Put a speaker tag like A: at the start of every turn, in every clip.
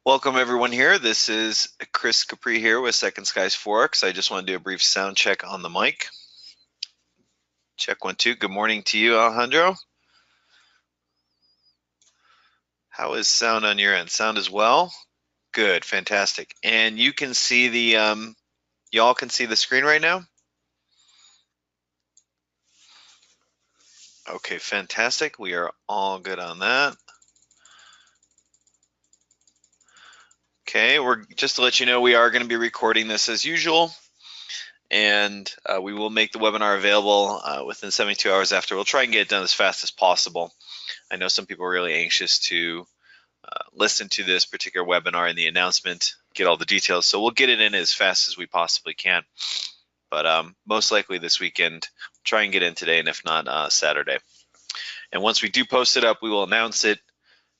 A: Welcome everyone here. This is Chris Capri here with Second Skies Forex. I just want to do a brief sound check on the mic. Check 1, 2. Good morning to you, Alejandro. How is sound on your end? Sound as well? Good, fantastic. And you can see the, y'all can see the screen right now? Okay, fantastic. We are all good on that. Okay, we're just to let you know, we are going to be recording this as usual, and we will make the webinar available within 72 hours after. We'll try and get it done as fast as possible. I know some people are really anxious to listen to this particular webinar and the announcement, get all the details, so we'll get it in as fast as we possibly can. But most likely this weekend, try and get in today, and if not, Saturday. And once we do post it up, we will announce it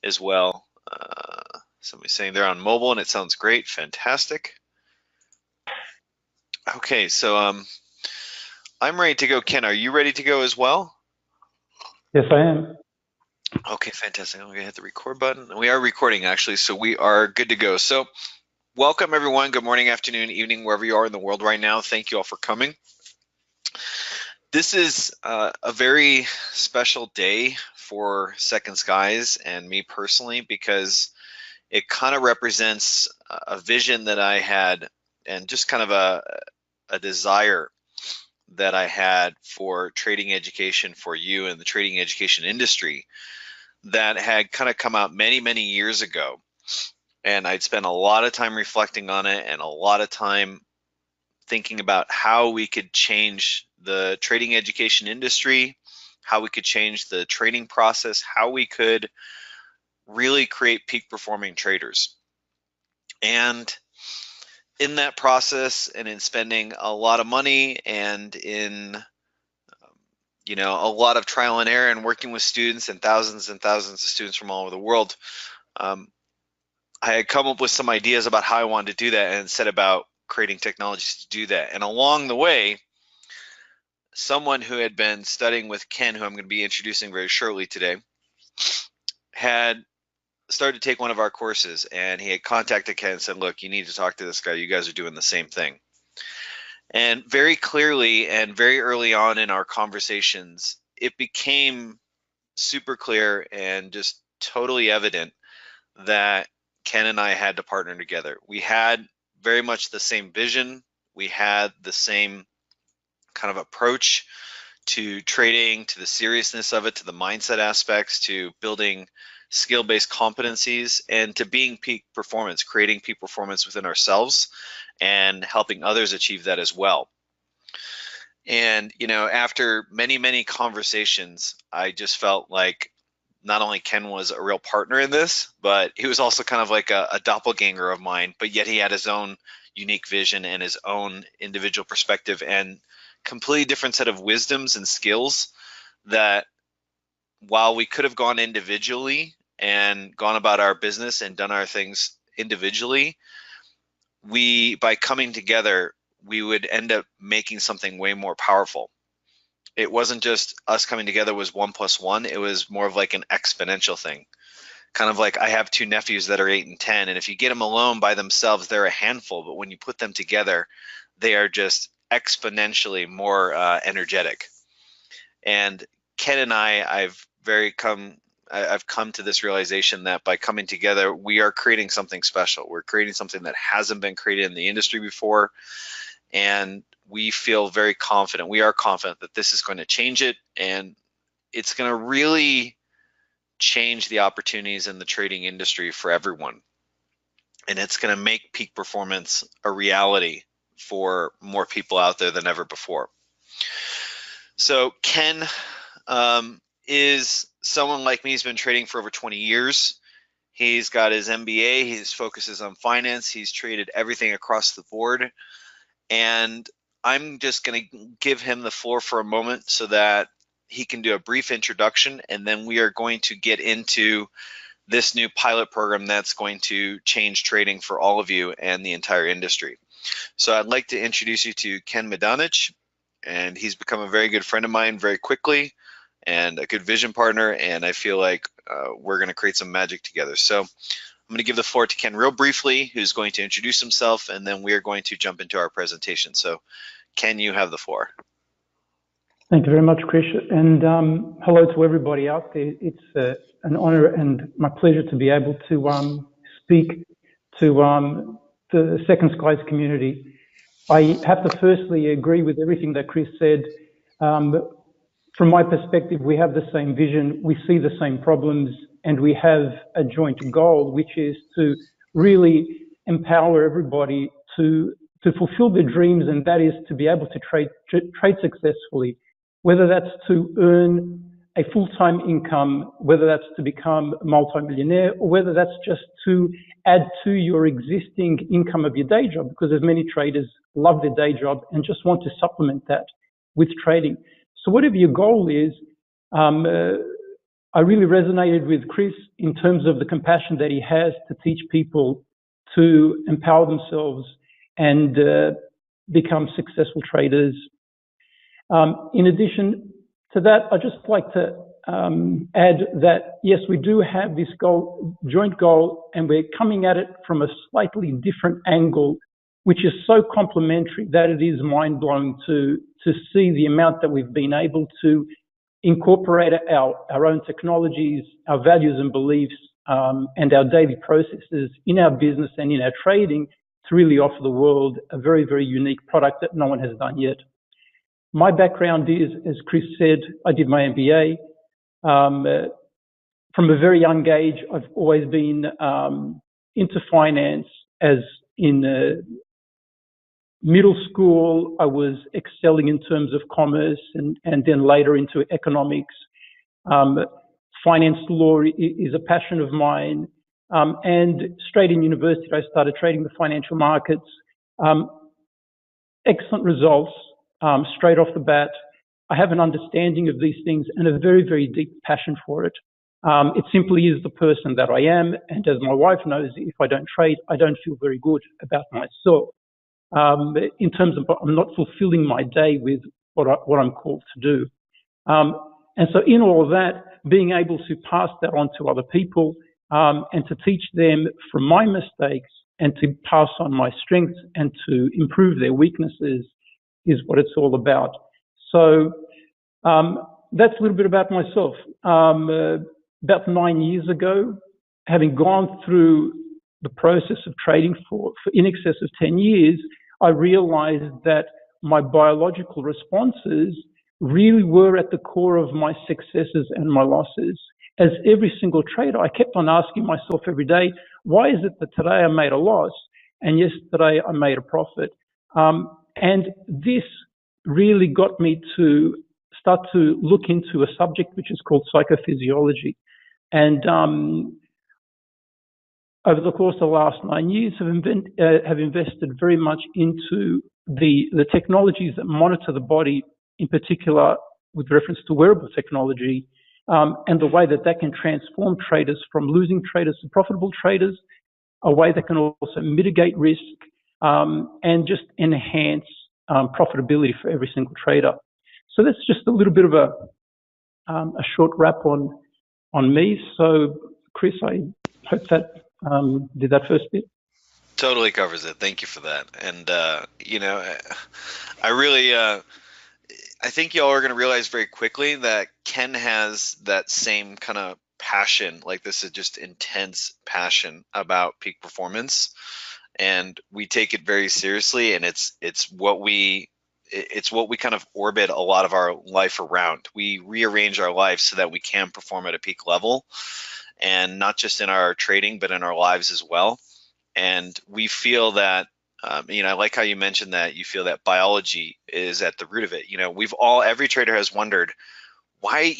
A: as well. Somebody's saying they're on mobile and it sounds great. Fantastic. Okay, so I'm ready to go. Ken, are you ready to go as well?
B: Yes, I am.
A: Okay, fantastic. I'm going to hit the record button. We are recording, actually, so we are good to go. So welcome, everyone. Good morning, afternoon, evening, wherever you are in the world right now. Thank you all for coming. This is a very special day for Second Skies and me personally, because it kind of represents a vision that I had and just kind of a desire that I had for trading education for you and the trading education industry that had kind of come out many, many years ago. And I'd spent a lot of time reflecting on it and a lot of time thinking about how we could change the trading education industry, how we could change the trading process, how we could really create peak performing traders. And in that process, and in spending a lot of money, and in a lot of trial and error, and working with students and thousands of students from all over the world, I had come up with some ideas about how I wanted to do that, and set about creating technologies to do that. And along the way, someone who had been studying with Ken, who I'm going to be introducing very shortly today, had started to take one of our courses, and he had contacted Ken and said, look, you need to talk to this guy. You guys are doing the same thing. And very clearly and very early on in our conversations, it became super clear and just totally evident that Ken and I had to partner together. We had very much the same vision. We had the same kind of approach to trading, to the seriousness of it, to the mindset aspects, to building skill-based competencies, and to being peak performance, creating peak performance within ourselves and helping others achieve that as well. And after many, many conversations, I just felt like not only Ken was a real partner in this, but he was also kind of like a doppelganger of mine, but yet he had his own unique vision and his own individual perspective and completely different set of wisdoms and skills that, while we could have gone individually and gone about our business and done our things individually, by coming together, we would end up making something way more powerful. It wasn't just us coming together was 1 + 1. It was more of like an exponential thing. Kind of like, I have 2 nephews that are 8 and 10, and if you get them alone by themselves, they're a handful, but when you put them together, they are just exponentially more energetic. And Ken and I've come to this realization that by coming together, we are creating something special. We're creating something that hasn't been created in the industry before, and we feel very confident. We are confident that this is going to change it, and it's going to really change the opportunities in the trading industry for everyone. And it's going to make peak performance a reality for more people out there than ever before. So Ken is someone like me. He's been trading for over 20 years. He's got his MBA. His focus is on finance. He's traded everything across the board. And I'm just going to give him the floor for a moment so that he can do a brief introduction, and then we are going to get into this new pilot program that's going to change trading for all of you and the entire industry. So I'd like to introduce you to Ken Medanich, and he's become a very good friend of mine very quickly and a good vision partner, and I feel like we're going to create some magic together. So I'm going to give the floor to Ken real briefly, who's going to introduce himself, and then we are going to jump into our presentation. So, Ken, you have the floor.
B: Thank you very much, Chris, and hello to everybody out there. It's an honor and my pleasure to be able to speak to the Second Skies community. I have to firstly agree with everything that Chris said. From my perspective, we have the same vision, we see the same problems, and we have a joint goal, which is to really empower everybody to fulfill their dreams, and that is to be able to trade successfully, whether that's to earn a full-time income, whether that's to become a multimillionaire, or whether that's just to add to your existing income of your day job, because as many traders love their day job and just want to supplement that with trading. So whatever your goal is, I really resonated with Chris in terms of the compassion that he has to teach people to empower themselves and become successful traders. In addition to that, I'd just like to add that, yes, we do have this goal, joint goal, and we're coming at it from a slightly different angle, which is so complementary that it is mind-blowing to see the amount that we've been able to incorporate our own technologies, our values and beliefs, and our daily processes in our business and in our trading to really offer the world a very, very unique product that no one has done yet. My background is, as Chris said, I did my MBA. From a very young age, I've always been into finance. As in middle school, I was excelling in terms of commerce and then later into economics. Finance law is a passion of mine. And straight in university, I started trading the financial markets. Excellent results straight off the bat. I have an understanding of these things and a very, very deep passion for it. It simply is the person that I am. And as my wife knows, if I don't trade, I don't feel very good about myself. In terms of I'm not fulfilling my day with what I'm called to do. And so in all of that, being able to pass that on to other people and to teach them from my mistakes and to pass on my strengths and to improve their weaknesses is what it's all about. So that's a little bit about myself. About 9 years ago, having gone through the process of trading for in excess of 10 years, I realized that my biological responses really were at the core of my successes and my losses. As every single trader, I kept on asking myself every day, why is it that today I made a loss and yesterday I made a profit? And this really got me to start to look into a subject which is called psychophysiology. And over the course of the last 9 years, have invested very much into the technologies that monitor the body, in particular with reference to wearable technology, and the way that that can transform traders from losing traders to profitable traders, a way that can also mitigate risk and just enhance profitability for every single trader. So that's just a little bit of a short wrap on me. So, Chris, I hope that did that first bit.
A: Totally covers it. Thank you for that. And you know, I really I think y'all are going to realize very quickly that Ken has that same kind of passion, like this is just intense passion about peak performance, and we take it very seriously, and it's what we kind of orbit a lot of our life around. We rearrange our lives so that we can perform at a peak level, and not just in our trading, but in our lives as well. And we feel that, you know, I like how you mentioned that you feel that biology is at the root of it. You know, every trader has wondered why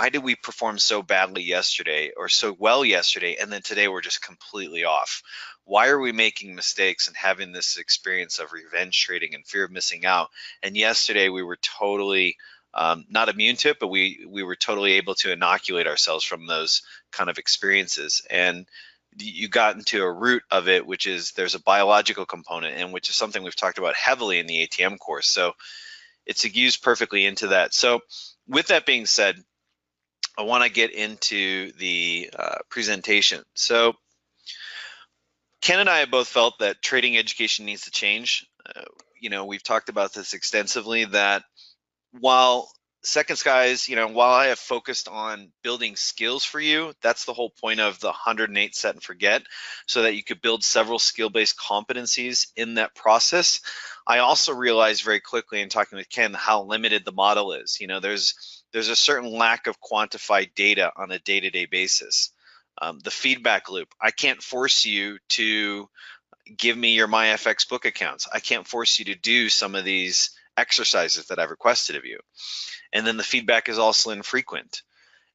A: did we perform so badly yesterday or so well yesterday, and then today we're just completely off? Why are we making mistakes and having this experience of revenge trading and fear of missing out? And yesterday we were totally not immune to it, but we were totally able to inoculate ourselves from those kind of experiences. And you got into a root of it, which is there's a biological component, and which is something we've talked about heavily in the ATM course. So it's used perfectly into that. So with that being said, I want to get into the presentation. So Ken and I have both felt that trading education needs to change. We've talked about this extensively, that while Second Skies, while I have focused on building skills for you, that's the whole point of the 108 set and forget, so that you could build several skill-based competencies in that process. I also realized very quickly in talking with Ken how limited the model is. There's a certain lack of quantified data on a day-to-day basis. The feedback loop. I can't force you to give me your MyFX book accounts. I can't force you to do some of these exercises that I've requested of you. And then the feedback is also infrequent.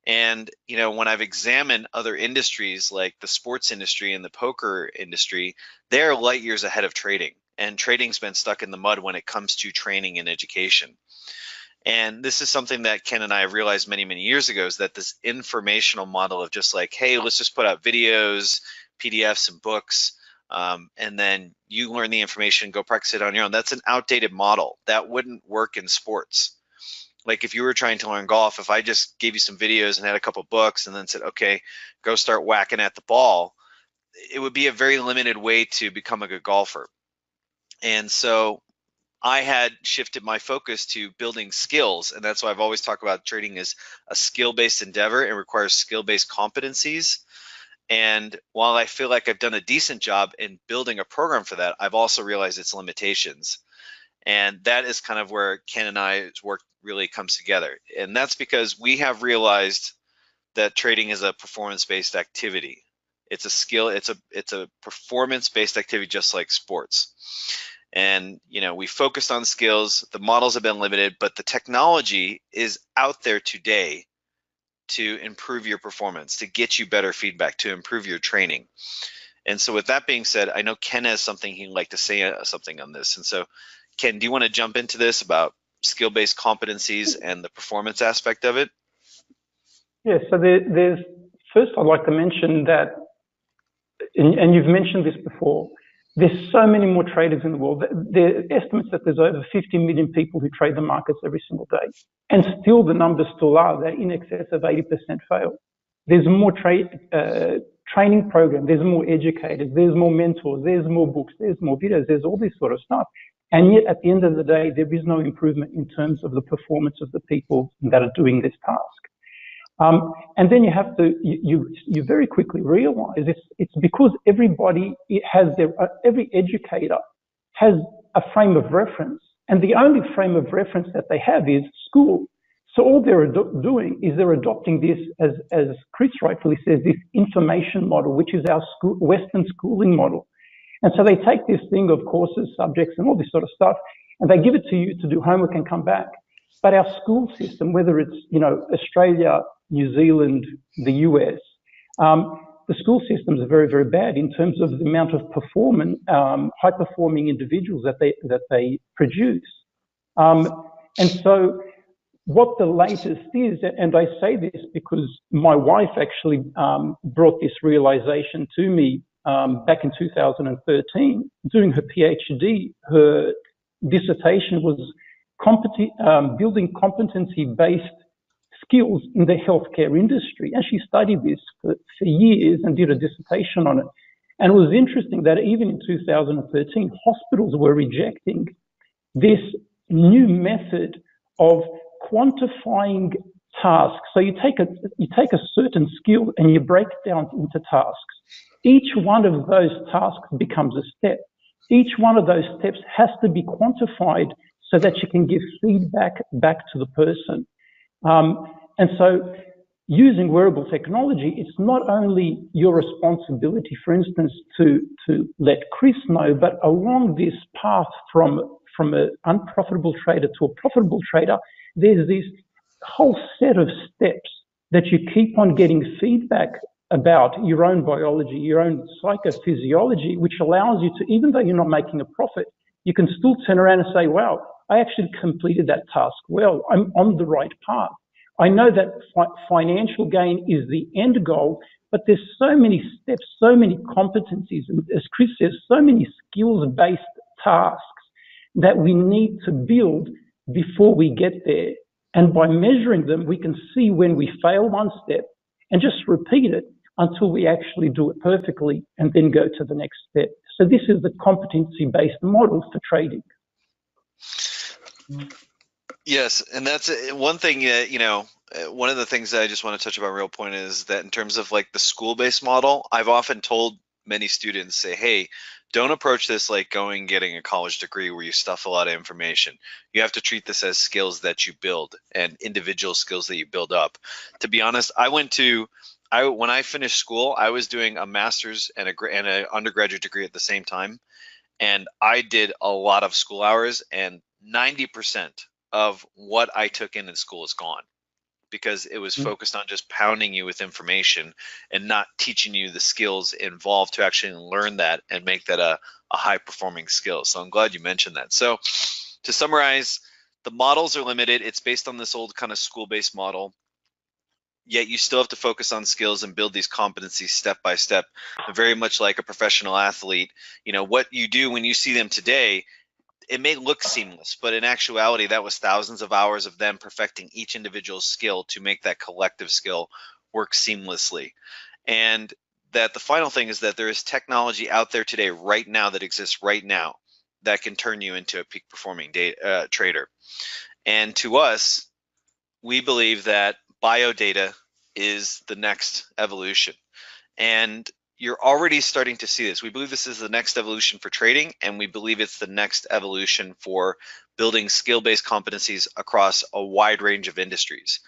A: And when I've examined other industries like the sports industry and the poker industry, they're light years ahead of trading. And trading's been stuck in the mud when it comes to training and education. And this is something that Ken and I have realized many, many years ago, is that this informational model of just like, hey, let's just put out videos, PDFs, and books, and then you learn the information, go practice it on your own. That's an outdated model. That wouldn't work in sports. Like if you were trying to learn golf, if I just gave you some videos and had a couple books and then said, okay, go start whacking at the ball, it would be a very limited way to become a good golfer. And so I had shifted my focus to building skills, and that's why I've always talked about trading as a skill-based endeavor. It requires skill-based competencies. And while I feel like I've done a decent job in building a program for that, I've also realized its limitations. And that is kind of where Ken and I's work really comes together. And that's because we have realized that trading is a performance-based activity. It's a skill, it's a performance-based activity, just like sports. And we focused on skills. The models have been limited, but the technology is out there today to improve your performance, to get you better feedback, to improve your training. And so with that being said, I know Ken has something he'd like to say something on this. And so Ken, do you want to jump into this about skill-based competencies and the performance aspect of it?
B: Yeah, so there's first I'd like to mention that, and you've mentioned this before, there's so many more traders in the world. There are estimates that there's over 50 million people who trade the markets every single day. And still the numbers still are, they're in excess of 80% fail. There's more training programs, there's more educators, there's more mentors, there's more books, there's more videos, there's all this sort of stuff. And yet at the end of the day, there is no improvement in terms of the performance of the people that are doing this task. And then you have to, you very quickly realize it's because everybody has every educator has a frame of reference, and the only frame of reference that they have is school. So all they're doing is they're adopting this, as Chris rightfully says, this information model, which is our Western schooling model. And so they take this thing of courses, subjects, and all this sort of stuff, and they give it to you to do homework and come back. But our school system, whether it's Australia, New Zealand, the US, the school systems are very, very bad in terms of the amount of high-performing individuals that they produce. And so what the latest is, and I say this because my wife actually brought this realization to me back in 2013, doing her PhD. Her dissertation was building competency-based skills in the healthcare industry. And she studied this for years and did a dissertation on it. And it was interesting that even in 2013, hospitals were rejecting this new method of quantifying tasks. So you take a certain skill and you break it down into tasks. Each one of those tasks becomes a step. Each one of those steps has to be quantified so that you can give feedback back to the person. And so using wearable technology, it's not only your responsibility, for instance, to let Chris know, but along this path from an unprofitable trader to a profitable trader, there's this whole set of steps that you keep on getting feedback about your own biology, your own psychophysiology, which allows you to, even though you're not making a profit, you can still turn around and say, wow, I actually completed that task well. I'm on the right path. I know that financial gain is the end goal, but there's so many steps, so many competencies, and as Chris says, so many skills-based tasks that we need to build before we get there. And by measuring them, we can see when we fail one step and just repeat it. until we actually do it perfectly and then go to the next step. So this is the competency-based model for trading.
A: Yes, and that's one thing, one of the things that I just want to touch about real point is that in terms of like the school-based model, I've often told many students, say, hey, don't approach this like getting a college degree where you stuff a lot of information. You have to treat this as skills that you build and individual skills that you build up. To be honest, when I finished school, I was doing a master's and an undergraduate degree at the same time. And I did a lot of school hours, and 90% of what I took in school is gone because it was focused on just pounding you with information and not teaching you the skills involved to actually learn that and make that a high performing skill. So I'm glad you mentioned that. So to summarize, the models are limited. It's based on this old kind of school-based model. Yet you still have to focus on skills and build these competencies step by step, very much like a professional athlete. What you do when you see them today, it may look seamless, but in actuality, that was thousands of hours of them perfecting each individual skill to make that collective skill work seamlessly. And that the final thing is that there is technology out there today, right now, that exists right now, that can turn you into a peak performing trader. And to us, we believe that biodata is the next evolution. And you're already starting to see this. We believe this is the next evolution for trading, and we believe it's the next evolution for building skill-based competencies across a wide range of industries.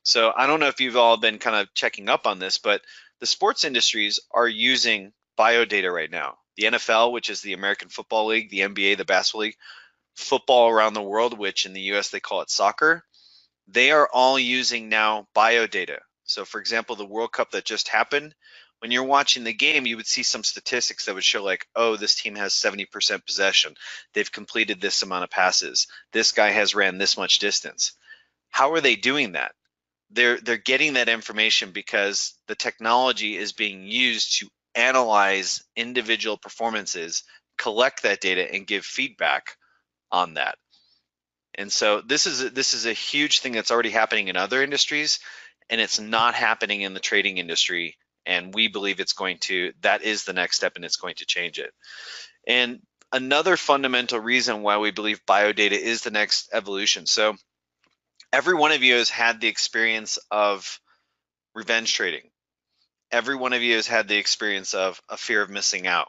A: So I don't know if you've all been kind of checking up on this, but the sports industries are using biodata right now. The NFL, which is the American Football League, the NBA, the Basketball League, football around the world, which in the US they call it soccer, they are all using now biodata. So for example, the World Cup that just happened, when you're watching the game, you would see some statistics that would show like, oh, this team has 70% possession. They've completed this amount of passes. This guy has ran this much distance. How are they doing that? They're getting that information because the technology is being used to analyze individual performances, collect that data, and give feedback on that. And so this is a huge thing that's already happening in other industries, and it's not happening in the trading industry. And we believe that is the next step, and it's going to change it. And another fundamental reason why we believe biodata is the next evolution. So every one of you has had the experience of revenge trading. Every one of you has had the experience of a fear of missing out,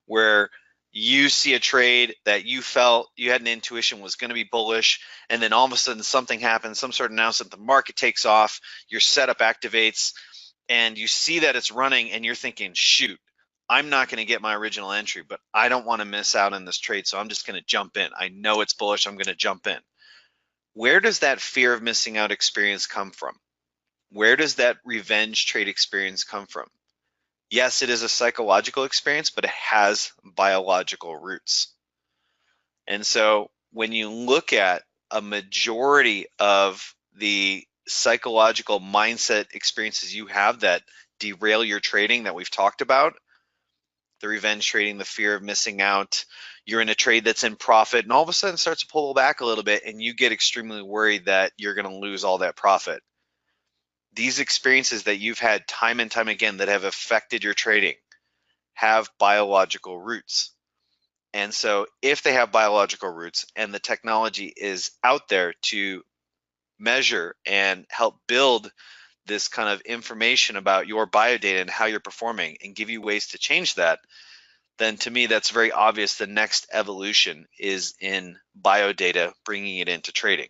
A: where you see a trade that you felt you had an intuition was going to be bullish, and then all of a sudden something happens, some sort of announcement, the market takes off, your setup activates, and you see that it's running, and you're thinking, shoot, I'm not going to get my original entry, but I don't want to miss out on this trade, so I'm just going to jump in. I know it's bullish, I'm going to jump in. Where does that fear of missing out experience come from? Where does that revenge trade experience come from? Yes, it is a psychological experience, but it has biological roots. And so when you look at a majority of the psychological mindset experiences you have that derail your trading that we've talked about, the revenge trading, the fear of missing out, you're in a trade that's in profit and all of a sudden starts to pull back a little bit and you get extremely worried that you're going to lose all that profit. These experiences that you've had time and time again that have affected your trading have biological roots. And so if they have biological roots and the technology is out there to measure and help build this kind of information about your biodata and how you're performing and give you ways to change that, then to me that's very obvious the next evolution is in biodata, bringing it into trading.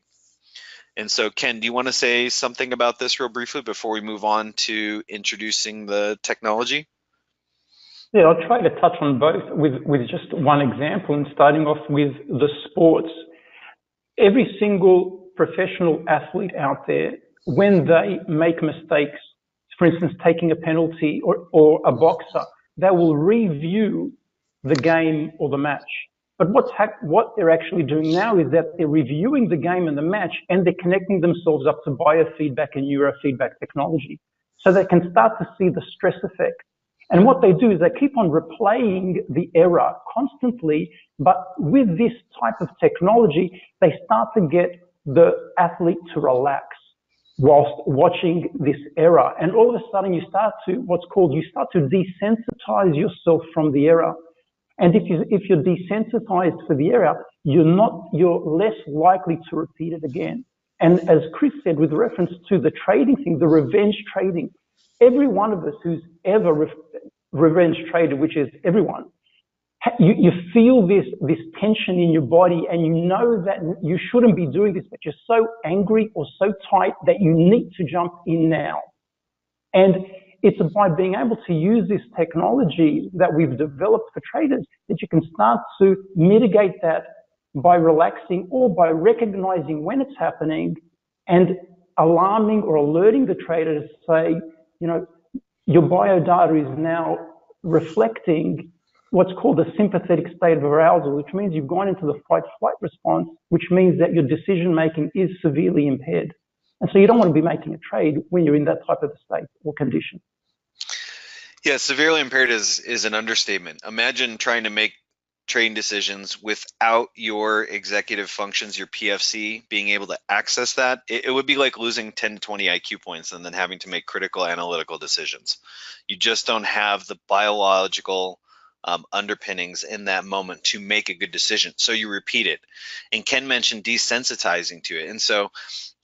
A: And so, Ken, do you want to say something about this real briefly before we move on to introducing the technology?
B: Yeah, I'll try to touch on both with just one example and starting off with the sports. Every single professional athlete out there, when they make mistakes, for instance, taking a penalty or a boxer, they will review the game or the match. But what they're actually doing now is that they're reviewing the game and the match, and they're connecting themselves up to biofeedback and neurofeedback technology. So they can start to see the stress effect. And what they do is they keep on replaying the error constantly, but with this type of technology, they start to get the athlete to relax. whilst watching this error. And all of a sudden you start to desensitize yourself from the error. And if you're desensitized for the error, you're less likely to repeat it again. And as Chris said, with reference to the trading thing, the revenge trading, every one of us who's ever revenge traded, which is everyone, you feel this tension in your body, and you know that you shouldn't be doing this, but you're so angry or so tight that you need to jump in now. And it's by being able to use this technology that we've developed for traders that you can start to mitigate that by relaxing or by recognizing when it's happening and alarming or alerting the trader to say, your biodata is now reflecting what's called a sympathetic state of arousal, which means you've gone into the fight-flight response, which means that your decision-making is severely impaired. And so you don't want to be making a trade when you're in that type of a state or condition.
A: Yeah, severely impaired is an understatement. Imagine trying to make trading decisions without your executive functions, your PFC, being able to access that. It would be like losing 10 to 20 IQ points and then having to make critical analytical decisions. You just don't have the biological underpinnings in that moment to make a good decision. So you repeat it. And Ken mentioned desensitizing to it. And so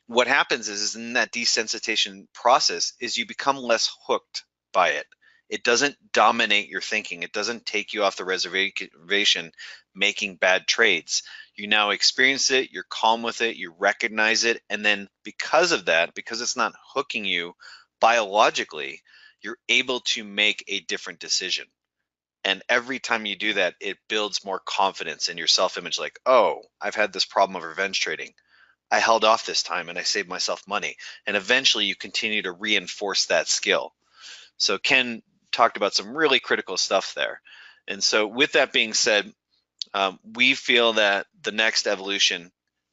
A: what happens is in that desensitization process is you become less hooked by it. It doesn't dominate your thinking. It doesn't take you off the reservation making bad trades. You now experience it, you're calm with it, you recognize it, and then because of that, because it's not hooking you biologically, you're able to make a different decision. And every time you do that, it builds more confidence in your self-image, like, oh, I've had this problem of revenge trading. I held off this time and I saved myself money. And eventually you continue to reinforce that skill. So Ken talked about some really critical stuff there. And so with that being said, we feel that the next evolution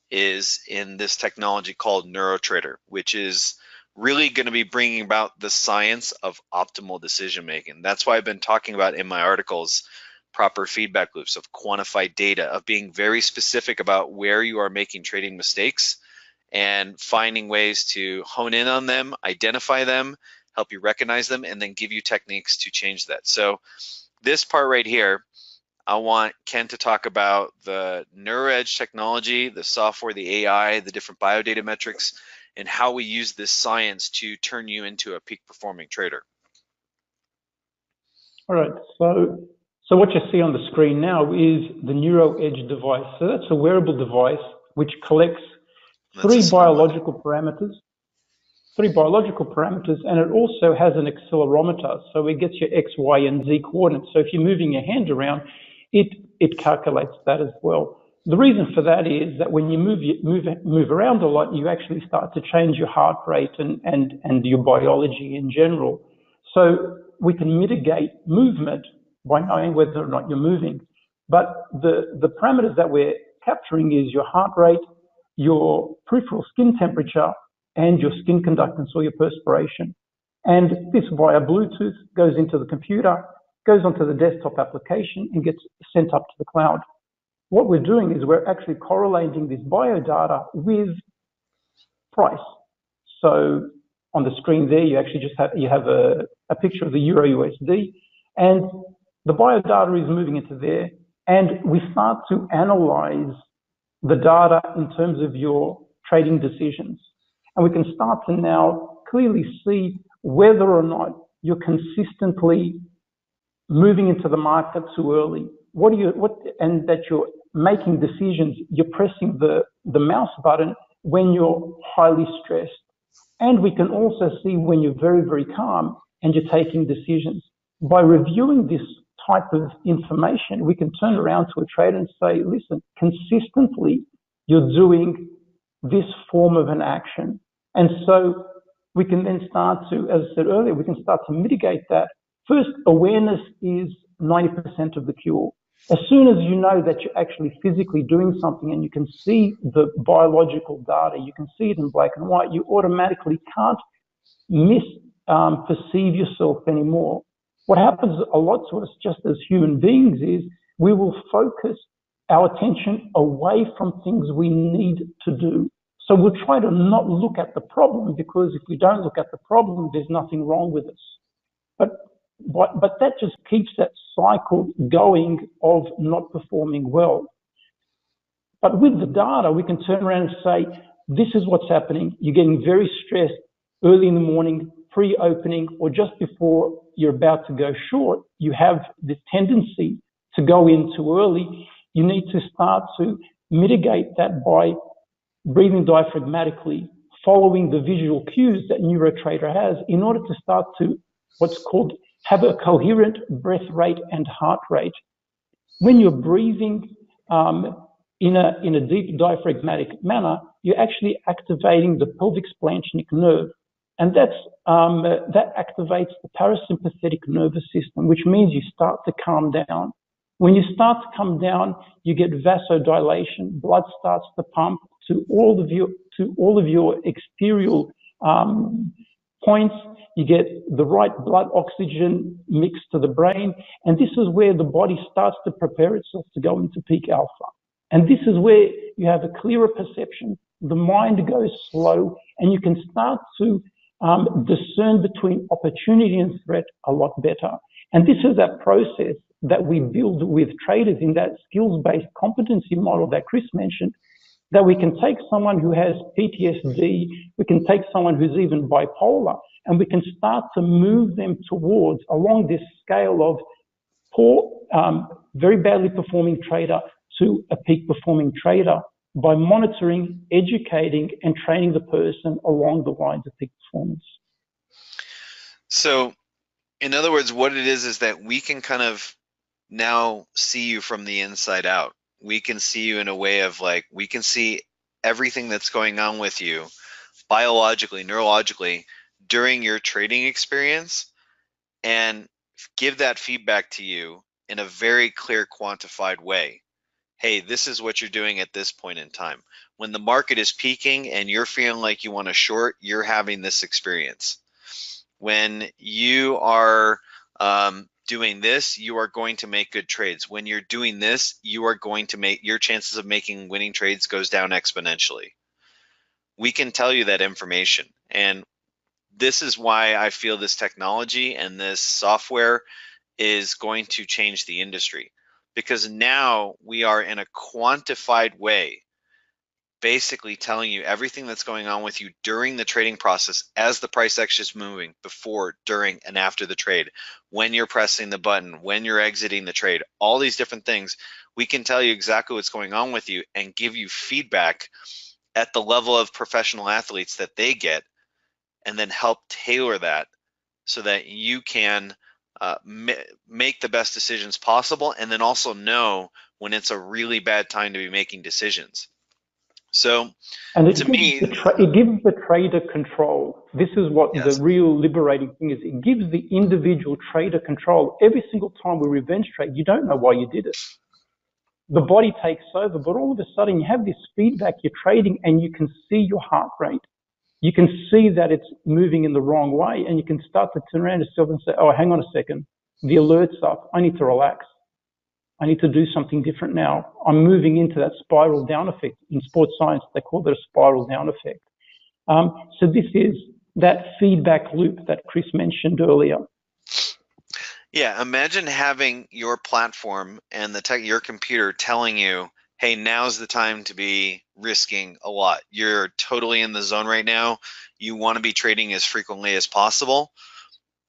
A: is in this technology called NeuroTrader, which is really going to be bringing about the science of optimal decision making. That's why I've been talking about in my articles proper feedback loops, of quantified data, of being very specific about where you are making trading mistakes and finding ways to hone in on them, identify them, help you recognize them, and then give you techniques to change that. So this part right here, I want Ken to talk about the NeuroEdge technology, the software, the AI, the different biodata metrics, and how we use this science to turn you into a peak performing trader.
B: All right, so what you see on the screen now is the NeuroEdge device. So that's a wearable device which collects three biological parameters, and it also has an accelerometer, so it gets your X, Y, and Z coordinates. So if you're moving your hand around, it calculates that as well. The reason for that is that when you move around a lot, you actually start to change your heart rate and your biology in general. So we can mitigate movement by knowing whether or not you're moving. But the parameters that we're capturing is your heart rate, your peripheral skin temperature, and your skin conductance or your perspiration. And this via Bluetooth goes into the computer, goes onto the desktop application, and gets sent up to the cloud. What we're doing is we're actually correlating this biodata with price. So on the screen there, you actually just have a picture of the Euro USD, and the biodata is moving into there, and we start to analyze the data in terms of your trading decisions. And we can start to now clearly see whether or not you're consistently moving into the market too early. And that you're making decisions, you're pressing the mouse button when you're highly stressed. And we can also see when you're very, very calm and you're taking decisions. By reviewing this type of information, we can turn around to a trader and say, listen, consistently, you're doing this form of an action. And so we can then start to, as I said earlier, we can start to mitigate that. First, awareness is 90% of the cure. As soon as you know that you're actually physically doing something and you can see the biological data, you can see it in black and white, you automatically can't perceive yourself anymore. What happens a lot to us just as human beings is we will focus our attention away from things we need to do. So we'll try to not look at the problem, because if we don't look at the problem, there's nothing wrong with us. But that just keeps that cycle going of not performing well. But with the data, we can turn around and say, this is what's happening. You're getting very stressed early in the morning, pre-opening, or just before you're about to go short. You have the tendency to go in too early. You need to start to mitigate that by breathing diaphragmatically, following the visual cues that NeuroTrader has, in order to start to what's called have a coherent breath rate and heart rate. When you're breathing in a deep diaphragmatic manner, you're actually activating the pelvic splanchnic nerve, and that activates the parasympathetic nervous system, which means you start to calm down. When you start to come down, you get vasodilation. Blood starts to pump to all of your exterior points. You get the right blood oxygen mixed to the brain, and this is where the body starts to prepare itself to go into peak alpha. And this is where you have a clearer perception. The mind goes slow, and you can start to discern between opportunity and threat a lot better. And this is that process that we build with traders in that skills-based competency model that Chris mentioned, that we can take someone who has PTSD, we can take someone who's even bipolar, and we can start to move them towards, along this scale of poor, very badly performing trader to a peak performing trader, by monitoring, educating, and training the person along the lines of peak performance.
A: So, in other words, what it is that we can kind of now see you from the inside out. We can see you in a way of like, we can see everything that's going on with you biologically, neurologically during your trading experience, and give that feedback to you in a very clear, quantified way. Hey, this is what you're doing at this point in time. When the market is peaking and you're feeling like you want to short, you're having this experience. When you are doing this, you are going to make good trades. When you're doing this, you are going to make your chances of making winning trades goes down exponentially. We can tell you that information, and this is why I feel this technology and this software is going to change the industry, because now we are in a quantified way basically telling you everything that's going on with you during the trading process, as the price action is moving, before, during, and after the trade, when you're pressing the button, when you're exiting the trade, all these different things. We can tell you exactly what's going on with you and give you feedback at the level of professional athletes that they get, and then help tailor that so that you can make the best decisions possible, and then also know when it's a really bad time to be making decisions. So,
B: and it gives the trader control. This is what the real liberating thing is. It gives the individual trader control. Every single time we revenge trade, you don't know why you did it. The body takes over, but all of a sudden you have this feedback, you're trading, and you can see your heart rate. You can see that it's moving in the wrong way, and you can start to turn around yourself and say, oh, hang on a second, the alert's up, I need to relax. I need to do something different now. I'm moving into that spiral down effect. In sports science, they call it a spiral down effect. So this is that feedback loop that Chris mentioned earlier.
A: Yeah, imagine having your platform and your computer telling you, hey, now's the time to be risking a lot. You're totally in the zone right now. You want to be trading as frequently as possible.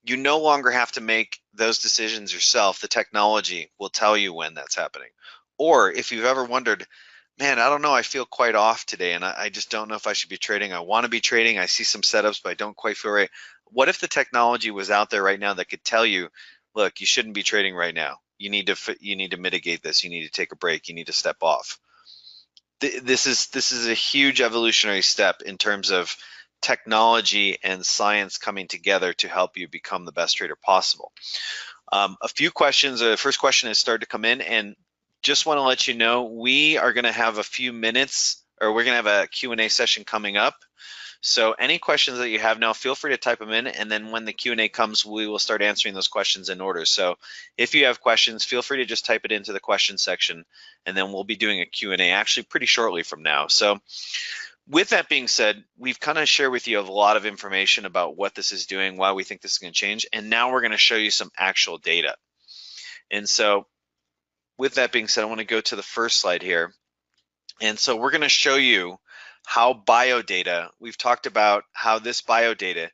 A: You no longer have to make those decisions yourself. The technology will tell you when that's happening. Or if you've ever wondered, man, I don't know, I feel quite off today and I just don't know if I should be trading. I want to be trading. I see some setups, but I don't quite feel right. What if the technology was out there right now that could tell you, look, you shouldn't be trading right now. You need to mitigate this. You need to take a break. You need to step off. This is a huge evolutionary step in terms of technology and science coming together to help you become the best trader possible. A few questions. The first question has started to come in, and just want to let you know we are going to have a few minutes, or we're going to have a Q&A session coming up. So any questions that you have now, feel free to type them in, and then when the Q&A comes, we will start answering those questions in order. So if you have questions, feel free to just type it into the question section, and then we'll be doing a Q&A actually pretty shortly from now. So with that being said, we've kind of shared with you a lot of information about what this is doing, why we think this is going to change, and now we're going to show you some actual data. And so with that being said, I want to go to the first slide here. And so we're going to show you how biodata, we've talked about how this biodata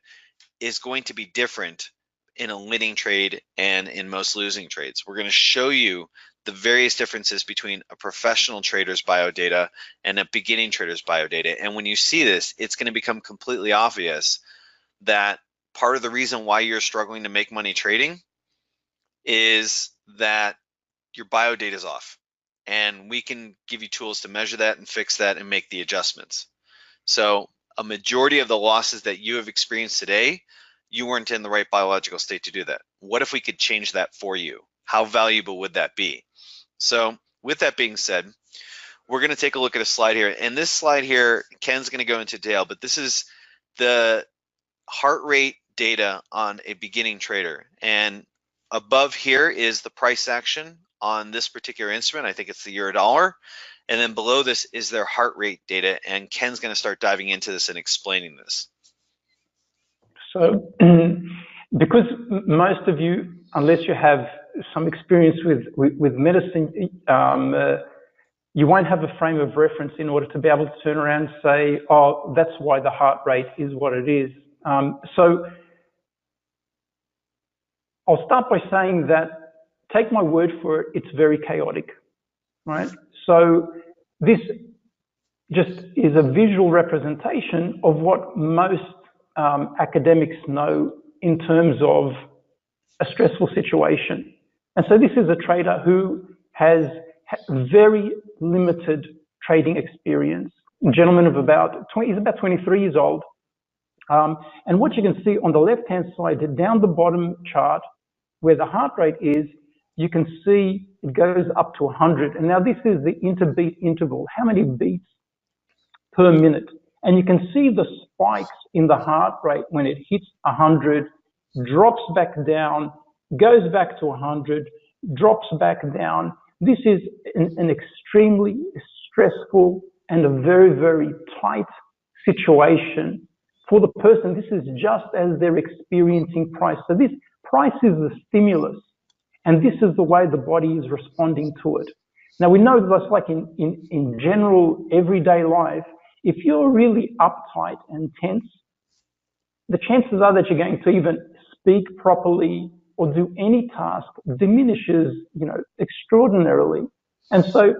A: is going to be different in a winning trade and in most losing trades. We're going to show you the various differences between a professional trader's biodata and a beginning trader's biodata. And when you see this, it's going to become completely obvious that part of the reason why you're struggling to make money trading is that your biodata is off. And we can give you tools to measure that and fix that and make the adjustments. So a majority of the losses that you have experienced today, you weren't in the right biological state to do that. What if we could change that for you? How valuable would that be? So with that being said, we're going to take a look at a slide here. And this slide here, Ken's going to go into detail, but this is the heart rate data on a beginning trader. And above here is the price action on this particular instrument. I think it's the euro dollar. And then below this is their heart rate data. And Ken's going to start diving into this and explaining this.
B: So because most of you, unless you have some experience with medicine, you won't have a frame of reference in order to be able to turn around and say, oh, that's why the heart rate is what it is. So I'll start by saying that, take my word for it, it's very chaotic, right? So this just is a visual representation of what most academics know in terms of a stressful situation. And so this is a trader who has very limited trading experience. A gentleman of he's about 23 years old. And what you can see on the left-hand side, down the bottom chart, where the heart rate is, you can see it goes up to 100. And now this is the interbeat interval, how many beats per minute. And you can see the spikes in the heart rate when it hits 100, drops back down, goes back to 100, drops back down. This is an extremely stressful and a very, very tight situation for the person. This is just as they're experiencing price. So this price is the stimulus, and this is the way the body is responding to it. Now, we know that's like in general everyday life, if you're really uptight and tense, the chances are that you're going to even speak properly or do any task diminishes, extraordinarily. And so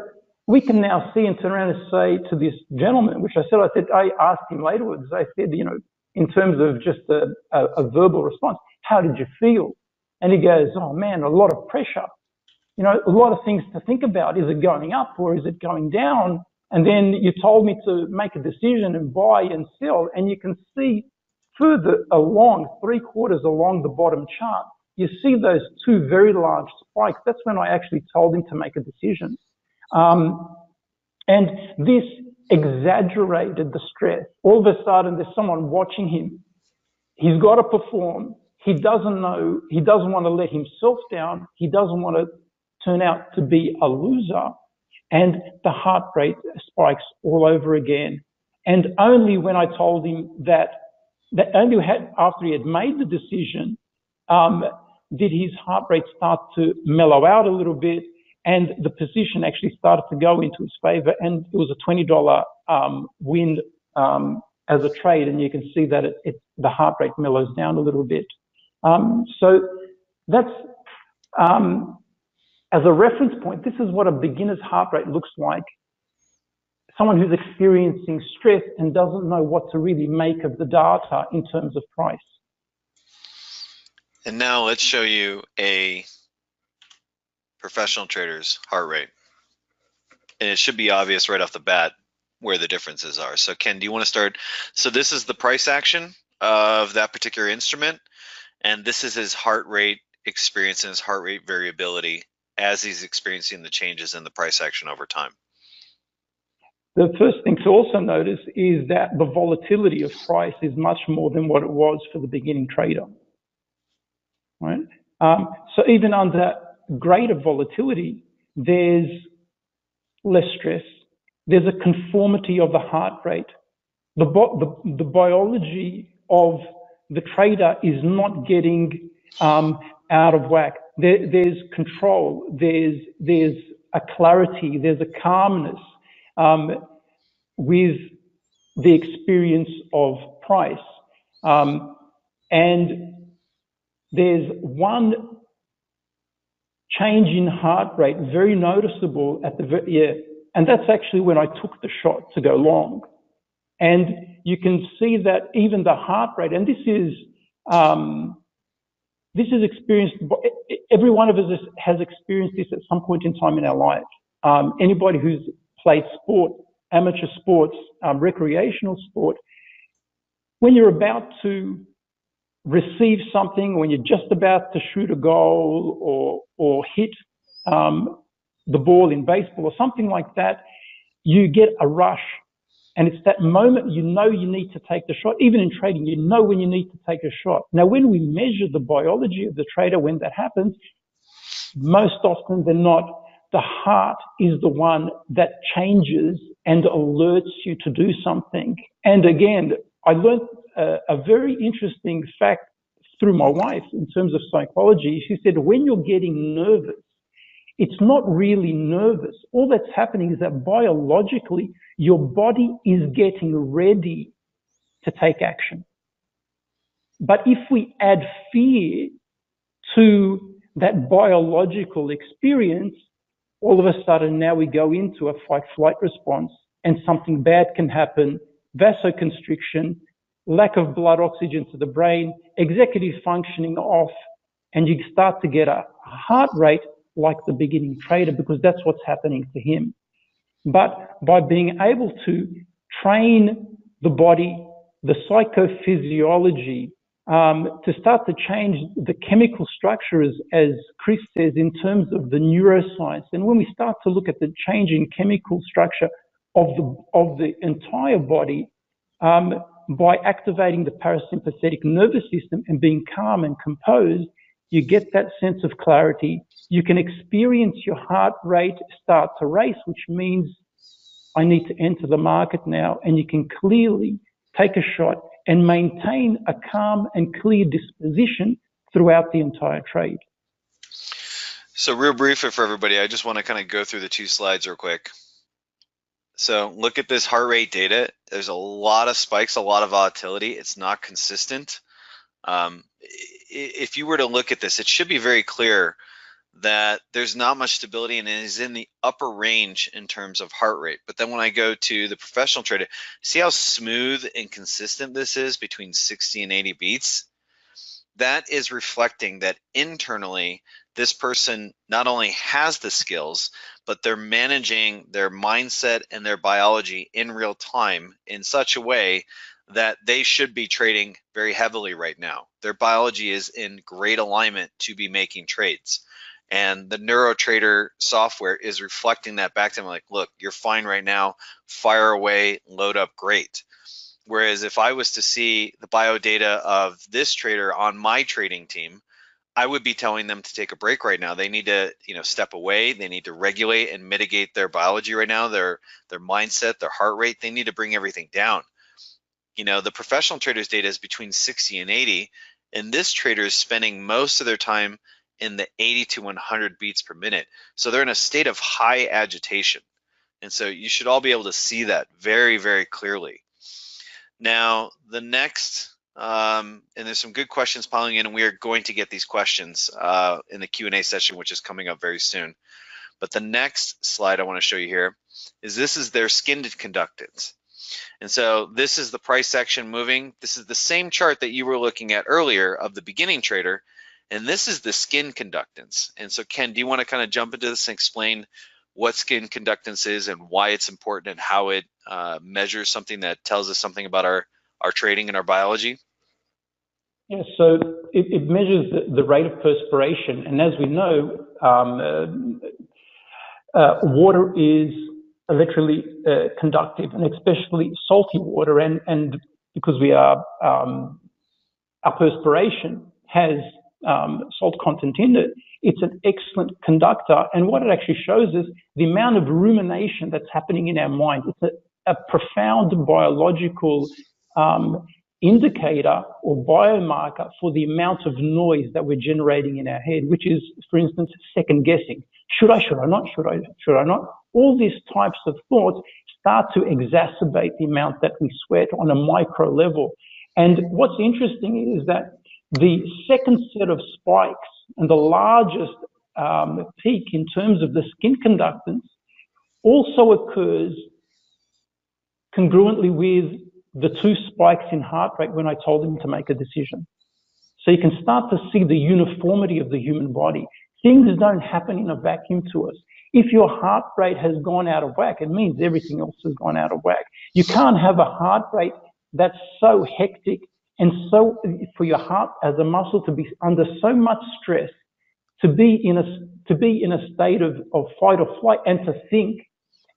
B: we can now see and turn around and say to this gentleman, which I asked him later, I said, in terms of just a verbal response, how did you feel? And he goes, oh man, a lot of pressure. A lot of things to think about. Is it going up or is it going down? And then you told me to make a decision and buy and sell. And you can see further along, 3/4 along the bottom chart, you see those two very large spikes. That's when I actually told him to make a decision. And this exaggerated the stress. All of a sudden, there's someone watching him. He's got to perform. He doesn't know. He doesn't want to let himself down. He doesn't want to turn out to be a loser. And the heart rate spikes all over again. And only when I told him that after he had made the decision, did his heart rate start to mellow out a little bit, and the position actually started to go into his favor, and it was a $20 win as a trade, and you can see that the heart rate mellows down a little bit. So that's, as a reference point, this is what a beginner's heart rate looks like. Someone who's experiencing stress and doesn't know what to really make of the data in terms of price.
A: And now let's show you a professional trader's heart rate. And it should be obvious right off the bat where the differences are. So Ken, do you want to start? So this is the price action of that particular instrument. And this is his heart rate experience and his heart rate variability as he's experiencing the changes in the price action over time.
B: The first thing to also notice is that the volatility of price is much more than what it was for the beginning trader. Right? So even under greater volatility, there's less stress. There's a conformity of the heart rate. the biology of the trader is not getting out of whack. There's control, there's a clarity, there's a calmness with the experience of price. And there's one change in heart rate, very noticeable at the and that's actually when I took the shot to go long. And you can see that even the heart rate, and this is experienced, every one of us has experienced this at some point in time in our life. Anybody who's played sport, amateur sports, recreational sport, when you're about to receive something, when you're just about to shoot a goal or hit the ball in baseball or something like that, you get a rush. And it's that moment you know you need to take the shot. Even in trading, you know when you need to take a shot. Now, when we measure the biology of the trader, when that happens, most often than not, the heart is the one that changes and alerts you to do something. And again, I learned a very interesting fact through my wife in terms of psychology. She said, when you're getting nervous, it's not really nervous. All that's happening is that biologically, your body is getting ready to take action. But if we add fear to that biological experience, all of a sudden now we go into a fight-flight response and something bad can happen, vasoconstriction, lack of blood oxygen to the brain, executive functioning off, and you start to get a heart rate like the beginning trader because that's what's happening to him. But by being able to train the body, the psychophysiology, to start to change the chemical structures, as Chris says, in terms of the neuroscience, and when we start to look at the changing chemical structure of the entire body, by activating the parasympathetic nervous system and being calm and composed, you get that sense of clarity. You can experience your heart rate start to race, which means I need to enter the market now. And you can clearly take a shot and maintain a calm and clear disposition throughout the entire trade.
A: So real briefly for everybody, I just want to kind of go through the two slides real quick. So look at this heart rate data. There's a lot of spikes, a lot of volatility. It's not consistent. If you were to look at this, it should be very clear that there's not much stability and it is in the upper range in terms of heart rate. But then when I go to the professional trader, see how smooth and consistent this is between 60 and 80 beats? That is reflecting that internally, this person not only has the skills, but they're managing their mindset and their biology in real time in such a way that they should be trading very heavily right now. Their biology is in great alignment to be making trades. And the NeuroTrader software is reflecting that back to them like, look, you're fine right now, fire away, load up, great. Whereas if I was to see the biodata of this trader on my trading team, I would be telling them to take a break right now. They need to, step away. They need to regulate and mitigate their biology right now, their mindset, their heart rate. They need to bring everything down. The professional trader's data is between 60 and 80, and this trader is spending most of their time in the 80 to 100 beats per minute. So they're in a state of high agitation. And so you should all be able to see that very, very clearly. Now, the next, and there's some good questions piling in, and we are going to get these questions in the Q&A session, which is coming up very soon. But the next slide I want to show you here is this is their skinned conductance. And so this is the price action moving. This is the same chart that you were looking at earlier of the beginning trader. And this is the skin conductance. And so Ken, do you want to kind of jump into this and explain what skin conductance is and why it's important and how it measures something that tells us something about our trading and our biology?
B: Yeah, so it measures the rate of perspiration. And as we know, water is electrically conductive, and especially salty water. And because our perspiration has salt content in it, it's an excellent conductor. And what it actually shows is the amount of rumination that's happening in our mind. It's a profound biological indicator or biomarker for the amount of noise that we're generating in our head, which is, for instance, second guessing. Should I not? Should I not? All these types of thoughts start to exacerbate the amount that we sweat on a micro level. And what's interesting is that the second set of spikes and the largest peak in terms of the skin conductance also occurs congruently with the two spikes in heart rate when I told him to make a decision. So you can start to see the uniformity of the human body. Things don't happen in a vacuum to us. If your heart rate has gone out of whack, it means everything else has gone out of whack. You can't have a heart rate that's so hectic and so for your heart as a muscle to be under so much stress, to be in a state of fight or flight, and to think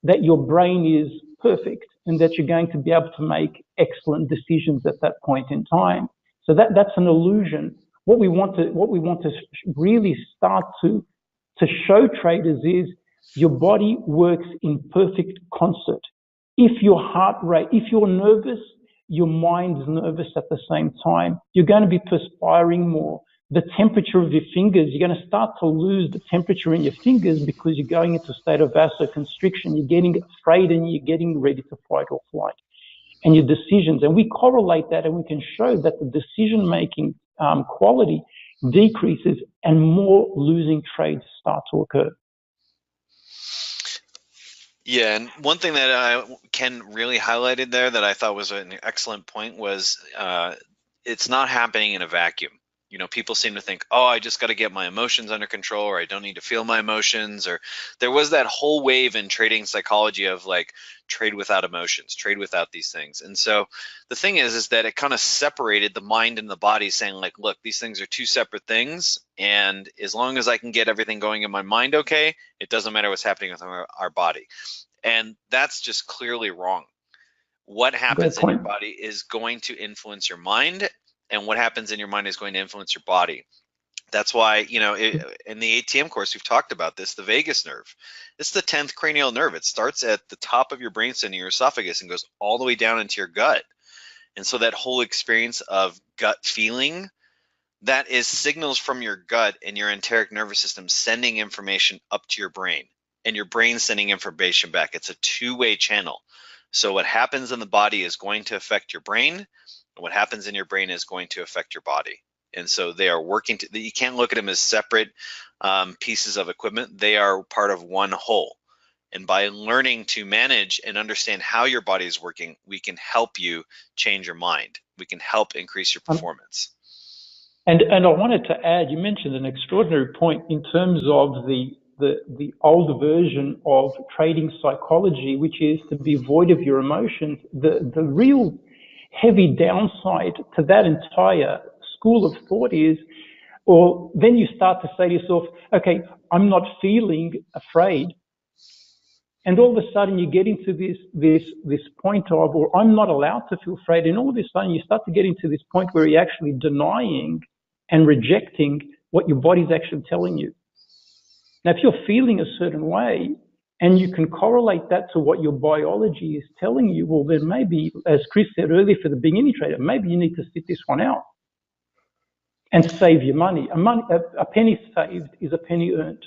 B: that your brain is perfect and that you're going to be able to make excellent decisions at that point in time. So that's an illusion. What we want to really start to show traders is your body works in perfect concert. If your heart rate, if you're nervous, your mind's nervous at the same time. You're going to be perspiring more. The temperature of your fingers, you're going to start to lose the temperature in your fingers because you're going into a state of vasoconstriction. You're getting afraid and you're getting ready to fight or flight. And your decisions, and we correlate that, and we can show that the decision-making quality decreases and more losing trades start to occur.
A: Yeah, and one thing that Ken really highlighted there that I thought was an excellent point was it's not happening in a vacuum. You know, people seem to think, oh, I just got to get my emotions under control, or I don't need to feel my emotions, or there was that whole wave in trading psychology of like trade without emotions, trade without these things. And so the thing is that it kind of separated the mind and the body, saying like, look, these things are two separate things, and as long as I can get everything going in my mind okay, it doesn't matter what's happening with our body. And that's just clearly wrong. What happens in your body is going to influence your mind, and what happens in your mind is going to influence your body. That's why, you know, in the ATM course, we've talked about this, the vagus nerve. It's the 10th cranial nerve. It starts at the top of your brainstem, your esophagus, and goes all the way down into your gut. And so that whole experience of gut feeling, that is signals from your gut and your enteric nervous system sending information up to your brain, and your brain sending information back. It's a two-way channel. So what happens in the body is going to affect your brain, and what happens in your brain is going to affect your body. And so they are working you can't look at them as separate pieces of equipment. They are part of one whole. And by learning to manage and understand how your body is working, we can help you change your mind. We can help increase your performance.
B: And I wanted to add, you mentioned an extraordinary point in terms of the old version of trading psychology, which is to be void of your emotions. The real heavy downside to that entire school of thought is, or then you start to say to yourself, okay, I'm not feeling afraid. And all of a sudden you get into this point of, or I'm not allowed to feel afraid. And all of a sudden you start to get into this point where you're actually denying and rejecting what your body's actually telling you. Now, if you're feeling a certain way and you can correlate that to what your biology is telling you, well, then maybe, as Chris said earlier for the beginning trader, maybe you need to sit this one out and save your money. A penny saved is a penny earned.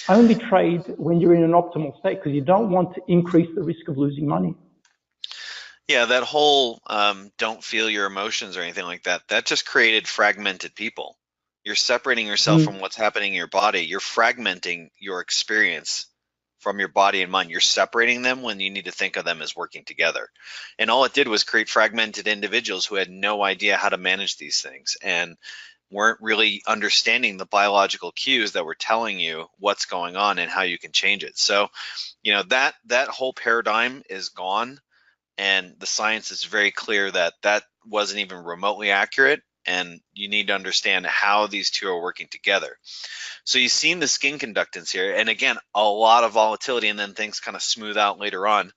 B: Only trade when you're in an optimal state, because you don't want to increase the risk of losing money.
A: Yeah, that whole don't feel your emotions or anything like that, that just created fragmented people. You're separating yourself from what's happening in your body. You're fragmenting your experience from your body and mind. You're separating them when you need to think of them as working together. And all it did was create fragmented individuals who had no idea how to manage these things and weren't really understanding the biological cues that were telling you what's going on and how you can change it. So, you know, that whole paradigm is gone, and the science is very clear that that wasn't even remotely accurate, and you need to understand how these two are working together. So you've seen the skin conductance here, and again, a lot of volatility, and then things kind of smooth out later on.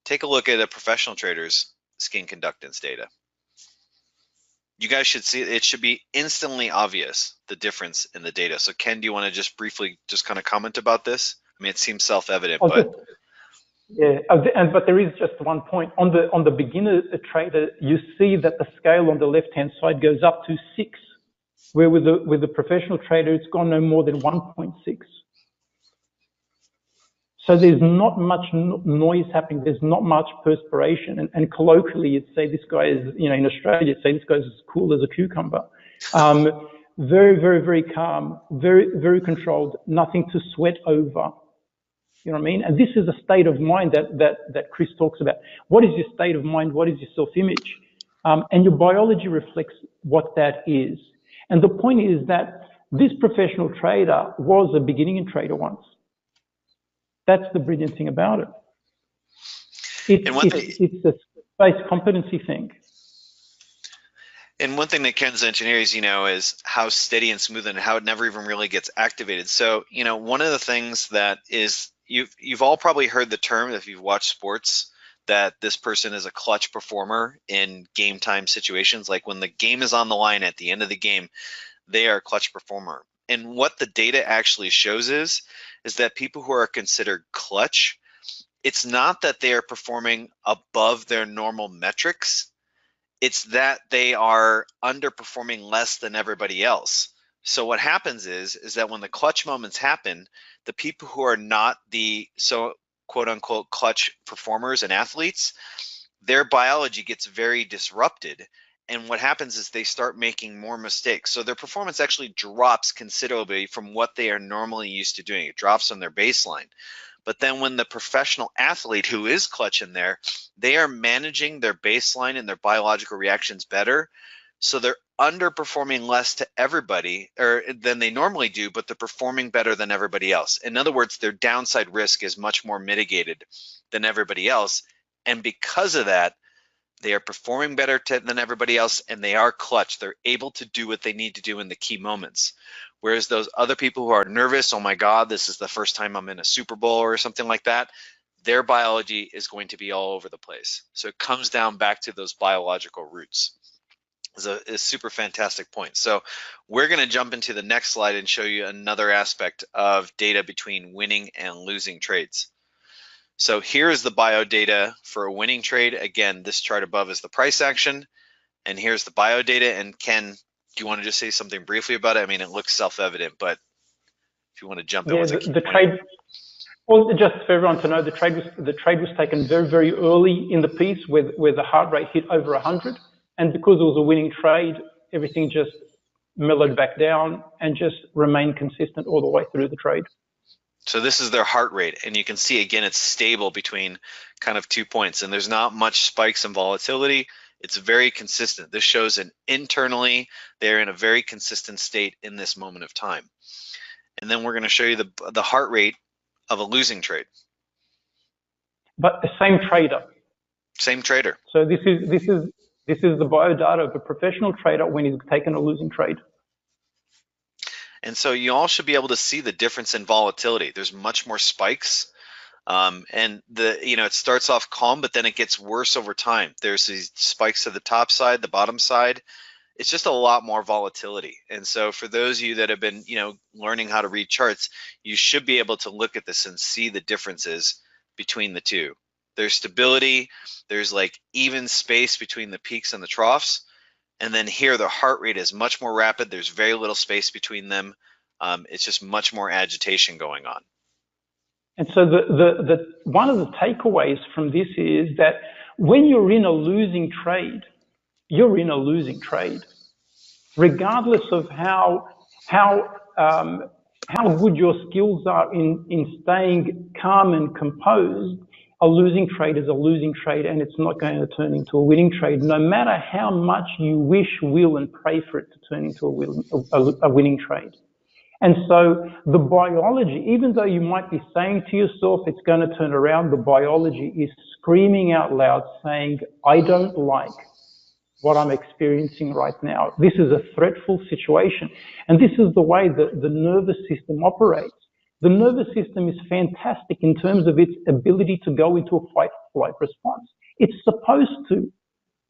A: Take a look at a professional trader's skin conductance data. You guys should see it should be instantly obvious, the difference in the data. So Ken, do you want to just briefly just kind of comment about this? I mean, it seems self-evident, but
B: Yeah, but there is just one point. On the beginner trader, you see that the scale on the left-hand side goes up to 6, where with the professional trader, it's gone no more than 1.6. So there's not much noise happening. There's not much perspiration. And colloquially, you'd say this guy is, in Australia, you'd say this guy's as cool as a cucumber. Very, very, very calm, very, very controlled, nothing to sweat over. You know what I mean? And this is a state of mind that Chris talks about. What is your state of mind? What is your self-image? And your biology reflects what that is. And the point is that this professional trader was a beginning trader once. That's the brilliant thing about it. It's a space competency thing.
A: And one thing that Ken's engineers, is how steady and smooth and how it never even really gets activated. So, one of the things that is, you've all probably heard the term, if you've watched sports, that this person is a clutch performer in game time situations. Like when the game is on the line at the end of the game, they are a clutch performer. And what the data actually shows is that people who are considered clutch, it's not that they are performing above their normal metrics. It's that they are underperforming less than everybody else. So what happens is that when the clutch moments happen, the people who are not the quote unquote clutch performers and athletes, their biology gets very disrupted. And what happens is they start making more mistakes. So their performance actually drops considerably from what they are normally used to doing. It drops on their baseline. But then when the professional athlete who is clutch in there, they are managing their baseline and their biological reactions better. So they're underperforming less to everybody or than they normally do, but they're performing better than everybody else. In other words, their downside risk is much more mitigated than everybody else. And because of that, they are performing better than everybody else, and they are clutch. They're able to do what they need to do in the key moments. Whereas those other people who are nervous, oh my God, this is the first time I'm in a Super Bowl or something like that, their biology is going to be all over the place. So it comes down back to those biological roots. It's a super fantastic point. So we're going to jump into the next slide and show you another aspect of data between winning and losing trades. So here's the biodata for a winning trade. Again, this chart above is the price action, and here's the biodata. And Ken, do you want to just say something briefly about it? I mean, it looks self-evident, but if you want to jump in with
B: the trade. Well, just for everyone to know, the trade was taken very, very early in the piece, where the heart rate hit over 100, and because it was a winning trade, everything just mellowed back down and just remained consistent all the way through the trade.
A: So this is their heart rate, and you can see again it's stable between kind of 2 points, and there's not much spikes in volatility. It's very consistent. This shows an internally they're in a very consistent state in this moment of time. And then we're going to show you the heart rate of a losing trade.
B: But the same trader.
A: Same trader.
B: So this is the biodata of a professional trader when he's taken a losing trade.
A: And so you all should be able to see the difference in volatility. There's much more spikes, and it starts off calm, but then it gets worse over time. There's these spikes to the top side, the bottom side. It's just a lot more volatility. And so for those of you that have been, learning how to read charts, you should be able to look at this and see the differences between the two. There's stability. There's like even space between the peaks and the troughs. And then here, the heart rate is much more rapid. There's very little space between them. It's just much more agitation going on.
B: And so the one of the takeaways from this is that when you're in a losing trade, you're in a losing trade, regardless of how good your skills are in staying calm and composed. A losing trade is a losing trade, and it's not going to turn into a winning trade, no matter how much you wish, will, and pray for it to turn into a winning trade. And so the biology, even though you might be saying to yourself it's going to turn around, the biology is screaming out loud saying, I don't like what I'm experiencing right now. This is a threatful situation. And this is the way that the nervous system operates. The nervous system is fantastic in terms of its ability to go into a fight-flight response. It's supposed to.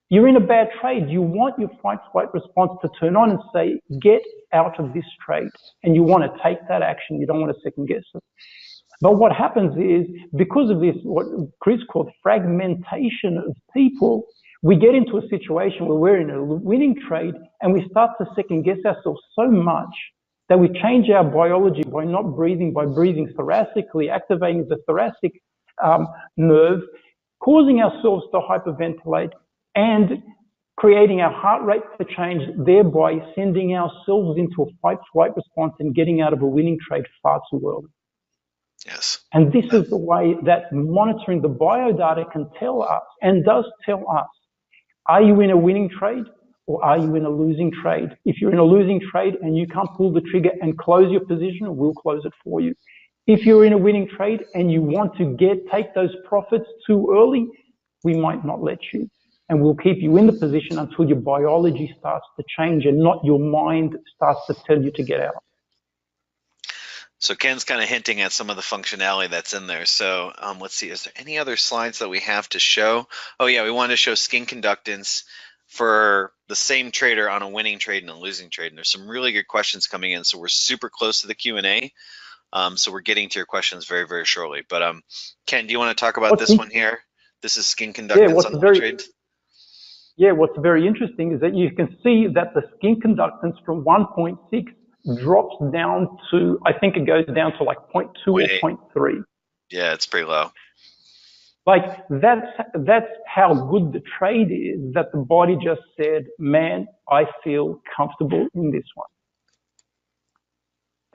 B: You're in a bad trade. You want your fight-flight response to turn on and say, get out of this trade. And you want to take that action. You don't want to second guess it. But what happens is, because of this, what Chris called fragmentation of people, we get into a situation where we're in a winning trade and we start to second guess ourselves so much that we change our biology by not breathing, by breathing thoracically, activating the thoracic nerve, causing ourselves to hyperventilate and creating our heart rate to change, thereby sending ourselves into a fight-flight response and getting out of a winning trade far too early.
A: Yes.
B: And this is the way that monitoring the biodata can tell us, and does tell us, are you in a winning trade or are you in a losing trade? If you're in a losing trade and you can't pull the trigger and close your position, we'll close it for you. If you're in a winning trade and you want to take those profits too early, we might not let you. And we'll keep you in the position until your biology starts to change and not your mind starts to tell you to get out.
A: So Ken's kind of hinting at some of the functionality that's in there. So let's see, is there any other slides that we have to show? Oh yeah, we wanted to show skin conductance for the same trader on a winning trade and a losing trade. And there's some really good questions coming in. So we're super close to the Q&A. So we're getting to your questions very, very shortly. But Ken, do you want to talk about this one here? This is skin conductance on winning trades.
B: Yeah, what's very interesting is that you can see that the skin conductance from 1.6 drops down to, I think it goes down to like 0.2 or 0.3.
A: Yeah, it's pretty low.
B: Like that's how good the trade is, that the body just said, man, I feel comfortable in this one.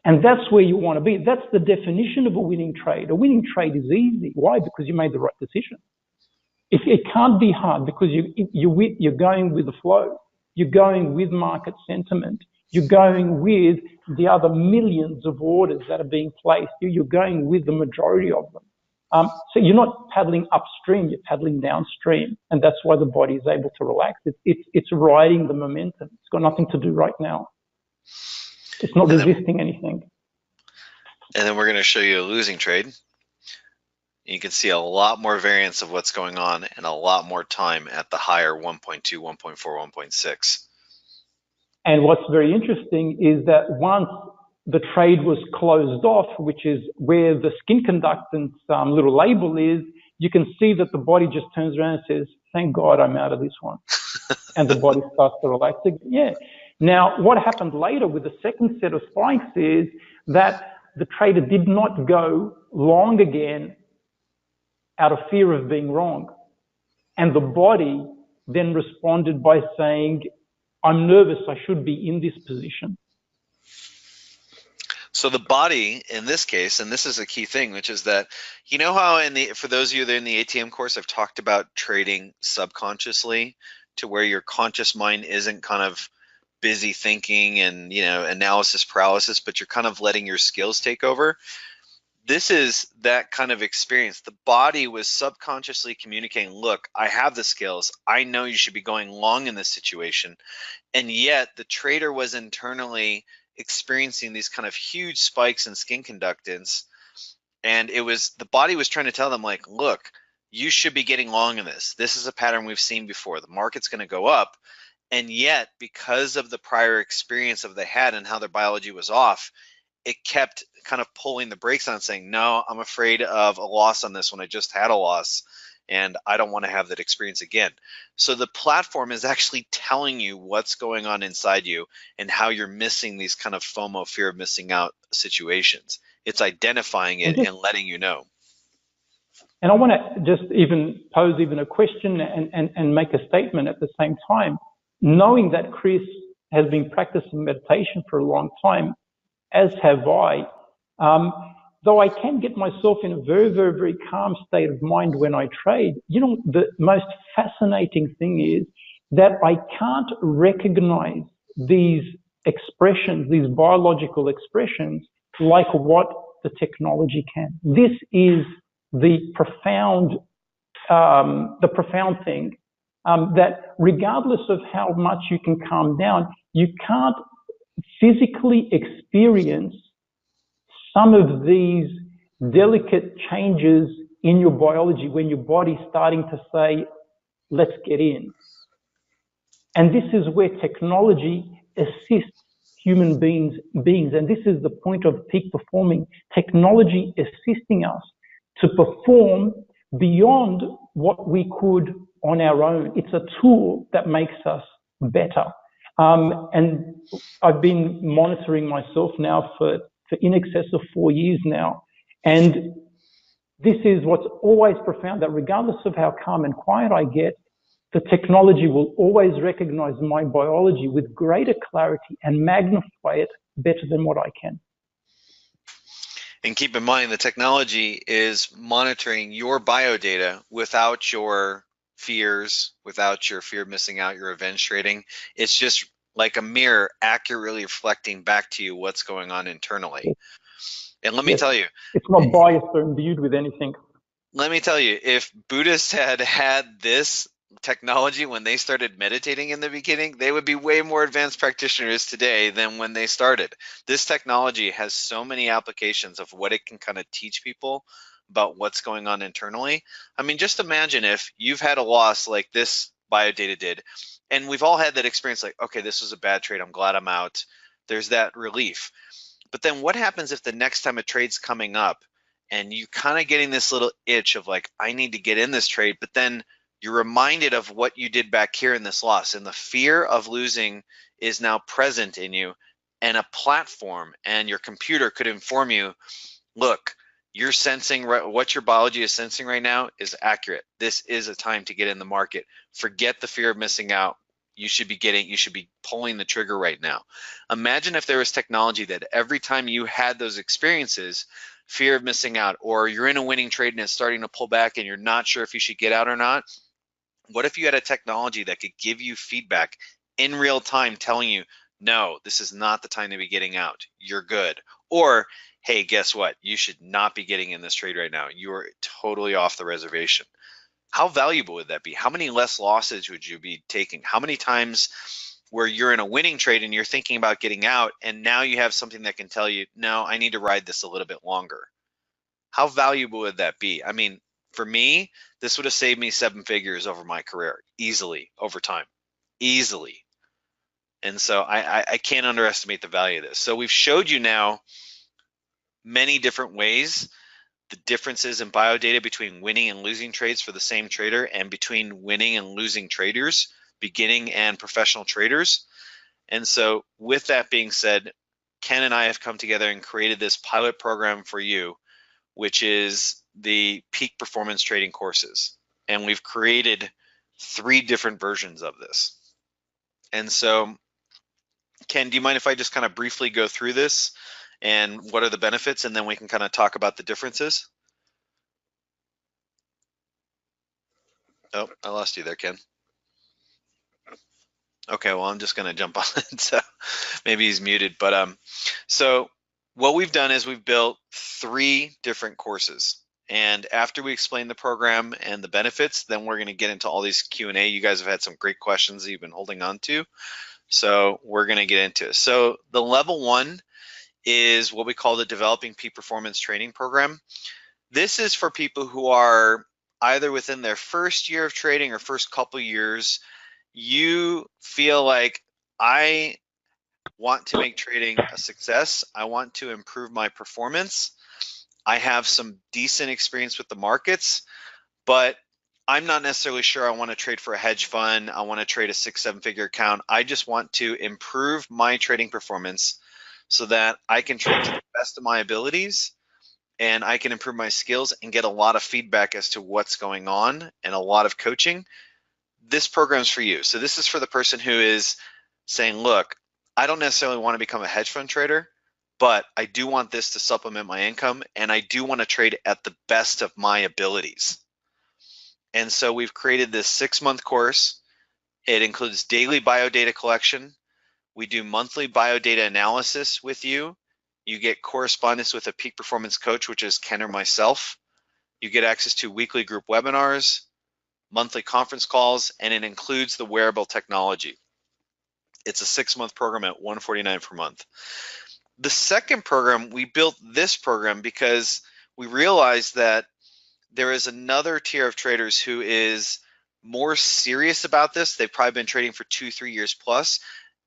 B: And that's where you want to be. That's the definition of a winning trade. A winning trade is easy. Why? Because you made the right decision. It can't be hard because you're going with the flow. You're going with market sentiment. You're going with the other millions of orders that are being placed. You're going with the majority of them. So you're not paddling upstream, you're paddling downstream. And that's why the body is able to relax. It's riding the momentum. It's got nothing to do right now. It's not resisting anything.
A: And then we're going to show you a losing trade. You can see a lot more variance of what's going on and a lot more time at the higher 1.2, 1.4, 1.6.
B: And what's very interesting is that once the trade was closed off, which is where the skin conductance little label is, you can see that the body just turns around and says, thank God I'm out of this one. And the body starts to relax again. Yeah. Now, what happened later with the second set of spikes is that the trader did not go long again out of fear of being wrong. And the body then responded by saying, I'm nervous, I should be in this position.
A: So the body, in this case, and this is a key thing, which is that, you know how for those of you that are in the ATM course, I've talked about trading subconsciously to where your conscious mind isn't kind of busy thinking and, analysis paralysis, but you're kind of letting your skills take over. This is that kind of experience. The body was subconsciously communicating, look, I have the skills. I know you should be going long in this situation. And yet the trader was internally experiencing these kind of huge spikes in skin conductance. And the body was trying to tell them, like, look, you should be getting long in this. This is a pattern we've seen before. The market's going to go up. And yet, because of the prior experience of they had and how their biology was off, it kept kind of pulling the brakes on, saying, no, I'm afraid of a loss on this one. I just had a loss and I don't want to have that experience again. So the platform is actually telling you what's going on inside you and how you're missing these kind of FOMO, fear of missing out situations. It's identifying it and letting you know.
B: And I want to just pose a question and make a statement at the same time. Knowing that Chris has been practicing meditation for a long time, as have I, though I can get myself in a very, very, very calm state of mind when I trade, the most fascinating thing is that I can't recognize these expressions, these biological expressions, like what the technology can. This is the profound thing, that regardless of how much you can calm down, you can't physically experience some of these delicate changes in your biology when your body's starting to say, let's get in. And this is where technology assists human beings. And this is the point of peak performing. Technology assisting us to perform beyond what we could on our own. It's a tool that makes us better. And I've been monitoring myself now for in excess of 4 years now. And this is what's always profound, that regardless of how calm and quiet I get, the technology will always recognize my biology with greater clarity and magnify it better than what I can.
A: And keep in mind, the technology is monitoring your biodata without your fears, without your fear of missing out, your revenge trading. It's just like a mirror accurately reflecting back to you what's going on internally. And let me tell you,
B: it's not biased or imbued with anything.
A: Let me tell you, if Buddhists had had this technology when they started meditating in the beginning, they would be way more advanced practitioners today than when they started. This technology has so many applications of what it can kind of teach people about what's going on internally. I mean, just imagine if you've had a loss like this Biodata did, and we've all had that experience like, okay, this was a bad trade, I'm glad I'm out. There's that relief. But then what happens if the next time a trade's coming up and you kind of getting this little itch of like, I need to get in this trade, but then you're reminded of what you did back here in this loss, and the fear of losing is now present in you, and a platform and your computer could inform you, look, you're sensing what your biology is sensing right now is accurate. This is a time to get in the market. Forget the fear of missing out. You should be pulling the trigger right now. Imagine if there was technology that every time you had those experiences, fear of missing out, or you're in a winning trade and it's starting to pull back and you're not sure if you should get out or not. What if you had a technology that could give you feedback in real time telling you, no, this is not the time to be getting out. You're good. Or, hey, guess what? You should not be getting in this trade right now. You are totally off the reservation. How valuable would that be? How many less losses would you be taking? How many times where you're in a winning trade and you're thinking about getting out, and now you have something that can tell you, no, I need to ride this a little bit longer? How valuable would that be? I mean, for me, this would have saved me 7 figures over my career, easily, over time, easily. And so I can't underestimate the value of this. So we've showed you now many different ways, the differences in biodata between winning and losing trades for the same trader, and between winning and losing traders, beginning and professional traders. And so with that being said, Ken and I have come together and created this pilot program for you, which is the peak performance trading courses. And we've created 3 different versions of this. And so, Ken, do you mind if I just kind of briefly go through this and what are the benefits, and then we can kind of talk about the differences? Oh, I lost you there, Ken. Okay, well, I'm just going to jump on it. So maybe he's muted. But so what we've done is we've built 3 different courses. And after we explain the program and the benefits, then we're going to get into all these Q&A. You guys have had some great questions that you've been holding on to. So we're going to get into it. So the level 1 is what we call the Developing Peak Performance Training Program. This is for people who are either within their first year of trading or first couple years. You feel like, I want to make trading a success. I want to improve my performance. I have some decent experience with the markets, but I'm not necessarily sure I want to trade for a hedge fund. I want to trade a 6-7 figure account. I just want to improve my trading performance so that I can trade to the best of my abilities, and I can improve my skills and get a lot of feedback as to what's going on and a lot of coaching. This program's for you. So this is for the person who is saying, look, I don't necessarily want to become a hedge fund trader, but I do want this to supplement my income, and I do want to trade at the best of my abilities. And so we've created this 6-month course. It includes daily biodata collection. We do monthly biodata analysis with you. You get correspondence with a peak performance coach, which is Ken or myself. You get access to weekly group webinars, monthly conference calls, and it includes the wearable technology. It's a 6-month program at $149 per month. The second program, we built this program because we realized that there is another tier of traders who is more serious about this. They've probably been trading for 2-3 years plus.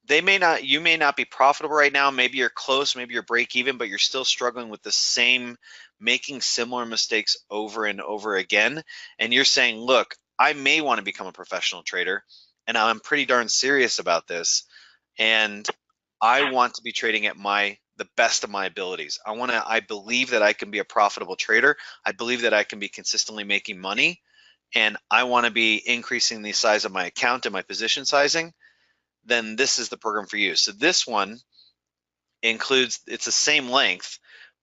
A: you may not be profitable right now. Maybe you're close, maybe you're break even, but you're still struggling with the same, making similar mistakes over and over again. And you're saying, look, I may want to become a professional trader, and I'm pretty darn serious about this. And I want to be trading at the best of my abilities. I believe that I can be a profitable trader. I believe that I can be consistently making money, and I want to be increasing the size of my account and my position sizing. Then this is the program for you. So this one includes, it's the same length,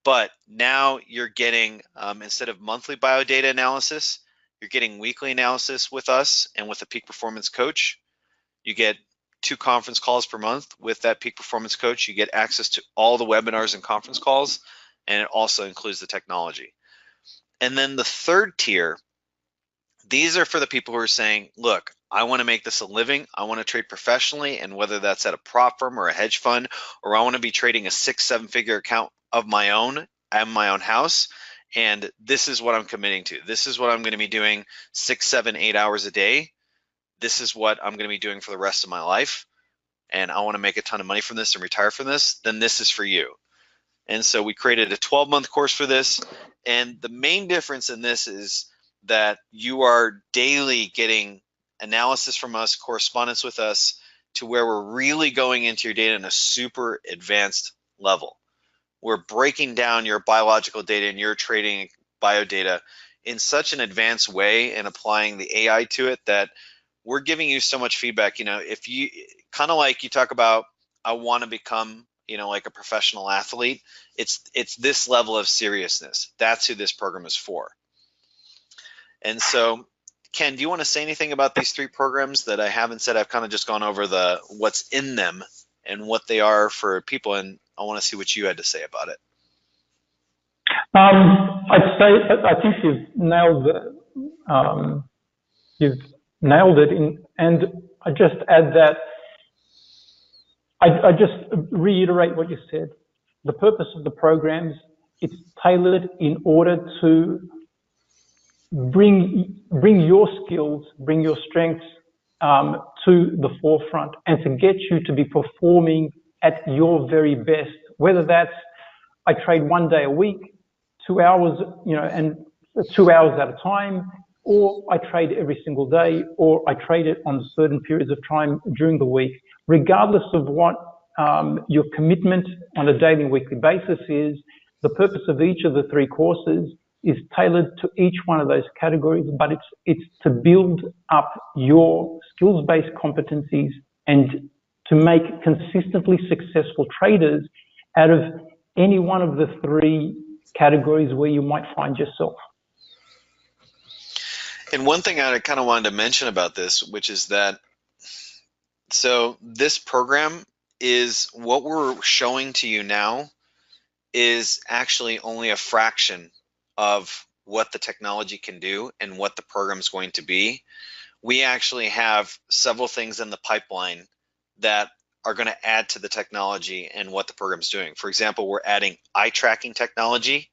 A: but now you're getting, instead of monthly biodata analysis, you're getting weekly analysis with us and with a peak performance coach. You get 2 conference calls per month with that peak performance coach. You get access to all the webinars and conference calls, and it also includes the technology. And then the third tier, these are for the people who are saying, look, I want to make this a living. I want to trade professionally, and whether that's at a prop firm or a hedge fund, or I want to be trading a 6-7 figure account of my own at my own house. And this is what I'm committing to. This is what I'm going to be doing 6, 7, 8 hours a day. This is what I'm going to be doing for the rest of my life. And I want to make a ton of money from this and retire from this. Then this is for you. And so we created a 12-month course for this. And the main difference in this is that you are daily getting analysis from us, correspondence with us, to where we're really going into your data in a super advanced level. We're breaking down your biological data and your trading biodata in such an advanced way and applying the AI to it that we're giving you so much feedback. You know, if you kind of like you talk about, I want to become, you know, like a professional athlete, it's this level of seriousness. That's who this program is for. And so, Ken, do you want to say anything about these 3 programs that I haven't said? I've kind of just gone over what's in them and what they are for people, and I want to see what you had to say about it.
B: I'd say I think you've nailed it. And I just add that I just reiterate what you said. The purpose of the programs, it's tailored in order to bring your skills, bring your strengths to the forefront, and to get you to be performing at your very best. Whether that's I trade 1 day a week, 2 hours, you know, and 2 hours at a time, or I trade every single day, or I trade it on certain periods of time during the week. Regardless of what your commitment on a daily, weekly basis is, the purpose of each of the 3 courses is tailored to each one of those categories, but it's to build up your skills-based competencies and to make consistently successful traders out of any one of the 3 categories where you might find yourself.
A: And one thing I kind of wanted to mention about this, which is that, so this program is what we're showing to you now is actually only a fraction of what the technology can do and what the program is going to be. We actually have several things in the pipeline that are going to add to the technology and what the program is doing. For example, we're adding eye tracking technology.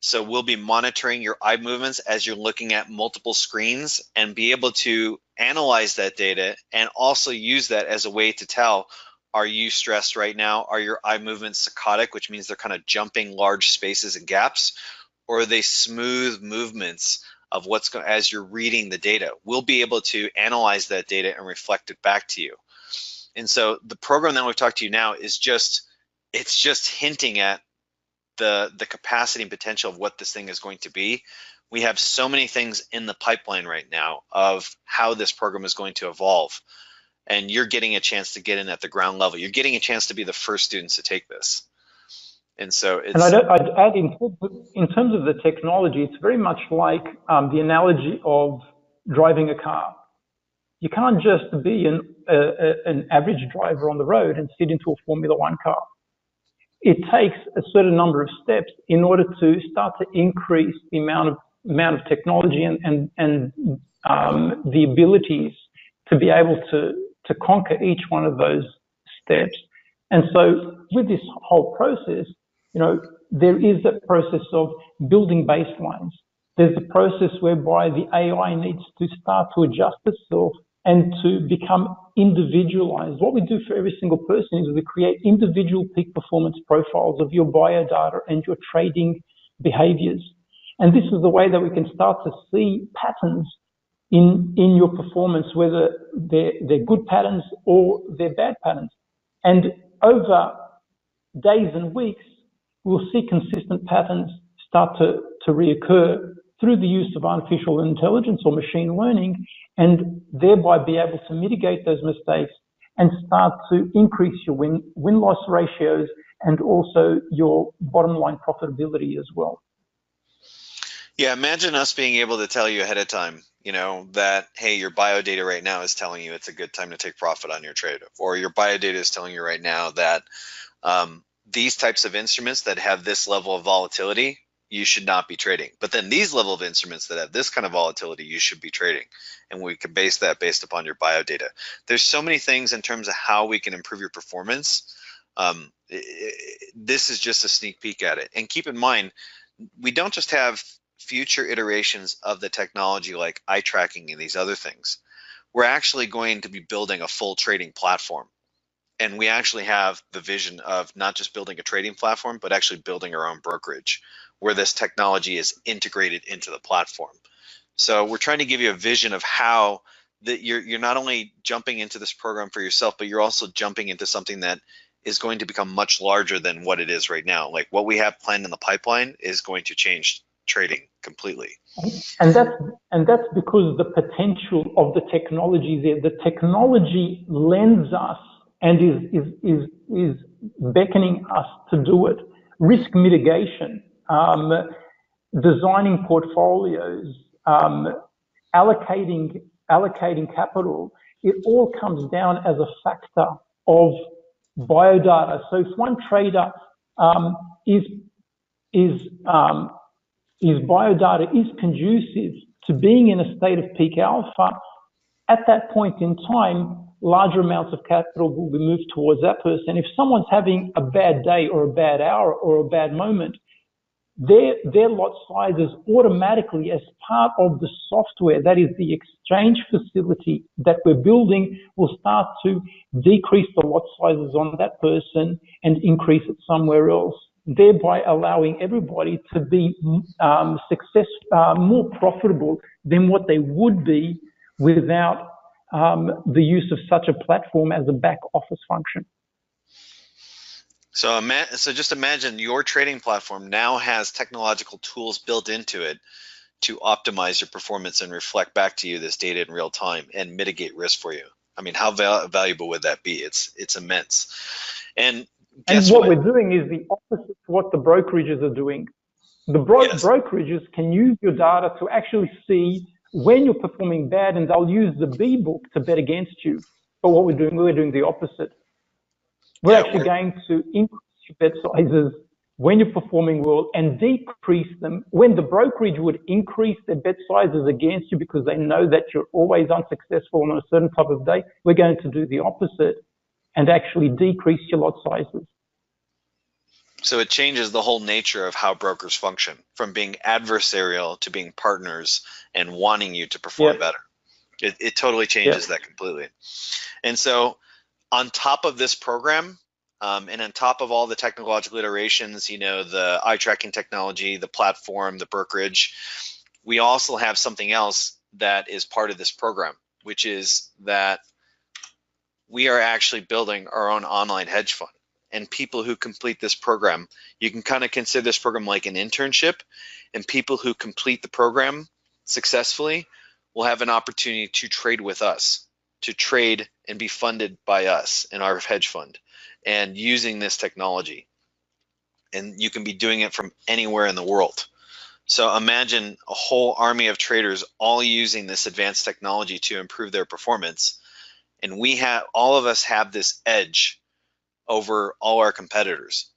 A: So we'll be monitoring your eye movements as you're looking at multiple screens and be able to analyze that data and also use that as a way to tell, are you stressed right now? Are your eye movements psychotic, which means they're kind of jumping large spaces and gaps? Or are they smooth movements of what's going as you're reading the data? We'll be able to analyze that data and reflect it back to you. And so the program that we've talked to you now is just hinting at the capacity and potential of what this thing is going to be. We have so many things in the pipeline right now of how this program is going to evolve. And you're getting a chance to get in at the ground level. You're getting a chance to be the first students to take this. And so it's...
B: And I'd add in terms of the technology, it's very much like the analogy of driving a car. You can't just be an average driver on the road and sit into a Formula One car. It takes a certain number of steps in order to start to increase the amount of technology and the abilities to be able to conquer each one of those steps. And so with this whole process, you know, there is that process of building baselines. There's the process whereby the AI needs to start to adjust itself and to become individualized. What we do for every single person is we create individual peak performance profiles of your biodata and your trading behaviors. And this is the way that we can start to see patterns in your performance, whether they're good patterns or they're bad patterns. And over days and weeks, we'll see consistent patterns start to reoccur through the use of artificial intelligence or machine learning, and thereby be able to mitigate those mistakes and start to increase your win-loss ratios and also your bottom line profitability as well.
A: Yeah, imagine us being able to tell you ahead of time, that, hey, your biodata right now is telling you it's a good time to take profit on your trade, or your biodata is telling you right now that these types of instruments that have this level of volatility, you should not be trading. But then these level of instruments that have this kind of volatility, you should be trading. And we can base that based upon your biodata. There's so many things in terms of how we can improve your performance. This is just a sneak peek at it. And keep in mind, we don't just have future iterations of the technology like eye tracking and these other things. We're actually going to be building a full trading platform. And we actually have the vision of not just building a trading platform, but actually building our own brokerage where this technology is integrated into the platform. So we're trying to give you a vision of how that you're not only jumping into this program for yourself, but you're also jumping into something that is going to become much larger than what it is right now. Like what we have planned in the pipeline is going to change trading completely.
B: And that's because the potential of the technology there. The technology lends us and is beckoning us to do it. Risk mitigation, designing portfolios, allocating capital. It all comes down as a factor of biodata. So if one trader his biodata is conducive to being in a state of peak alpha, at that point in time, larger amounts of capital will be moved towards that person. If someone's having a bad day or a bad hour or a bad moment, their lot sizes automatically, as part of the software, that is the exchange facility that we're building, will start to decrease the lot sizes on that person and increase it somewhere else, thereby allowing everybody to be more profitable than what they would be without the use of such a platform as a back office function.
A: So just imagine your trading platform now has technological tools built into it to optimize your performance and reflect back to you this data in real time and mitigate risk for you. I mean, how valuable would that be? It's immense. And
B: what we're doing is the opposite to what the brokerages are doing. The brokerages can use your data to actually see when you're performing bad, and they'll use the B book to bet against you. But what we're doing the opposite. We're actually going to increase your bet sizes when you're performing well and decrease them when the brokerage would increase their bet sizes against you because they know that you're always unsuccessful on a certain type of day. We're going to do the opposite and actually decrease your lot sizes.
A: So it changes the whole nature of how brokers function, from being adversarial to being partners and wanting you to perform better. It totally changes that completely. And so on top of this program, and on top of all the technological iterations, the eye tracking technology, the platform, the brokerage, we also have something else that is part of this program, which is that we are actually building our own online hedge fund. And people who complete this program, you can kind of consider this program like an internship, and people who complete the program successfully will have an opportunity to trade with us, to trade and be funded by us in our hedge fund and using this technology. And you can be doing it from anywhere in the world. So imagine a whole army of traders all using this advanced technology to improve their performance. And all of us have this edge over all our competitors.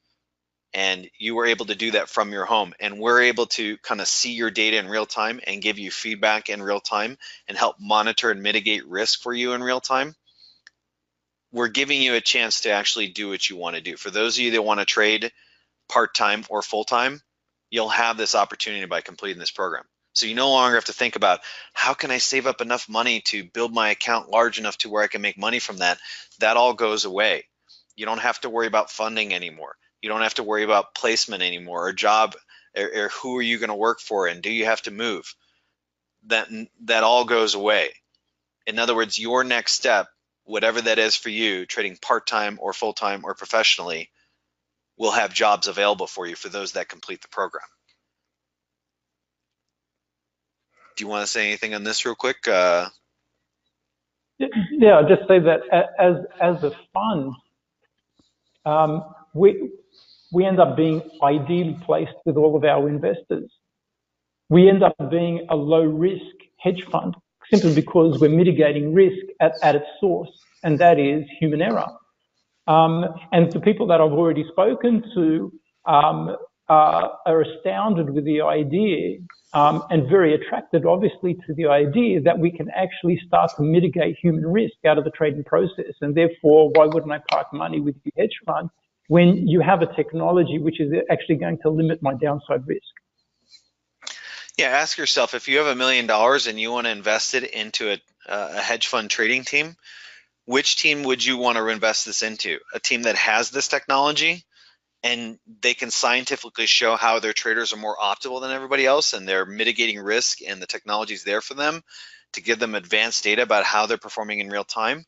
A: And you were able to do that from your home. And we're able to kind of see your data in real time and give you feedback in real time and help monitor and mitigate risk for you in real time. We're giving you a chance to actually do what you want to do. For those of you that want to trade part-time or full-time, you'll have this opportunity by completing this program. So you no longer have to think about, how can I save up enough money to build my account large enough to where I can make money from that? That all goes away. You don't have to worry about funding anymore. You don't have to worry about placement anymore, or job, or who are you going to work for, and do you have to move? That all goes away. In other words, your next step, whatever that is for you, trading part-time or full-time or professionally, will have jobs available for you for those that complete the program. Do you want to say anything on this real quick?
B: Yeah, I'll just say that as a fund, we end up being ideally placed with all of our investors. We end up being a low-risk hedge fund simply because we're mitigating risk at its source, and that is human error. And the people that I've already spoken to are astounded with the idea and very attracted, obviously, to the idea that we can actually start to mitigate human risk out of the trading process. And therefore, why wouldn't I park money with your hedge fund when you have a technology which is actually going to limit my downside risk?
A: Yeah, ask yourself, if you have $1 million and you want to invest it into a hedge fund trading team, which team would you want to invest this into? A team that has this technology and they can scientifically show how their traders are more optimal than everybody else and they're mitigating risk and the technology is there for them to give them advanced data about how they're performing in real time,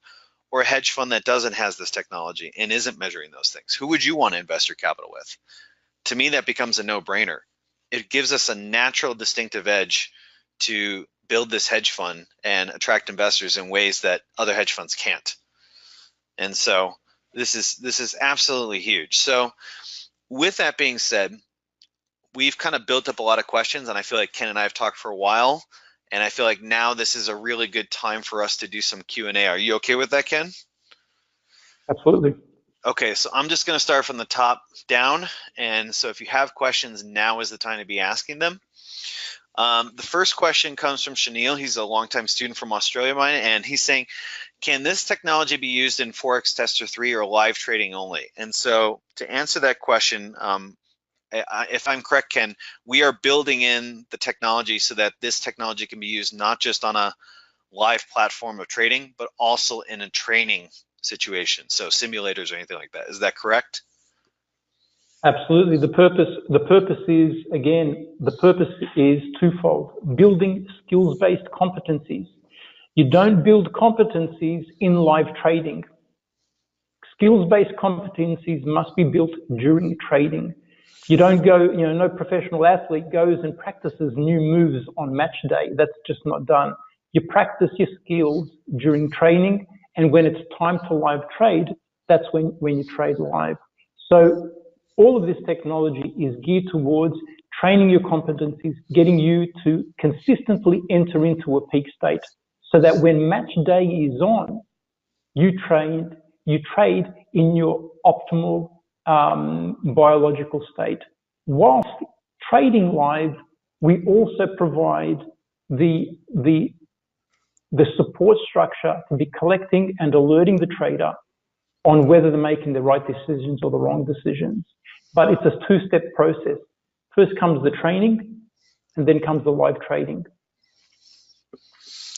A: or a hedge fund that doesn't have this technology and isn't measuring those things? Who would you want to invest your capital with? To me, that becomes a no-brainer. It gives us a natural distinctive edge to build this hedge fund and attract investors in ways that other hedge funds can't. And so this is absolutely huge. So with that being said, we've kind of built up a lot of questions, and I feel like Ken and I have talked for a while, and I feel like now this is a really good time for us to do some Q&A. Are you okay with that, Ken?
B: Absolutely.
A: Okay, so I'm just going to start from the top down, and so if you have questions, now is the time to be asking them. The first question comes from Shanil. He's a longtime student from Australia, mine, and he's saying, can this technology be used in Forex Tester 3 or live trading only? And so to answer that question, if I'm correct, Ken, we are building in the technology so that this technology can be used not just on a live platform of trading, but also in a training situation, so simulators or anything like that. Is that correct?
B: Absolutely. The purpose is twofold: building skills-based competencies. You don't build competencies in live trading. Skills-based competencies must be built during trading. You don't go, no professional athlete goes and practices new moves on match day. That's just not done. You practice your skills during training, and when it's time to live trade, that's when you trade live. So all of this technology is geared towards training your competencies, getting you to consistently enter into a peak state so that when match day is on, you trade in your optimal biological state. Whilst trading live, we also provide the support structure to be collecting and alerting the trader on whether they're making the right decisions or the wrong decisions. But it's a two-step process. First comes the training, and then comes the live trading.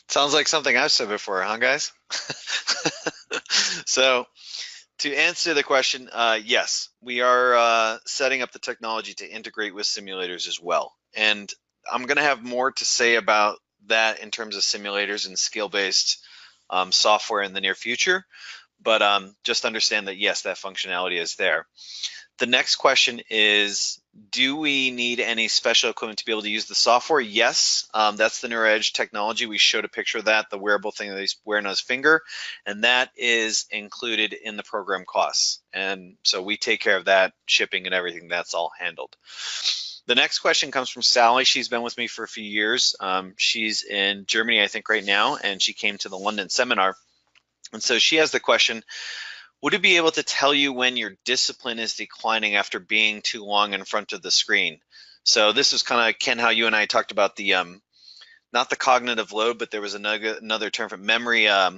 A: Sounds like something I've said before, huh, guys? So to answer the question, yes, we are setting up the technology to integrate with simulators as well. And I'm going to have more to say about that in terms of simulators and skill-based software in the near future. But just understand that, yes, that functionality is there. The next question is, do we need any special equipment to be able to use the software? Yes, that's the NeuroEdge technology. We showed a picture of that, the wearable thing that he's wearing on his finger, and that is included in the program costs. And so we take care of that, shipping and everything, that's all handled. The next question comes from Sally. She's been with me for a few years. She's in Germany, I think, right now, and she came to the London seminar. And so she has the question, would it be able to tell you when your discipline is declining after being too long in front of the screen? So this is kind of, Ken, how you and I talked about the, not the cognitive load, but there was another term for memory. I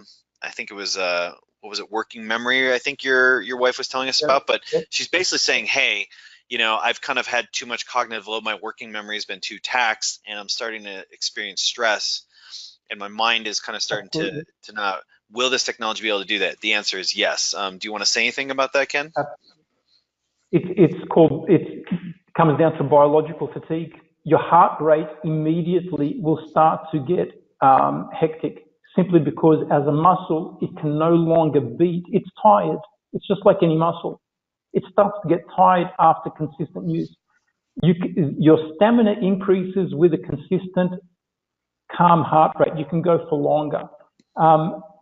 A: think it was, what was it, working memory, I think your wife was telling us about. But she's basically saying, hey, you know, I've kind of had too much cognitive load. My working memory has been too taxed, and I'm starting to experience stress, and my mind is kind of starting
B: Absolutely.
A: to not. Will this technology be able to do that? The answer is yes. Do you want to say anything about that, Ken?
B: It comes down to biological fatigue. Your heart rate immediately will start to get hectic, simply because as a muscle, it can no longer beat. It's tired. It's just like any muscle. It starts to get tired after consistent use. Your stamina increases with a consistent, calm heart rate. You can go for longer.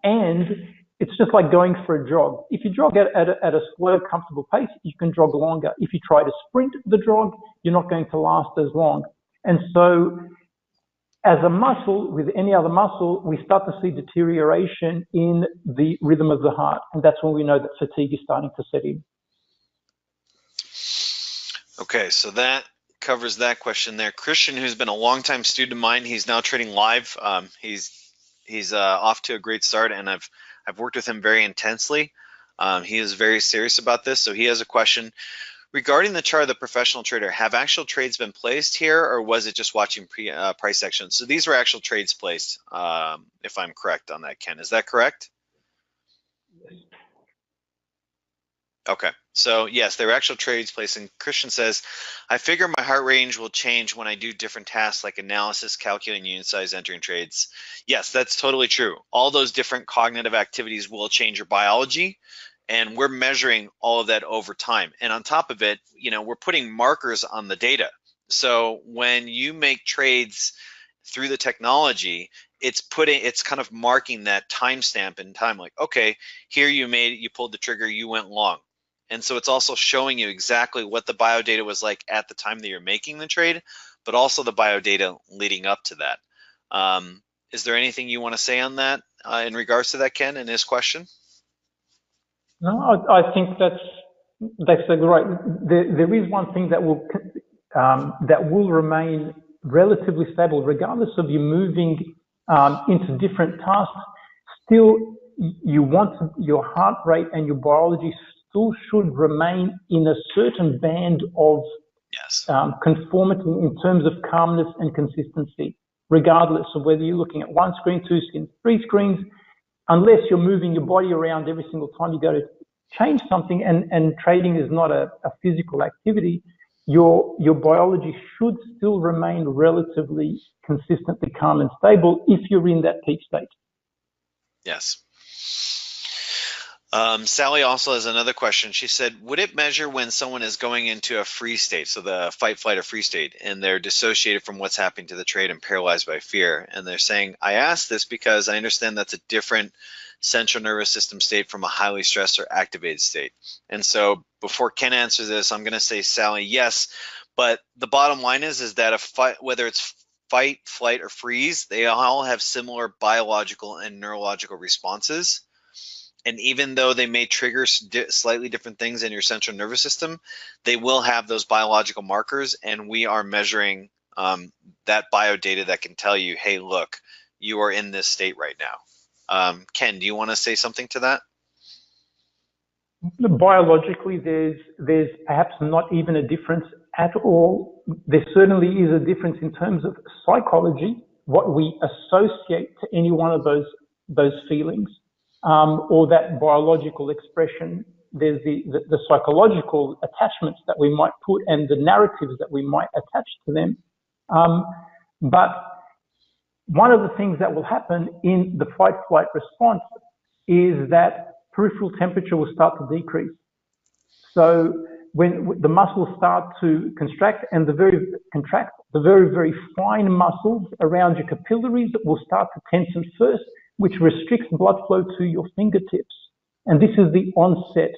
B: And it's just like going for a jog. If you jog at a slow, comfortable pace, you can jog longer. If you try to sprint the jog, you're not going to last as long. And so, as a muscle, with any other muscle, we start to see deterioration in the rhythm of the heart. And that's when we know that fatigue is starting to set in.
A: Okay, so that covers that question there. Christian, who's been a longtime student of mine, he's now trading live. He's off to a great start, and I've worked with him very intensely. He is very serious about this, so he has a question. Regarding the chart of the professional trader, have actual trades been placed here, or was it just watching price action? So these were actual trades placed, if I'm correct on that, Ken. Is that correct? Okay, so yes, there are actual trades placed, and Christian says, I figure my heart range will change when I do different tasks like analysis, calculating unit size, entering trades. Yes, that's totally true. All those different cognitive activities will change your biology, and we're measuring all of that over time. And on top of it, you know, we're putting markers on the data. So when you make trades through the technology, it's kind of marking that timestamp in time, like, okay, here you pulled the trigger, you went long. And so it's also showing you exactly what the biodata was like at the time that you're making the trade, but also the biodata leading up to that. Is there anything you want to say on that in regards to that, Ken, in his question?
B: No, I think that's right. There is one thing that will remain relatively stable, regardless of you moving into different tasks. Still, you want your heart rate and your biology still should remain in a certain band of conformity in terms of calmness and consistency, regardless of whether you're looking at one screen, two screens, three screens. Unless you're moving your body around every single time you go to change something, and trading is not a physical activity, your biology should still remain relatively consistently calm and stable if you're in that peak state.
A: Yes. Sally also has another question. She said, would it measure when someone is going into a freeze state, so the fight, flight, or freeze state, and they're dissociated from what's happening to the trade and paralyzed by fear? And they're saying, I asked this because I understand that's a different central nervous system state from a highly stressed or activated state. And so before Ken answers this, I'm going to say, Sally, yes, but the bottom line is that whether it's fight, flight, or freeze, they all have similar biological and neurological responses. And even though they may trigger slightly different things in your central nervous system, they will have those biological markers, and we are measuring that biodata that can tell you, hey, look, you are in this state right now. Ken, do you want to say something to that?
B: Biologically, there's perhaps not even a difference at all. There certainly is a difference in terms of psychology, what we associate to any one of those feelings. Or that biological expression. There's the psychological attachments that we might put and the narratives that we might attach to them. But one of the things that will happen in the fight-flight response is that peripheral temperature will start to decrease. So when the muscles start to contract, and the very, very fine muscles around your capillaries will start to tension first, which restricts blood flow to your fingertips. And this is the onset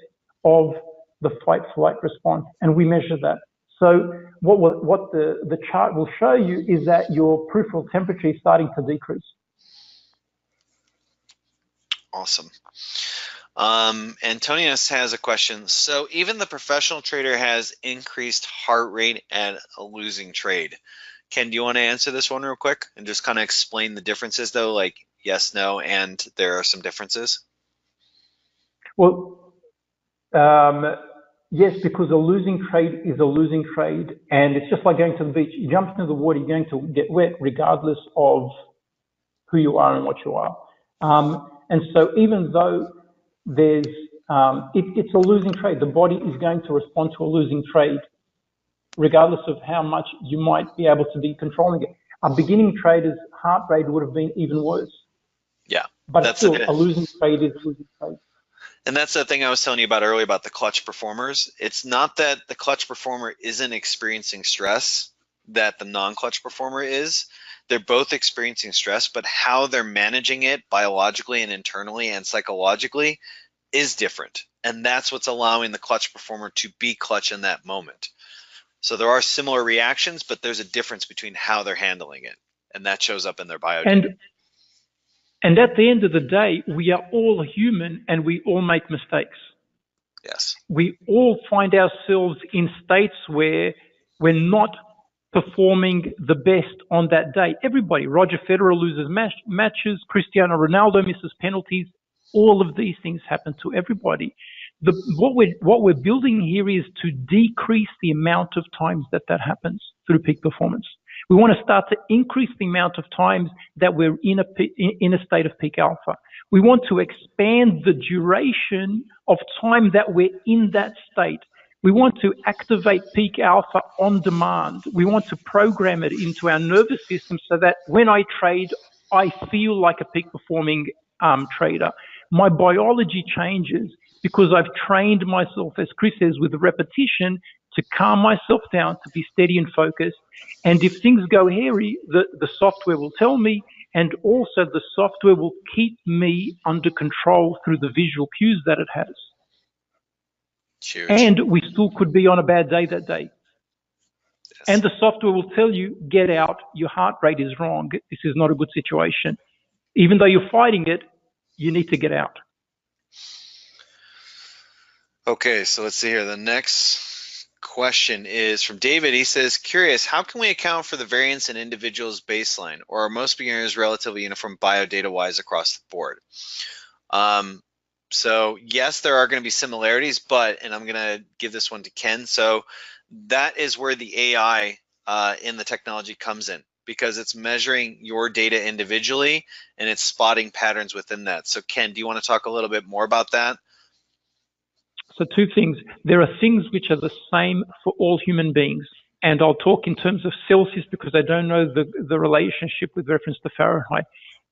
B: of the fight-flight response, and we measure that. So what the chart will show you is that your peripheral temperature is starting to decrease.
A: Awesome. Antonius has a question. So even the professional trader has increased heart rate at a losing trade. Ken, do you want to answer this one real quick and just kind of explain the differences, though, like yes, no, and there are some differences?
B: Well, Yes, because a losing trade is a losing trade, and it's just like going to the beach. You jump into the water, you're going to get wet regardless of who you are and what you are. And so even though there's, it's a losing trade, the body is going to respond to a losing trade, regardless of how much you might be able to be controlling it. A beginning trader's heart rate would have been even worse.
A: Yeah.
B: But still, a losing trade is a losing trade.
A: And that's the thing I was telling you about earlier about the clutch performers. It's not that the clutch performer isn't experiencing stress that the non-clutch performer is. They're both experiencing stress, but how they're managing it biologically and internally and psychologically is different. And that's what's allowing the clutch performer to be clutch in that moment. So there are similar reactions, but there's a difference between how they're handling it. And that shows up in their biodata.
B: And at the end of the day, we are all human and we all make mistakes.
A: Yes.
B: We all find ourselves in states where we're not performing the best on that day. Everybody, Roger Federer loses matches, Cristiano Ronaldo misses penalties. All of these things happen to everybody. What we're building here is to decrease the amount of times that happens through peak performance. We want to start to increase the amount of times that we're in a state of peak alpha. We want to expand the duration of time that we're in that state. We want to activate peak alpha on demand. We want to program it into our nervous system so that when I trade, I feel like a peak performing trader. My biology changes because I've trained myself, as Chris says, with repetition to calm myself down, to be steady and focused. And if things go hairy, the software will tell me, and also the software will keep me under control through the visual cues that it has.
A: Huge.
B: And we still could be on a bad day that day. Yes. And the software will tell you, get out, your heart rate is wrong, this is not a good situation. Even though you're fighting it, you need to get out.
A: Okay, so let's see here. The next question is from David. He says, curious, how can we account for the variance in individuals' baseline, or are most beginners relatively uniform biodata-wise across the board? So yes, there are going to be similarities, but, and I'm going to give this one to Ken. So that is where the AI in the technology comes in, because it's measuring your data individually and it's spotting patterns within that. So Ken, do you want to talk a little bit more about that?
B: So two things. There are things which are the same for all human beings. And I'll talk in terms of Celsius because I don't know the relationship with reference to Fahrenheit.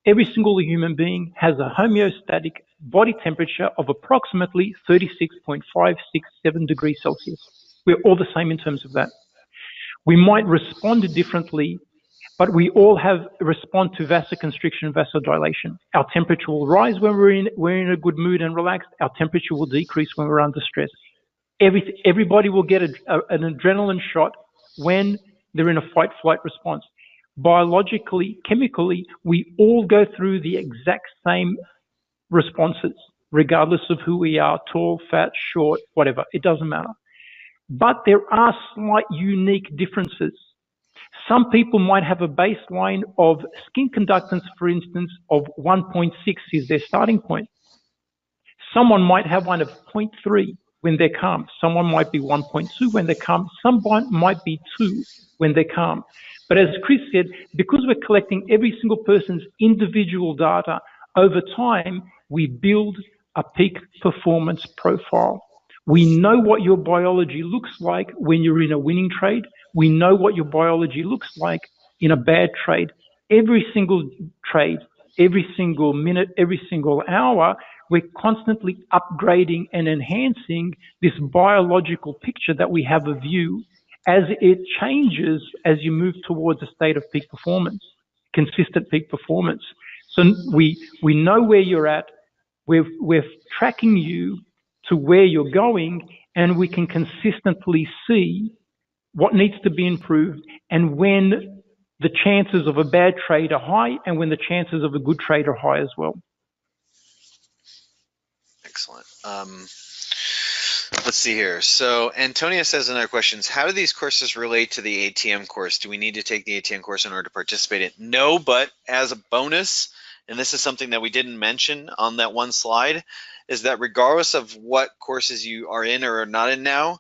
B: Every single human being has a homeostatic body temperature of approximately 36.567 degrees Celsius. We're all the same in terms of that. We might respond differently, but we all respond to vasoconstriction and vasodilation. Our temperature will rise when we're in a good mood and relaxed. Our temperature will decrease when we're under stress. Everybody will get an adrenaline shot when they're in a fight-flight response. Biologically, chemically, we all go through the exact same responses, regardless of who we are, tall, fat, short, whatever. It doesn't matter. But there are slight unique differences. Some people might have a baseline of skin conductance, for instance, of 1.6 is their starting point. Someone might have one of 0.3 when they're calm. Someone might be 1.2 when they're calm. Someone might be 2 when they're calm. But as Chris said, because we're collecting every single person's individual data, over time, we build a peak performance profile. We know what your biology looks like when you're in a winning trade. We know what your biology looks like in a bad trade. Every single trade, every single minute, every single hour, we're constantly upgrading and enhancing this biological picture that we have of you as it changes as you move towards a state of peak performance, consistent peak performance. So we know where you're at. We're tracking you to where you're going, and we can consistently see what needs to be improved and when the chances of a bad trade are high and when the chances of a good trade are high as well.
A: Excellent. Let's see here. So Antonia says in our questions, how do these courses relate to the ATM course? Do we need to take the ATM course in order to participate in it? No, but as a bonus, and this is something that we didn't mention on that one slide, is that regardless of what courses you are in or are not in now,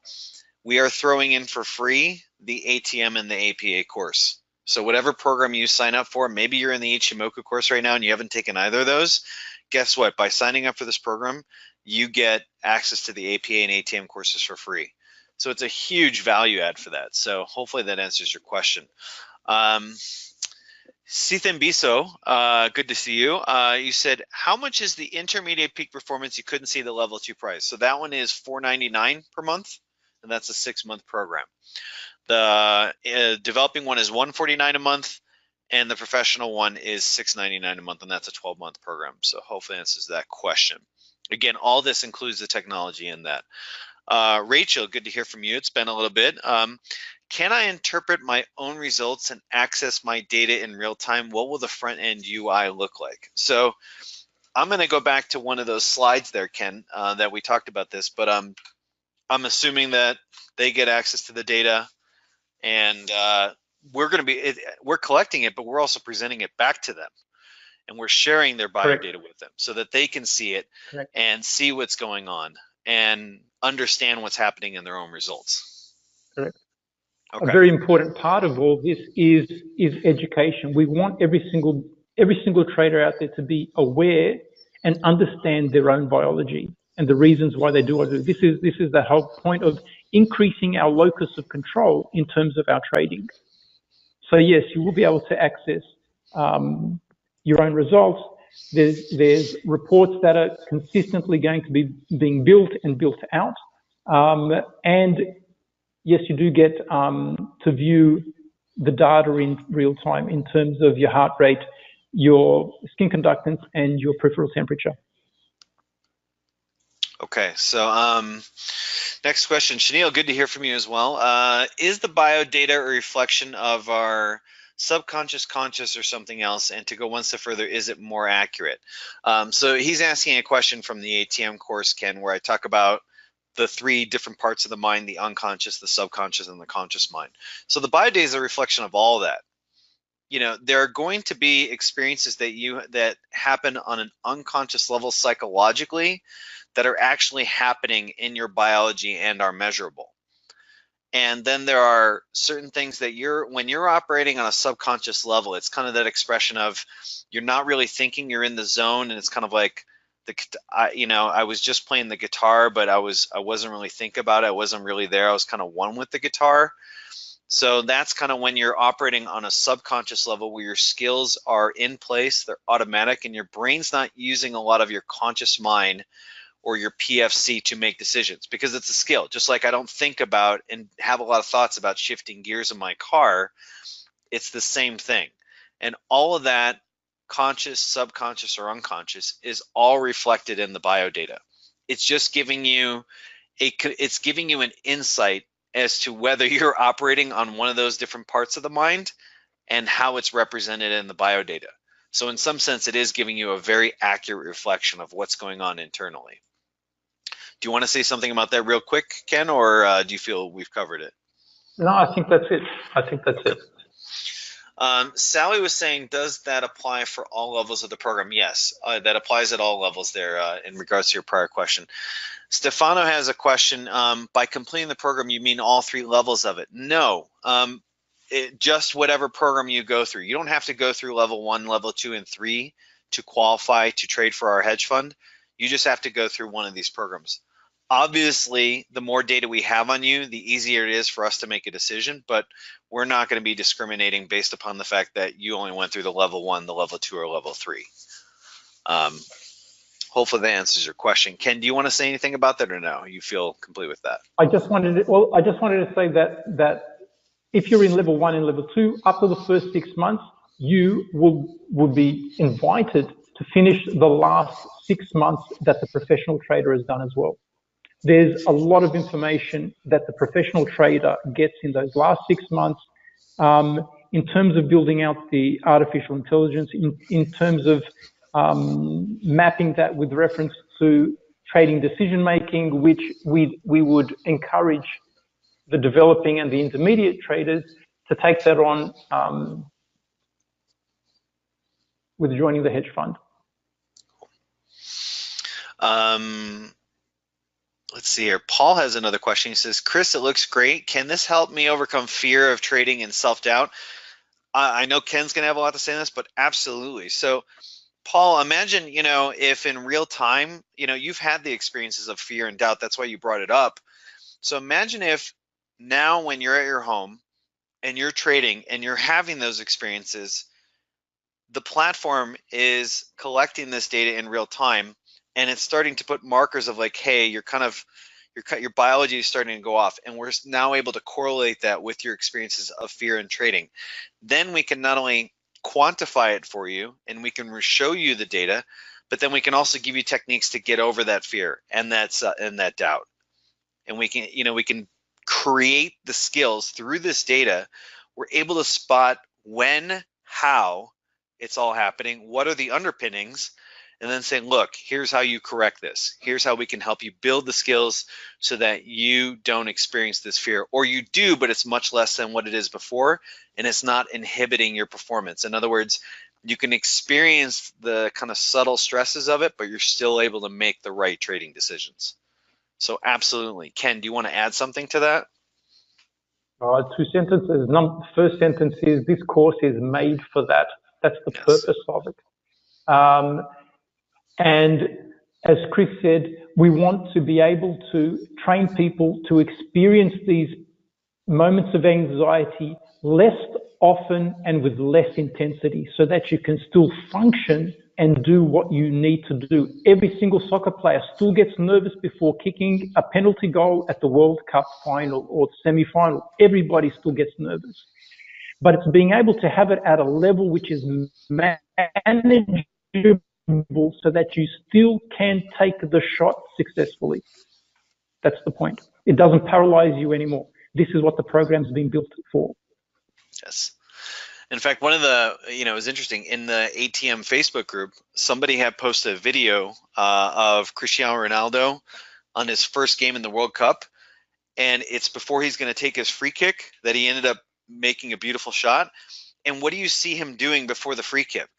A: we are throwing in for free the ATM and the APA course. So whatever program you sign up for, maybe you're in the Ichimoku course right now and you haven't taken either of those, guess what? By signing up for this program, you get access to the APA and ATM courses for free. So it's a huge value add for that. So hopefully that answers your question. Sithan Biso, good to see you. You said, how much is the intermediate peak performance? You couldn't see the level 2 price. So that one is $499 per month, and that's a 6-month program. The developing one is $149 a month, and the professional one is $699 a month, and that's a 12-month program. So hopefully that answers that question. Again, all this includes the technology in that. Rachel, good to hear from you. It's been a little bit. Can I interpret my own results and access my data in real time? What will the front end UI look like? So I'm going to go back to one of those slides there, Ken, that we talked about this, but I'm assuming that they get access to the data, and we're collecting it, but we're also presenting it back to them, and we're sharing their biodata with them so that they can see it and see what's going on and understand what's happening in their own results.
B: Correct. Okay. A very important part of all this is education. We want every single trader out there to be aware and understand their own biology and the reasons why they do what they do. This is the whole point of increasing our locus of control in terms of our trading. So yes, you will be able to access your own results. There's reports that are consistently going to be being built and built out, and yes, you do get to view the data in real time in terms of your heart rate, your skin conductance, and your peripheral temperature.
A: Okay, so next question. Chenille, good to hear from you as well. Is the biodata a reflection of our subconscious, conscious, or something else? And to go one step further, is it more accurate? So he's asking a question from the ATM course, Ken, where I talk about the 3 different parts of the mind: the unconscious, the subconscious, and the conscious mind. So the biodata is a reflection of all that. You know, there are going to be experiences that happen on an unconscious level psychologically that are actually happening in your biology and are measurable. And then there are certain things that when you're operating on a subconscious level, it's kind of that expression of you're not really thinking, you're in the zone, and it's kind of like I was just playing the guitar, but I wasn't really thinking about it. I wasn't really there. I was kind of one with the guitar. So that's kind of when you're operating on a subconscious level where your skills are in place, they're automatic, and your brain's not using a lot of your conscious mind or your PFC to make decisions, because it's a skill. Just like I don't think about and have a lot of thoughts about shifting gears in my car, it's the same thing. And all of that, conscious, subconscious, or unconscious, is all reflected in the biodata. It's just giving you an insight as to whether you're operating on one of those different parts of the mind and how it's represented in the biodata. So in some sense, it is giving you a very accurate reflection of what's going on internally. Do you want to say something about that real quick, Ken, or do you feel we've covered it?
B: No, I think that's it.
A: Sally was saying, does that apply for all levels of the program? Yes, that applies at all levels there in regards to your prior question. Stefano has a question. By completing the program, you mean all 3 levels of it? No, just whatever program you go through. You don't have to go through level 1, level 2, and 3 to qualify to trade for our hedge fund. You just have to go through one of these programs. Obviously, the more data we have on you, the easier it is for us to make a decision, but we're not going to be discriminating based upon the fact that you only went through the level 1, the level 2, or level 3. Hopefully that answers your question. Ken, do you want to say anything about that, or no? You feel complete with that?
B: I just wanted to say that if you're in level 1 and level 2, after the first 6 months, you will be invited to finish the last 6 months that the professional trader has done as well. There's a lot of information that the professional trader gets in those last 6 months in terms of building out the artificial intelligence, in terms of mapping that with reference to trading decision making, which we would encourage the developing and the intermediate traders to take that on with joining the hedge fund.
A: Let's see here. Paul has another question. He says, Chris, it looks great. Can this help me overcome fear of trading and self-doubt? I know Ken's going to have a lot to say on this, but absolutely. So, Paul, imagine, if in real time, you've had the experiences of fear and doubt. That's why you brought it up. So imagine if now when you're at your home and you're trading and you're having those experiences, the platform is collecting this data in real time, and it's starting to put markers of like, hey, your biology is starting to go off, and we're now able to correlate that with your experiences of fear and trading. Then we can not only quantify it for you and we can show you the data, but then we can also give you techniques to get over that fear and that doubt. And we can create the skills through this data. We're able to spot when, how it's all happening, what are the underpinnings, and then saying, look, here's how you correct this. Here's how we can help you build the skills so that you don't experience this fear, or you do, but it's much less than what it is before, and it's not inhibiting your performance. In other words, you can experience the kind of subtle stresses of it, but you're still able to make the right trading decisions. So absolutely. Ken, do you want to add something to that?
B: 2 sentences. First sentence is, this course is made for that. That's the purpose of it. And as Chris said, we want to be able to train people to experience these moments of anxiety less often and with less intensity, so that you can still function and do what you need to do. Every single soccer player still gets nervous before kicking a penalty goal at the World Cup final or semi-final. Everybody still gets nervous. But it's being able to have it at a level which is manageable so that you still can take the shot successfully. That's the point. It doesn't paralyze you anymore. This is what the program's been built for.
A: Yes. In fact, one of the, it was interesting, in the ATM Facebook group, somebody had posted a video of Cristiano Ronaldo on his first game in the World Cup. And it's before he's going to take his free kick that he ended up making a beautiful shot. And what do you see him doing before the free kick?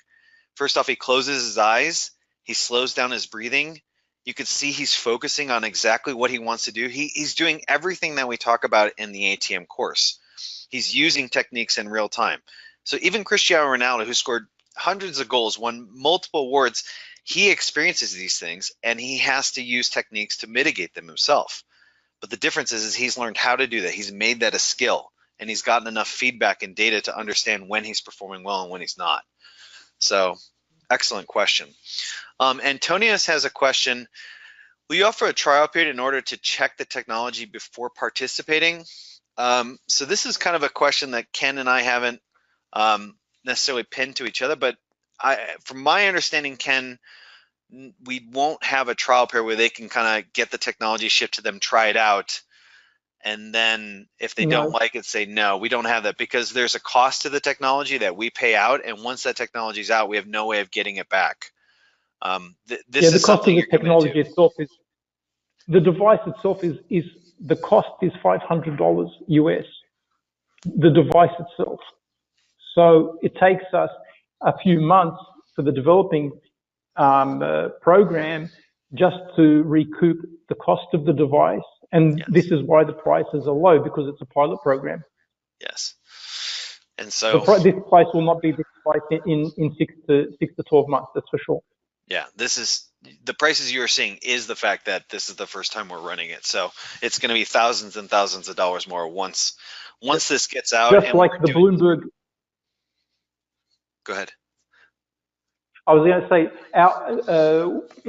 A: First off, he closes his eyes. He slows down his breathing. You could see he's focusing on exactly what he wants to do. He's doing everything that we talk about in the ATM course. He's using techniques in real time. So even Cristiano Ronaldo, who scored hundreds of goals, won multiple awards, he experiences these things, and he has to use techniques to mitigate them himself. But the difference is he's learned how to do that. He's made that a skill, and he's gotten enough feedback and data to understand when he's performing well and when he's not. So, excellent question. Antonius has a question. Will you offer a trial period in order to check the technology before participating? So this is kind of a question that Ken and I haven't necessarily pinned to each other, but from my understanding, Ken, we won't have a trial period where they can kind of get the technology shipped to them, try it out, and then if they don't like it, say no. We don't have that, because there's a cost to the technology that we pay out, and once that technology is out, we have no way of getting it back.
B: The cost of the technology itself is, the device itself is the cost is $500 US, the device itself. So it takes us a few months for the developing program just to recoup the cost of the device. And yes, this is why the prices are low, because it's a pilot program.
A: Yes. And so
B: this price will not be this price in 6 to 12 months, that's for sure.
A: Yeah, this is the prices you're seeing is the fact that this is the first time we're running it. So it's going to be thousands and thousands of dollars more once this gets out.
B: Just like the Bloomberg.
A: Go ahead.
B: I was going to say,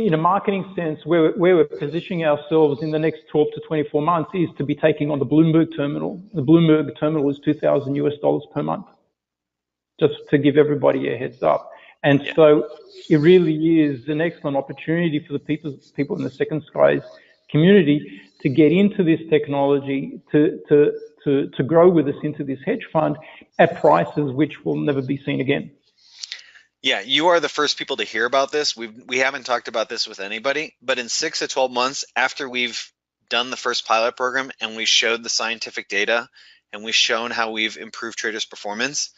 B: in a marketing sense, where we're positioning ourselves in the next 12 to 24 months is to be taking on the Bloomberg terminal. The Bloomberg terminal is $2,000 US per month, just to give everybody a heads up. And so it really is an excellent opportunity for the people in the Second Skies community to get into this technology, to grow with us into this hedge fund at prices which will never be seen again.
A: Yeah, you are the first people to hear about this. We haven't talked about this with anybody, but in 6 to 12 months after we've done the first pilot program and we showed the scientific data and we've shown how we've improved traders' performance,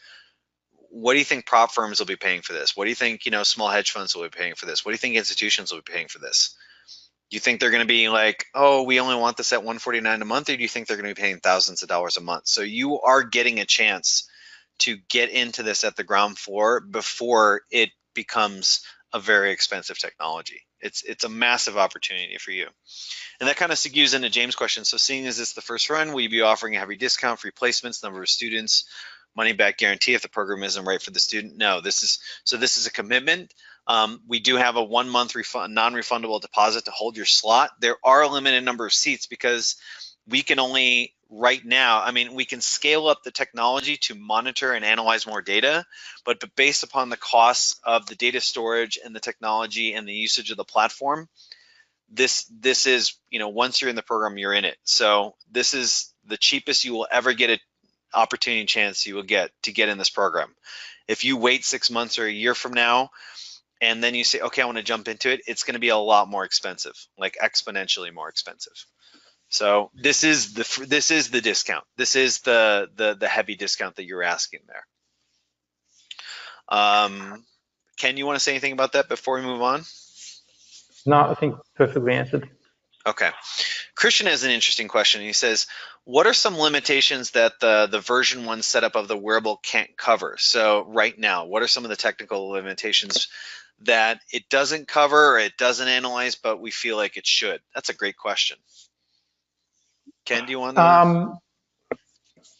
A: what do you think prop firms will be paying for this? What do you think, small hedge funds will be paying for this? What do you think institutions will be paying for this? Do you think they're going to be like, oh, we only want this at $149 a month, or do you think they're going to be paying thousands of dollars a month? So you are getting a chance to get into this at the ground floor before it becomes a very expensive technology. It's a massive opportunity for you. And that kind of segues into James' question. So seeing as it's the first run, will you be offering a heavy discount, free placements, number of students, money back guarantee if the program isn't right for the student? No, this is a commitment. We do have a 1 month non-refundable deposit to hold your slot. There are a limited number of seats because we can only right now, we can scale up the technology to monitor and analyze more data, but based upon the costs of the data storage and the technology and the usage of the platform, this is, once you're in the program, you're in it. So this is the cheapest you will ever get an opportunity chance you will get to get in this program. If you wait 6 months or a year from now, and then you say, okay, I want to jump into it, it's going to be a lot more expensive, like exponentially more expensive. So this is the discount. This is the heavy discount that you're asking there. Ken, you want to say anything about that before we move on?
B: No, I think perfectly answered.
A: Okay. Christian has an interesting question. He says, what are some limitations that the version 1 setup of the wearable can't cover? So right now, what are some of the technical limitations that it doesn't cover or it doesn't analyze, but we feel like it should? That's a great question. Ken, do you want to?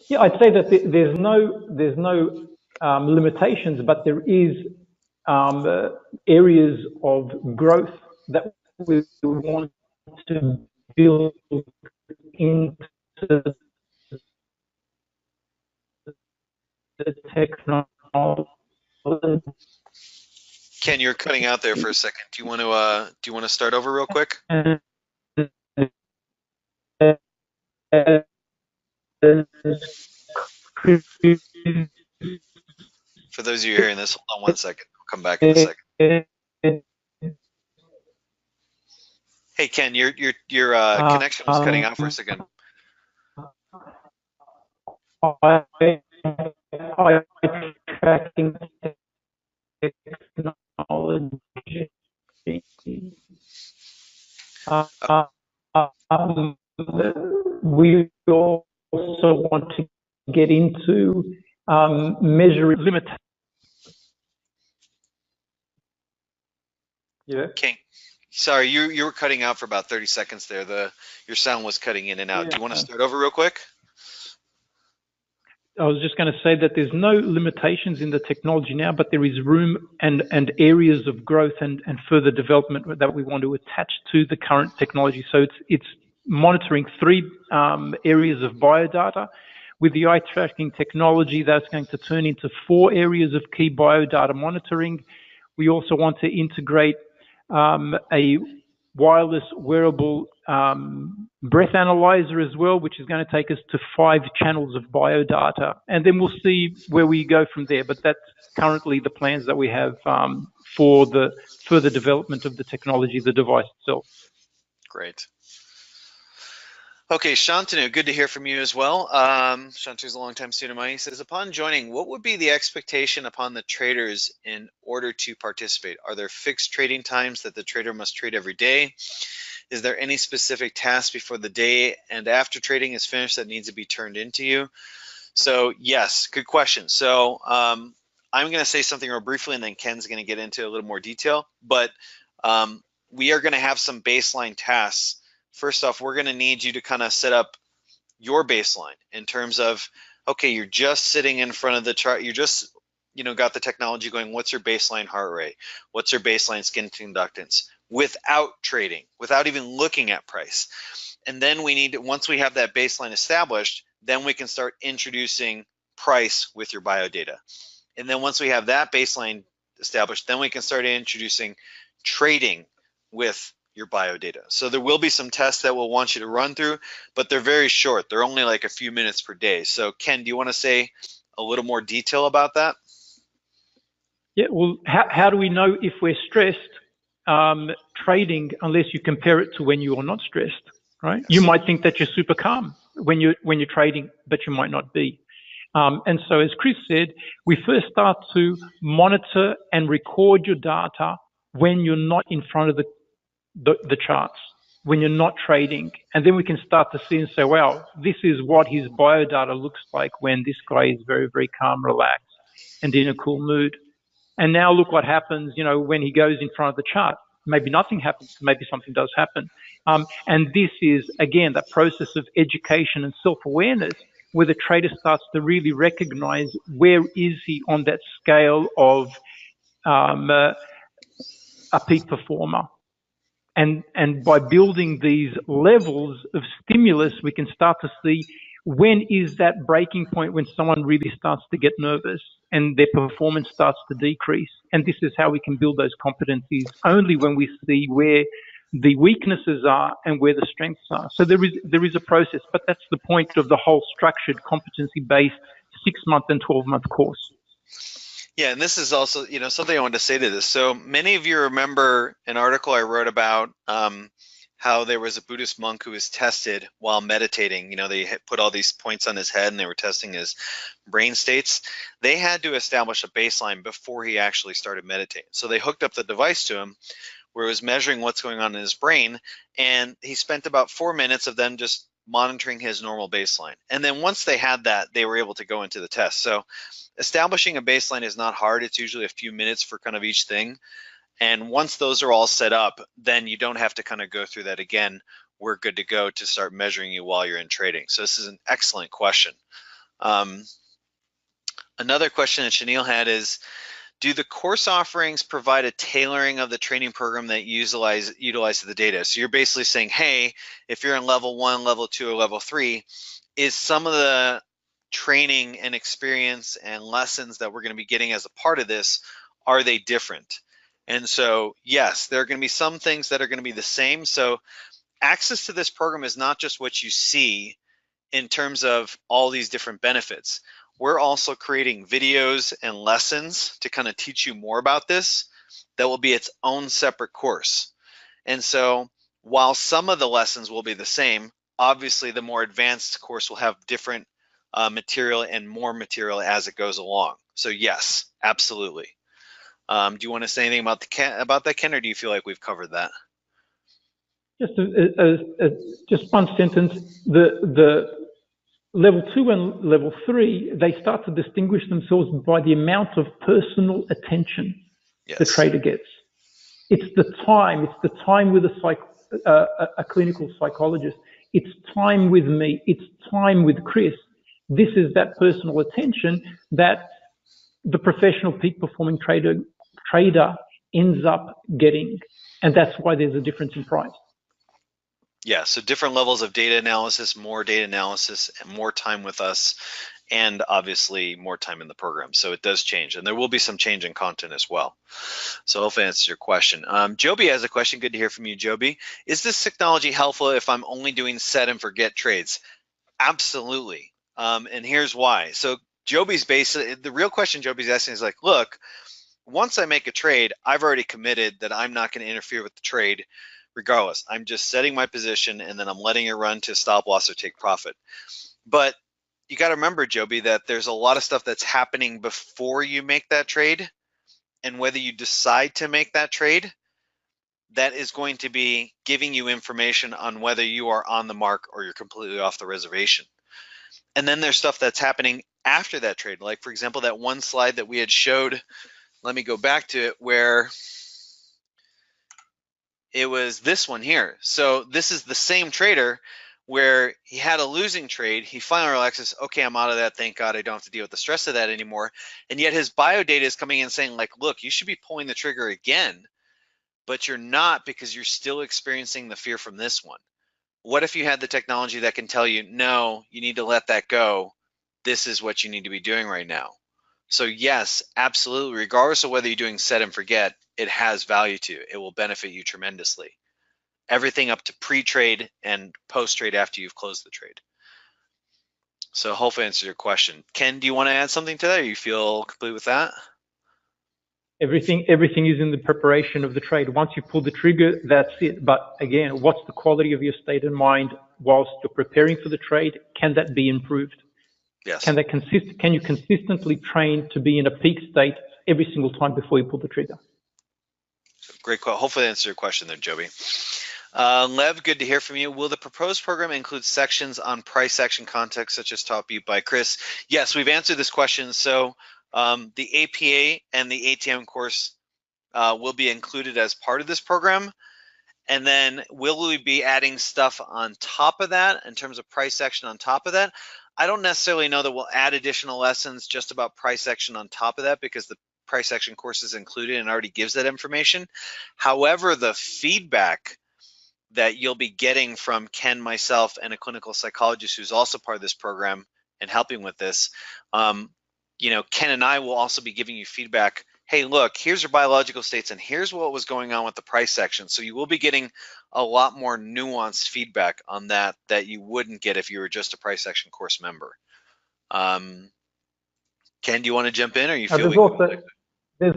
B: Yeah, I'd say that there's no limitations, but there is areas of growth that we want to build into the technology.
A: Ken, you're cutting out there for a second. Do you want to start over real quick? For those of you hearing this, hold on 1 second. I'll come back in a second. Hey Ken, your connection was cutting out for a second.
B: Tracking technology. We also want to get into measuring limit. Yeah.
A: King, sorry, you were cutting out for about 30 seconds there. Your sound was cutting in and out. Yeah. Do you want to start over real quick?
B: I was just going to say that there's no limitations in the technology now, but there is room and areas of growth and further development that we want to attach to the current technology. So it's monitoring 3 areas of biodata. With the eye tracking technology, that's going to turn into 4 areas of key biodata monitoring. We also want to integrate a wireless wearable breath analyzer as well, which is going to take us to 5 channels of biodata. And then we'll see where we go from there. But that's currently the plans that we have for the further development of the technology, the device itself.
A: Great. Okay, Shantanu, good to hear from you as well. Shantanu's a longtime student of mine. He says, upon joining, what would be the expectation upon the traders in order to participate? Are there fixed trading times that the trader must trade every day? Is there any specific task before the day and after trading is finished that needs to be turned into you? So yes, good question. So I'm going to say something real briefly, and then Ken's going to get into a little more detail. But we are going to have some baseline tasks. First off, we're going to need you to kind of set up your baseline in terms of, okay, you're just sitting in front of the chart. You're just, got the technology going. What's your baseline heart rate? What's your baseline skin conductance? Without trading, without even looking at price. And then we need to, once we have that baseline established, then we can start introducing price with your biodata. And then once we have that baseline established, then we can start introducing trading with your biodata. So there will be some tests that we'll want you to run through, but they're very short. They're only like a few minutes per day. So Ken, do you want to say a little more detail about that?
B: Yeah, well, how do we know if we're stressed trading unless you compare it to when you are not stressed, right? You might think that you're super calm when you're trading, but you might not be. And so, as Chris said, we first start to monitor and record your data when you're not in front of the charts, when you're not trading. And then we can start to see and say, well, this is what his biodata looks like when this guy is very, very calm, relaxed, and in a cool mood. And now look what happens, when he goes in front of the chart. Maybe nothing happens, maybe something does happen. And this is, again, that process of education and self-awareness where the trader starts to really recognize where is he on that scale of a peak performer. And by building these levels of stimulus, we can start to see when is that breaking point when someone really starts to get nervous and their performance starts to decrease. And this is how we can build those competencies, only when we see where the weaknesses are and where the strengths are. So there is a process, but that's the point of the whole structured competency-based 6-month and 12-month course.
A: Yeah, and this is also, something I wanted to say to this. So many of you remember an article I wrote about how there was a Buddhist monk who was tested while meditating. They put all these points on his head and they were testing his brain states. They had to establish a baseline before he actually started meditating. So they hooked up the device to him where it was measuring what's going on in his brain, and he spent about 4 minutes of them just monitoring his normal baseline. And then once they had that, they were able to go into the test. So establishing a baseline is not hard. It's usually a few minutes for kind of each thing. And once those are all set up, then you don't have to kind of go through that again. We're good to go to start measuring you while you're in trading. So this is an excellent question. Another question that Chanel had is, do the course offerings provide a tailoring of the training program that utilizes the data? So you're basically saying, hey, if you're in level 1, level 2, or level 3, is some of the training and experience and lessons that we're going to be getting as a part of this, are they different? And so, yes, there are going to be some things that are going to be the same. So access to this program is not just what you see in terms of all these different benefits. We're also creating videos and lessons to kind of teach you more about this that will be its own separate course. And so while some of the lessons will be the same, obviously the more advanced course will have different material and more material as it goes along. So yes, absolutely. Do you want to say anything about that, Ken, or do you feel like we've covered that?
B: Just one sentence. The level 2 and level 3, they start to distinguish themselves by the amount of personal attention the trader gets. It's the time with a clinical psychologist. It's time with me. It's time with Chris. This is that personal attention that the professional peak performing trader ends up getting. And that's why there's a difference in price.
A: Yeah, so different levels of data analysis, more data analysis, and more time with us, and obviously more time in the program. So it does change, and there will be some change in content as well. So hopefully that answers your question. Joby has a question. Good to hear from you, Joby. Is this technology helpful if I'm only doing set and forget trades? Absolutely, and here's why. So Joby's the real question Joby's asking is like, look, once I make a trade, I've already committed that I'm not going to interfere with the trade. Regardless, I'm just setting my position and then I'm letting it run to stop loss or take profit. But you got to remember, Joby, that there's a lot of stuff that's happening before you make that trade, and whether you decide to make that trade, that is going to be giving you information on whether you are on the mark or you're completely off the reservation. And then there's stuff that's happening after that trade. Like, for example, that one slide that we had showed, let me go back to it, where it was this one here. So this is the same trader where he had a losing trade. He finally relaxes, okay, I'm out of that. Thank God I don't have to deal with the stress of that anymore. And yet his biodata is coming in saying like, look, you should be pulling the trigger again, but you're not because you're still experiencing the fear from this one. What if you had the technology that can tell you, no, you need to let that go. This is what you need to be doing right now. So yes, absolutely. Regardless of whether you're doing set and forget, it has value to you. It will benefit you tremendously. Everything up to pre-trade and post-trade after you've closed the trade. So hopefully I answered your question. Ken, do you want to add something to that, or you feel complete with that?
B: Everything is in the preparation of the trade. Once you pull the trigger, that's it. But again, what's the quality of your state of mind whilst you're preparing for the trade? Can that be improved?
A: Yes.
B: Can you consistently train to be in a peak state every single time before you pull the trigger?
A: Great quote. Hopefully that answers your question there, Joby. Lev, good to hear from you. Will the proposed program include sections on price action context, such as taught by Chris? Yes, we've answered this question. So the APA and the ATM course will be included as part of this program. And then will we be adding stuff on top of that in terms of price action on top of that? I don't necessarily know that we'll add additional lessons just about price action on top of that, because the price action course is included and already gives that information. However, the feedback that you'll be getting from Ken, myself, and a clinical psychologist who's also part of this program and helping with this, Ken and I will also be giving you feedback. Hey, look, here's your biological states, and here's what was going on with the price section. So you will be getting a lot more nuanced feedback on that you wouldn't get if you were just a price action course member. Ken, do you want to jump in, or you feel
B: there's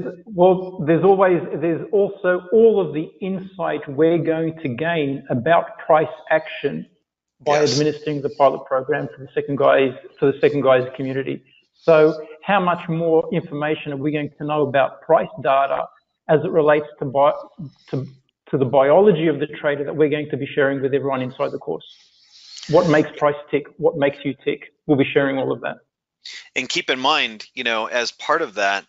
B: also all of the insight we're going to gain about price action by administering the pilot program for the second guys community. So how much more information are we going to know about price data as it relates to the biology of the trader that we're going to be sharing with everyone inside the course? What makes price tick? What makes you tick? We'll be sharing all of that.
A: And keep in mind, as part of that,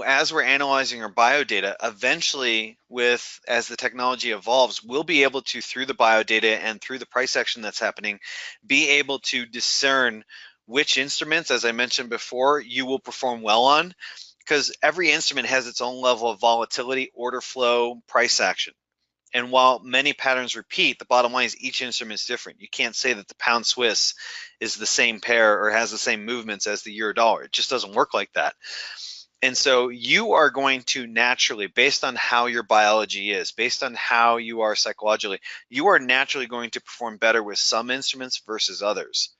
A: as we're analyzing our biodata, eventually, as the technology evolves, we'll be able to, through the biodata and through the price action that's happening, be able to discern which instruments, as I mentioned before, you will perform well on, because every instrument has its own level of volatility, order flow, price action. And while many patterns repeat, the bottom line is each instrument is different. You can't say that the pound Swiss is the same pair or has the same movements as the euro dollar. It just doesn't work like that. And so you are going to naturally, based on how your biology is, based on how you are psychologically, you are naturally going to perform better with some instruments versus others.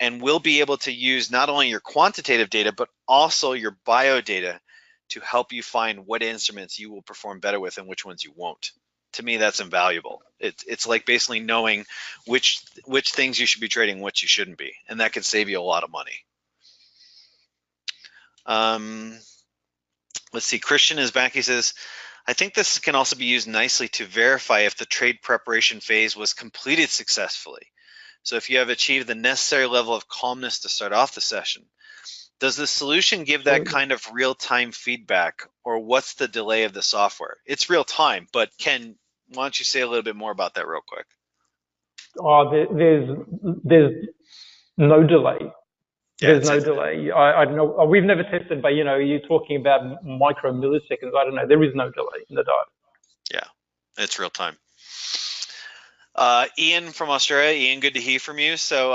A: And we'll be able to use not only your quantitative data, but also your biodata to help you find what instruments you will perform better with and which ones you won't. To me, that's invaluable. It's like basically knowing which things you should be trading, what you shouldn't be, and that can save you a lot of money. Let's see, Christian is back. He says, I think this can also be used nicely to verify if the trade preparation phase was completed successfully. So if you have achieved the necessary level of calmness to start off the session, does the solution give that kind of real-time feedback, or what's the delay of the software? It's real-time, but Ken, why don't you say a little bit more about that real quick?
B: There's no delay. There's no delay. I don't know. We've never tested, but you're talking about micro milliseconds. I don't know. There is no delay in the data.
A: Yeah, it's real time. Ian from Australia. Ian, good to hear from you. So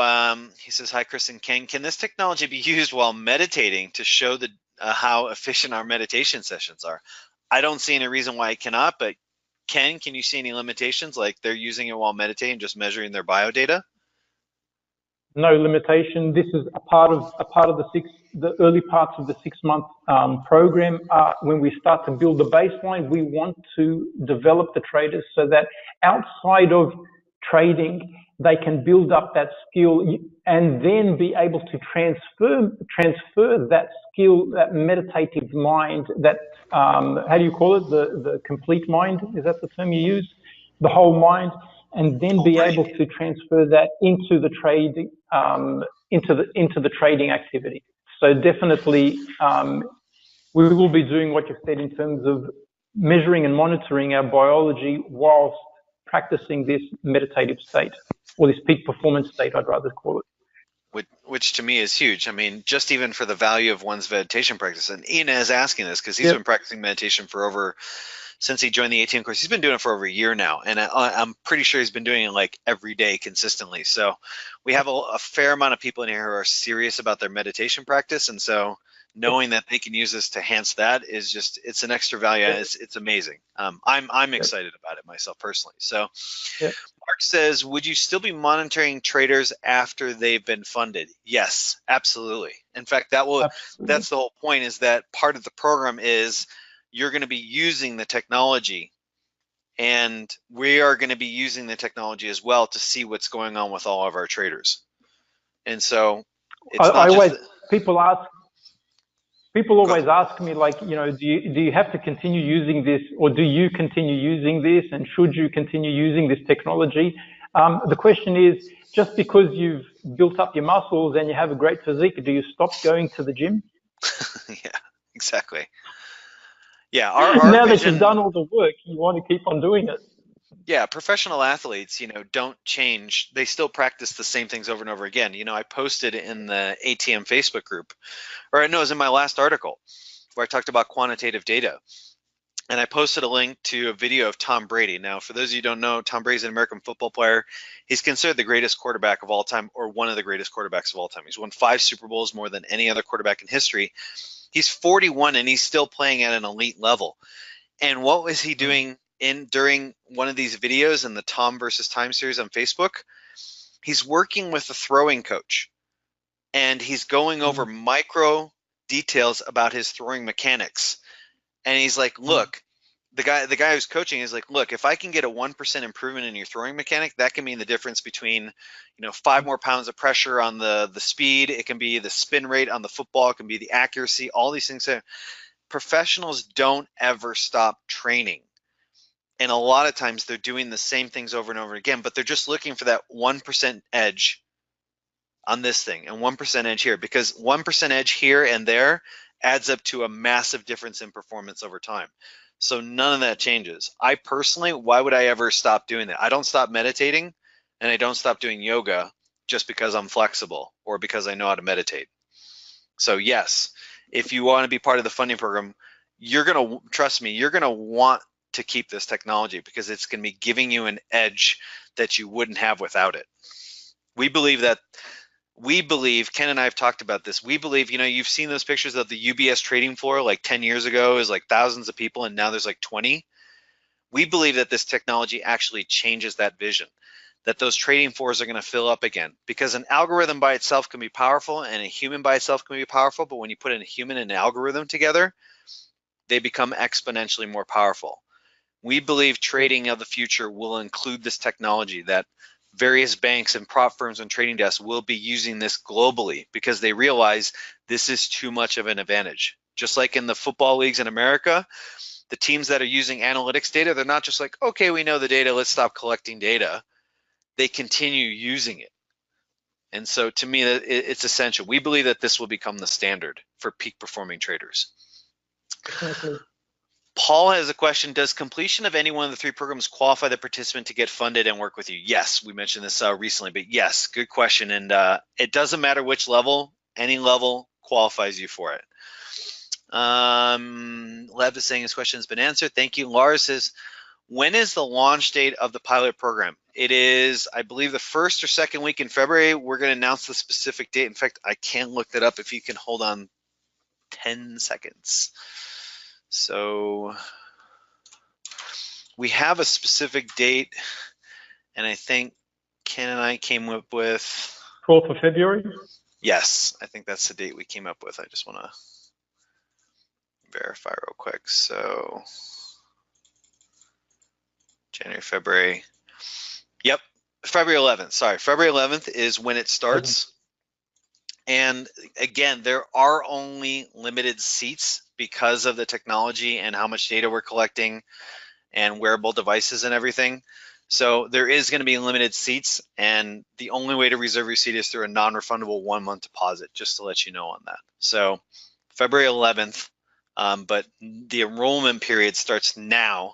A: he says, hi, Chris and Ken. Can this technology be used while meditating to show how efficient our meditation sessions are? I don't see any reason why it cannot, but Ken, can you see any limitations, like they're using it while meditating, just measuring their biodata?
B: No limitation. This is a part of the early parts of the 6-month program. When we start to build the baseline, we want to develop the traders so that outside of trading, they can build up that skill and then be able to transfer that skill, that meditative mind, that how do you call it? The complete mind, is that the term you use? The whole mind, and then be able to transfer that into the trading into the trading activity. So definitely, we will be doing what you said in terms of measuring and monitoring our biology whilst practicing this meditative state, or this peak performance state, I'd rather call it.
A: Which to me is huge. I mean, just even for the value of one's meditation practice. And Ian is asking this because he's been practicing meditation for since he joined the ATM course. He's been doing it for over a year now, and I'm pretty sure he's been doing it like every day consistently. So we have a fair amount of people in here who are serious about their meditation practice, and so knowing that they can use this to enhance that is just, it's an extra value. It's amazing. I'm excited about it myself personally. So Mark says, would you still be monitoring traders after they've been funded? Yes, absolutely. In fact, that's the whole point, is that part of the program is you're going to be using the technology, and we are going to be using the technology as well to see what's going on with all of our traders. And so It's not just
B: People always ask me, like, do you have to continue using this, or do you continue using this, and should you continue using this technology? The question is, just because you've built up your muscles and you have a great physique, do you stop going to the gym?
A: Yeah, exactly. Yeah, our
B: now
A: vision,
B: that you've done all the work, you want to keep on doing it.
A: Yeah, professional athletes, don't change. They still practice the same things over and over again. I posted in the ATM Facebook group, or no, it was in my last article where I talked about quantitative data. And I posted a link to a video of Tom Brady. Now, for those of you who don't know, Tom Brady's an American football player. He's considered the greatest quarterback of all time, or one of the greatest quarterbacks of all time. He's won 5 Super Bowls, more than any other quarterback in history. He's 41 and he's still playing at an elite level. And what was he doing during one of these videos in the Tom versus Time series on Facebook? He's working with a throwing coach, and he's going over micro details about his throwing mechanics. And he's like, look, the guy who's coaching is like, look, if I can get a 1% improvement in your throwing mechanic, that can mean the difference between, 5 more pounds of pressure on the speed. It can be the spin rate on the football. It can be the accuracy, all these things. Professionals don't ever stop training. And a lot of times they're doing the same things over and over again, but they're just looking for that 1% edge on this thing and 1% edge here, because 1% edge here and there adds up to a massive difference in performance over time. So none of that changes. I personally, why would I ever stop doing that? I don't stop meditating, and I don't stop doing yoga just because I'm flexible or because I know how to meditate. So yes, if you want to be part of the funding program, you're going to, trust me, you're going to want to keep this technology, because it's going to be giving you an edge that you wouldn't have without it. We believe, Ken and I have talked about this. We believe, you've seen those pictures of the UBS trading floor like 10 years ago is like thousands of people, and now there's like 20. We believe that this technology actually changes that vision, that those trading floors are going to fill up again, because an algorithm by itself can be powerful and a human by itself can be powerful, but when you put in a human and an algorithm together, they become exponentially more powerful. We believe trading of the future will include this technology, that various banks and prop firms and trading desks will be using this globally because they realize this is too much of an advantage. Just like in the football leagues in America, the teams that are using analytics data, they're not just like, okay, we know the data, let's stop collecting data. They continue using it. And so to me, it's essential. We believe that this will become the standard for peak performing traders.
B: Definitely.
A: Paul has a question. Does completion of any one of the 3 programs qualify the participant to get funded and work with you? Yes, we mentioned this recently, but yes, good question. And it doesn't matter which level, any level qualifies you for it. Lev is saying his question has been answered. Thank you. Lars says, when is the launch date of the pilot program? It is, I believe, the 1st or 2nd week in February. We're going to announce the specific date. In fact, I can't look that up. If you can hold on 10 seconds. So we have a specific date, and I think Ken and I came up with
B: 12th of February.
A: Yes, I think that's the date we came up with. I just want to verify real quick. So January, February. Yep, February 11th. Sorry, February 11th is when it starts. And again, there are only limited seats because of the technology and how much data we're collecting and wearable devices and everything. So there is going to be limited seats, and the only way to reserve your seat is through a non-refundable 1-month deposit, just to let you know on that. So February 11th, but the enrollment period starts now.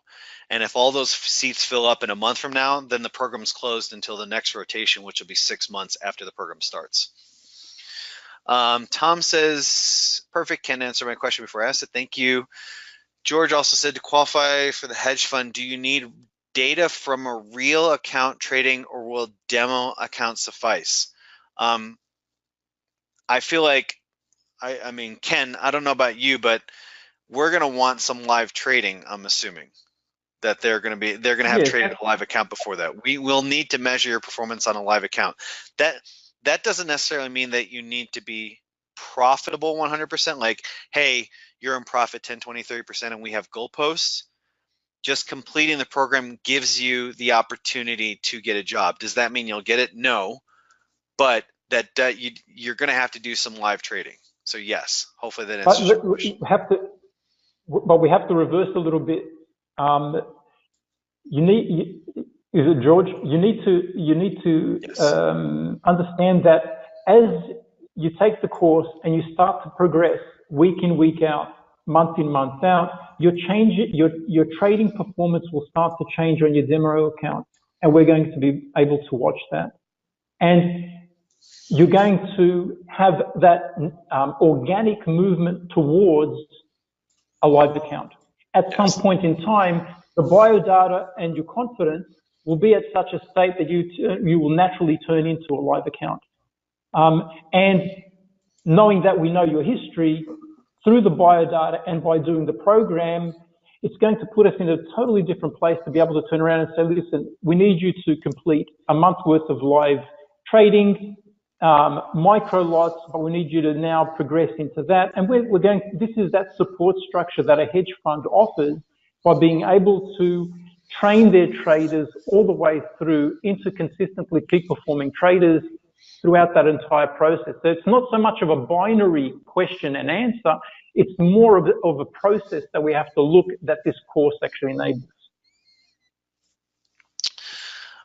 A: And if all those seats fill up in a month from now, then the program's closed until the next rotation, which will be 6 months after the program starts. Tom says, perfect, Ken answered my question before I asked it. Thank you. George also said, to qualify for the hedge fund, do you need data from a real account trading, or will demo account suffice? I feel like, I mean, Ken, I don't know about you, but we're going to want some live trading, I'm assuming. That they're going to have traded a live account before that. We will need to measure your performance on a live account. That doesn't necessarily mean that you need to be profitable 100%. Like, hey, you're in profit 10, 20, 30%, and we have goalposts. Just completing the program gives you the opportunity to get a job. Does that mean you'll get it? No, but that you're going to have to do some live trading. So yes, hopefully that
B: But
A: answers your question.
B: we have to reverse a little bit. Is it George? You need to
A: Yes.
B: understand that as you take the course and you start to progress week in, week out, month in, month out, your trading performance will start to change on your demo account, and we're going to be able to watch that. And you're going to have that organic movement towards a live account. At some point in time, the biodata and your confidence will be at such a state that you will naturally turn into a live account. And knowing that we know your history through the biodata and by doing the program, it's going to put us in a totally different place to be able to turn around and say, listen, we need you to complete a month's worth of live trading, micro lots, but we need you to now progress into that. And this is that support structure that a hedge fund offers by being able to train their traders all the way through into consistently peak performing traders throughout that entire process. So it's not so much of a binary question and answer, it's more of a process that we have to look that this course actually enables.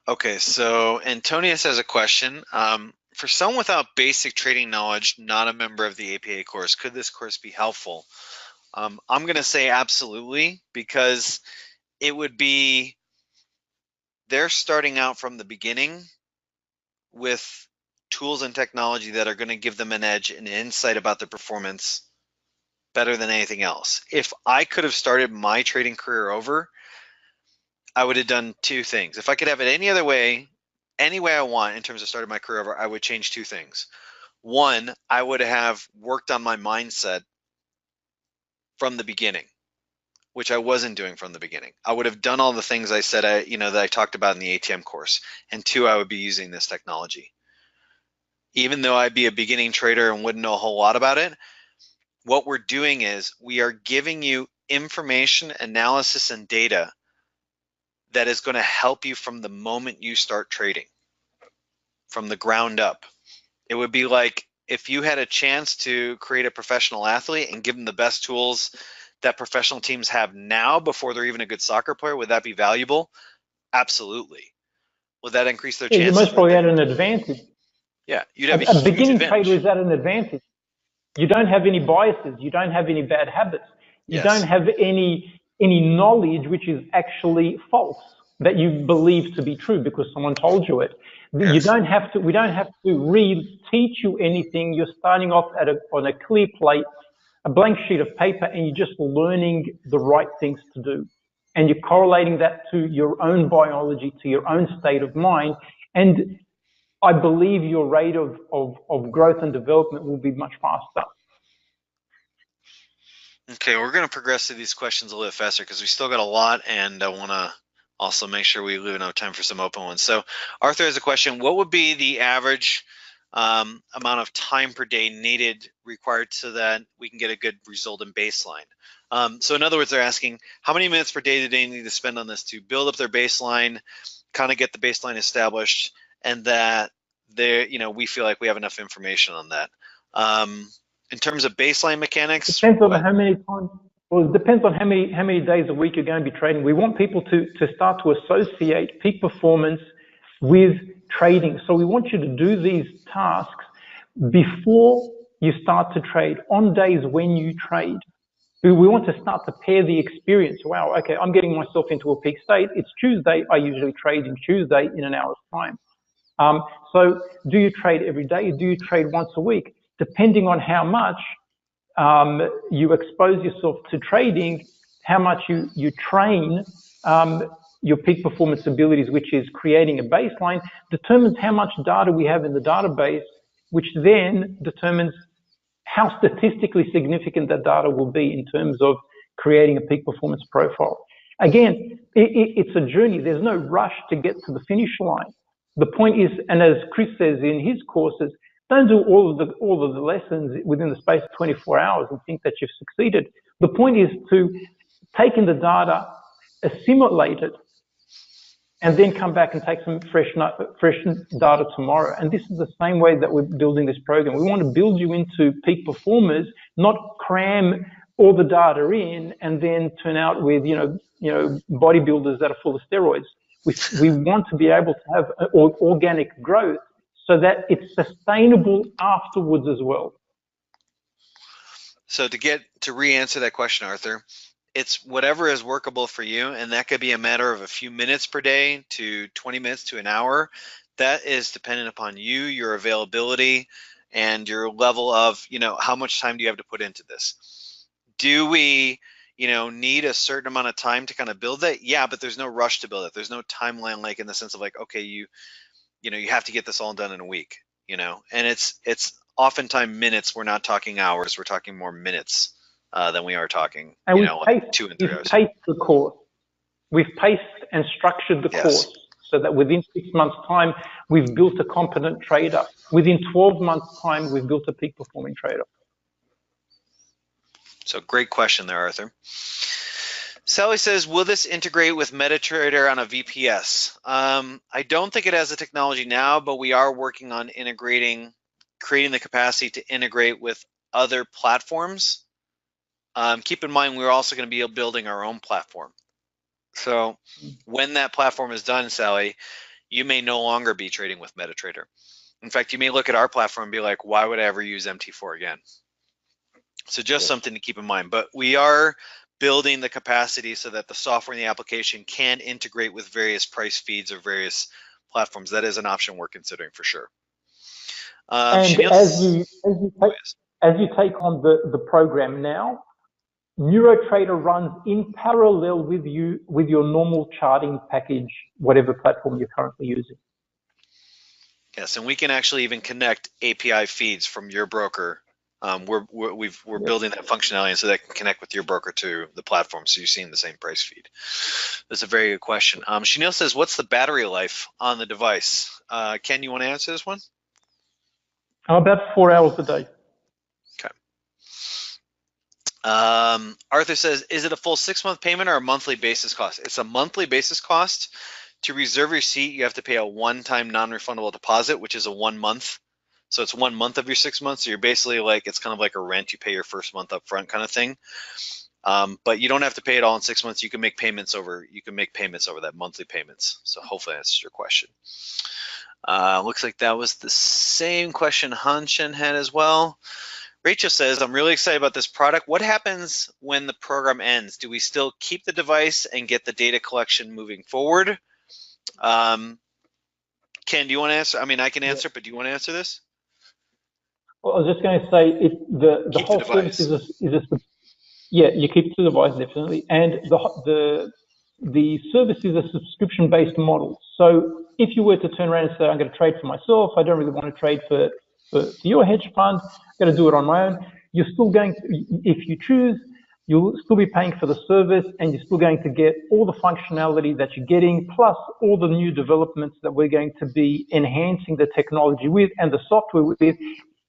A: Okay, so Antonius has a question. For someone without basic trading knowledge, not a member of the APA course, could this course be helpful? I'm going to say absolutely, because it would be, they're starting out from the beginning with tools and technology that are going to give them an edge and insight about their performance better than anything else. If I could have started my trading career over, I would have done two things. If I could have it any other way, any way I want in terms of starting my career over, I would change two things. One, I would have worked on my mindset from the beginning, which I wasn't doing from the beginning. I would have done all the things I said, that I talked about in the ATM course. And two, I would be using this technology. Even though I'd be a beginning trader and wouldn't know a whole lot about it, what we're doing is we are giving you information, analysis, and data that is going to help you from the moment you start trading, from the ground up. It would be like if you had a chance to create a professional athlete and give them the best tools that professional teams have now before they're even a good soccer player. Would that be valuable? Absolutely. Would that increase their chances?
B: You most probably had an advantage.
A: Yeah, you'd have
B: a
A: huge
B: beginning
A: advantage.
B: trader is at an advantage. You don't have any biases. You don't have any bad habits. You don't have any knowledge which is actually false that you believe to be true because someone told you it. Yes. We don't have to teach you anything. You're starting off on a clear plate, a blank sheet of paper, and you're just learning the right things to do. And you're correlating that to your own biology, to your own state of mind. And I believe your rate of growth and development will be much faster.
A: Okay, we're going to progress through these questions a little faster because we still got a lot, and I want to also make sure we leave enough time for some open ones. So Arthur has a question. What would be the average amount of time per day required so that we can get a good result in baseline? So in other words, they're asking how many minutes per day do they need to spend on this to build up their baseline, kind of get the baseline established, and that we feel like we have enough information on that. In terms of baseline mechanics,
B: depends on how many times. Well, it depends on how many days a week you're going to be trading. We want people to start to associate peak performance with trading. So we want you to do these tasks before you start to trade, on days when you trade. We want to start to pair the experience. Wow, okay, I'm getting myself into a peak state. It's Tuesday. I usually trade in Tuesday in an hour's time. So do you trade every day? Do you trade once a week? Depending on how much you expose yourself to trading, how much you train your peak performance abilities, which is creating a baseline, determines how much data we have in the database, which then determines how statistically significant that data will be in terms of creating a peak performance profile. Again, it's a journey. There's no rush to get to the finish line. The point is, and as Chris says in his courses, don't do all of the lessons within the space of 24 hours and think that you've succeeded. The point is to take in the data, assimilate it, and then come back and take some fresh data tomorrow. And this is the same way that we're building this program. We want to build you into peak performers, not cram all the data in and then turn out with, bodybuilders that are full of steroids. We want to be able to have organic growth so that it's sustainable afterwards as well.
A: So to re-answer that question, Arthur, it's whatever is workable for you, and that could be a matter of a few minutes per day to 20 minutes to an hour. That is dependent upon you, your availability, and your level of, how much time do you have to put into this? Do we, need a certain amount of time to kind of build that? Yeah, but there's no rush to build it. There's no timeline, like in the sense of like, okay, you have to get this all done in a week, and it's oftentimes minutes. We're not talking hours. We're talking more minutes than we are talking, like 2 and 3 hours.
B: We've paced the course. We've paced and structured the course so that within 6 months' time, we've built a competent trader. Within 12 months' time, we've built a peak performing trader.
A: So great question there, Arthur. Sally says, will this integrate with MetaTrader on a VPS? I don't think it has the technology now, but we are working on creating the capacity to integrate with other platforms. Keep in mind, we're also going to be building our own platform. So when that platform is done, Sally, you may no longer be trading with MetaTrader. In fact, you may look at our platform and be like, why would I ever use MT4 again? So just something to keep in mind. But we are building the capacity so that the software and the application can integrate with various price feeds or various platforms. That is an option we're considering for sure.
B: And as you take on the program now, NeuroTrader runs in parallel with your normal charting package, whatever platform you're currently using.
A: Yes, and we can actually even connect API feeds from your broker. We're building that functionality so that it can connect with your broker to the platform, so you're seeing the same price feed. That's a very good question. Chanel says, what's the battery life on the device? Ken, you want to answer this one?
B: About 4 hours a day.
A: Okay. Arthur says, is it a full 6-month payment or a monthly basis cost? It's a monthly basis cost. To reserve your seat, you have to pay a one-time non-refundable deposit, which is a 1 month. So it's 1 month of your 6 months. So you're basically like, it's kind of like a rent. You pay your first month up front kind of thing. But you don't have to pay it all in 6 months. You can make payments over that, monthly payments. So hopefully that answers your question. Looks like that was the same question Hanshen had as well. Rachel says, I'm really excited about this product. What happens when the program ends? Do we still keep the device and get the data collection moving forward? Ken, do you want to answer? I mean, I can answer, but do you want to answer this?
B: Well, I was just going to say, the whole service you keep the device definitely, and the service is a subscription-based model. So if you were to turn around and say, I'm going to trade for myself, I don't really want to trade for your hedge fund, I'm going to do it on my own, you're still going to, if you choose, you'll still be paying for the service, and you're still going to get all the functionality that you're getting, plus all the new developments that we're going to be enhancing the technology with and the software with,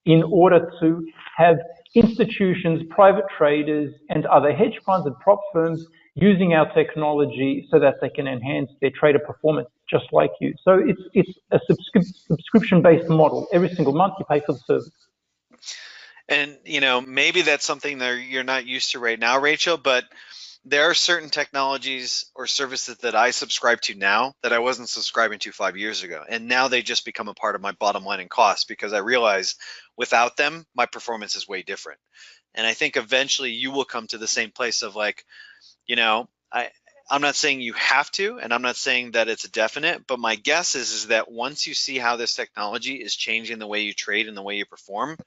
B: in order to have institutions, private traders, and other hedge funds and prop firms using our technology so that they can enhance their trader performance just like you. So it's a subscription-based model. Every single month you pay for the service.
A: And maybe that's something that you're not used to right now, Rachel, but there are certain technologies or services that I subscribe to now that I wasn't subscribing to 5 years ago. And now they just become a part of my bottom line and cost, because I realize without them, my performance is way different. And I think eventually you will come to the same place of like, I'm not saying you have to, and I'm not saying that it's a definite, but my guess is that once you see how this technology is changing the way you trade and the way you perform,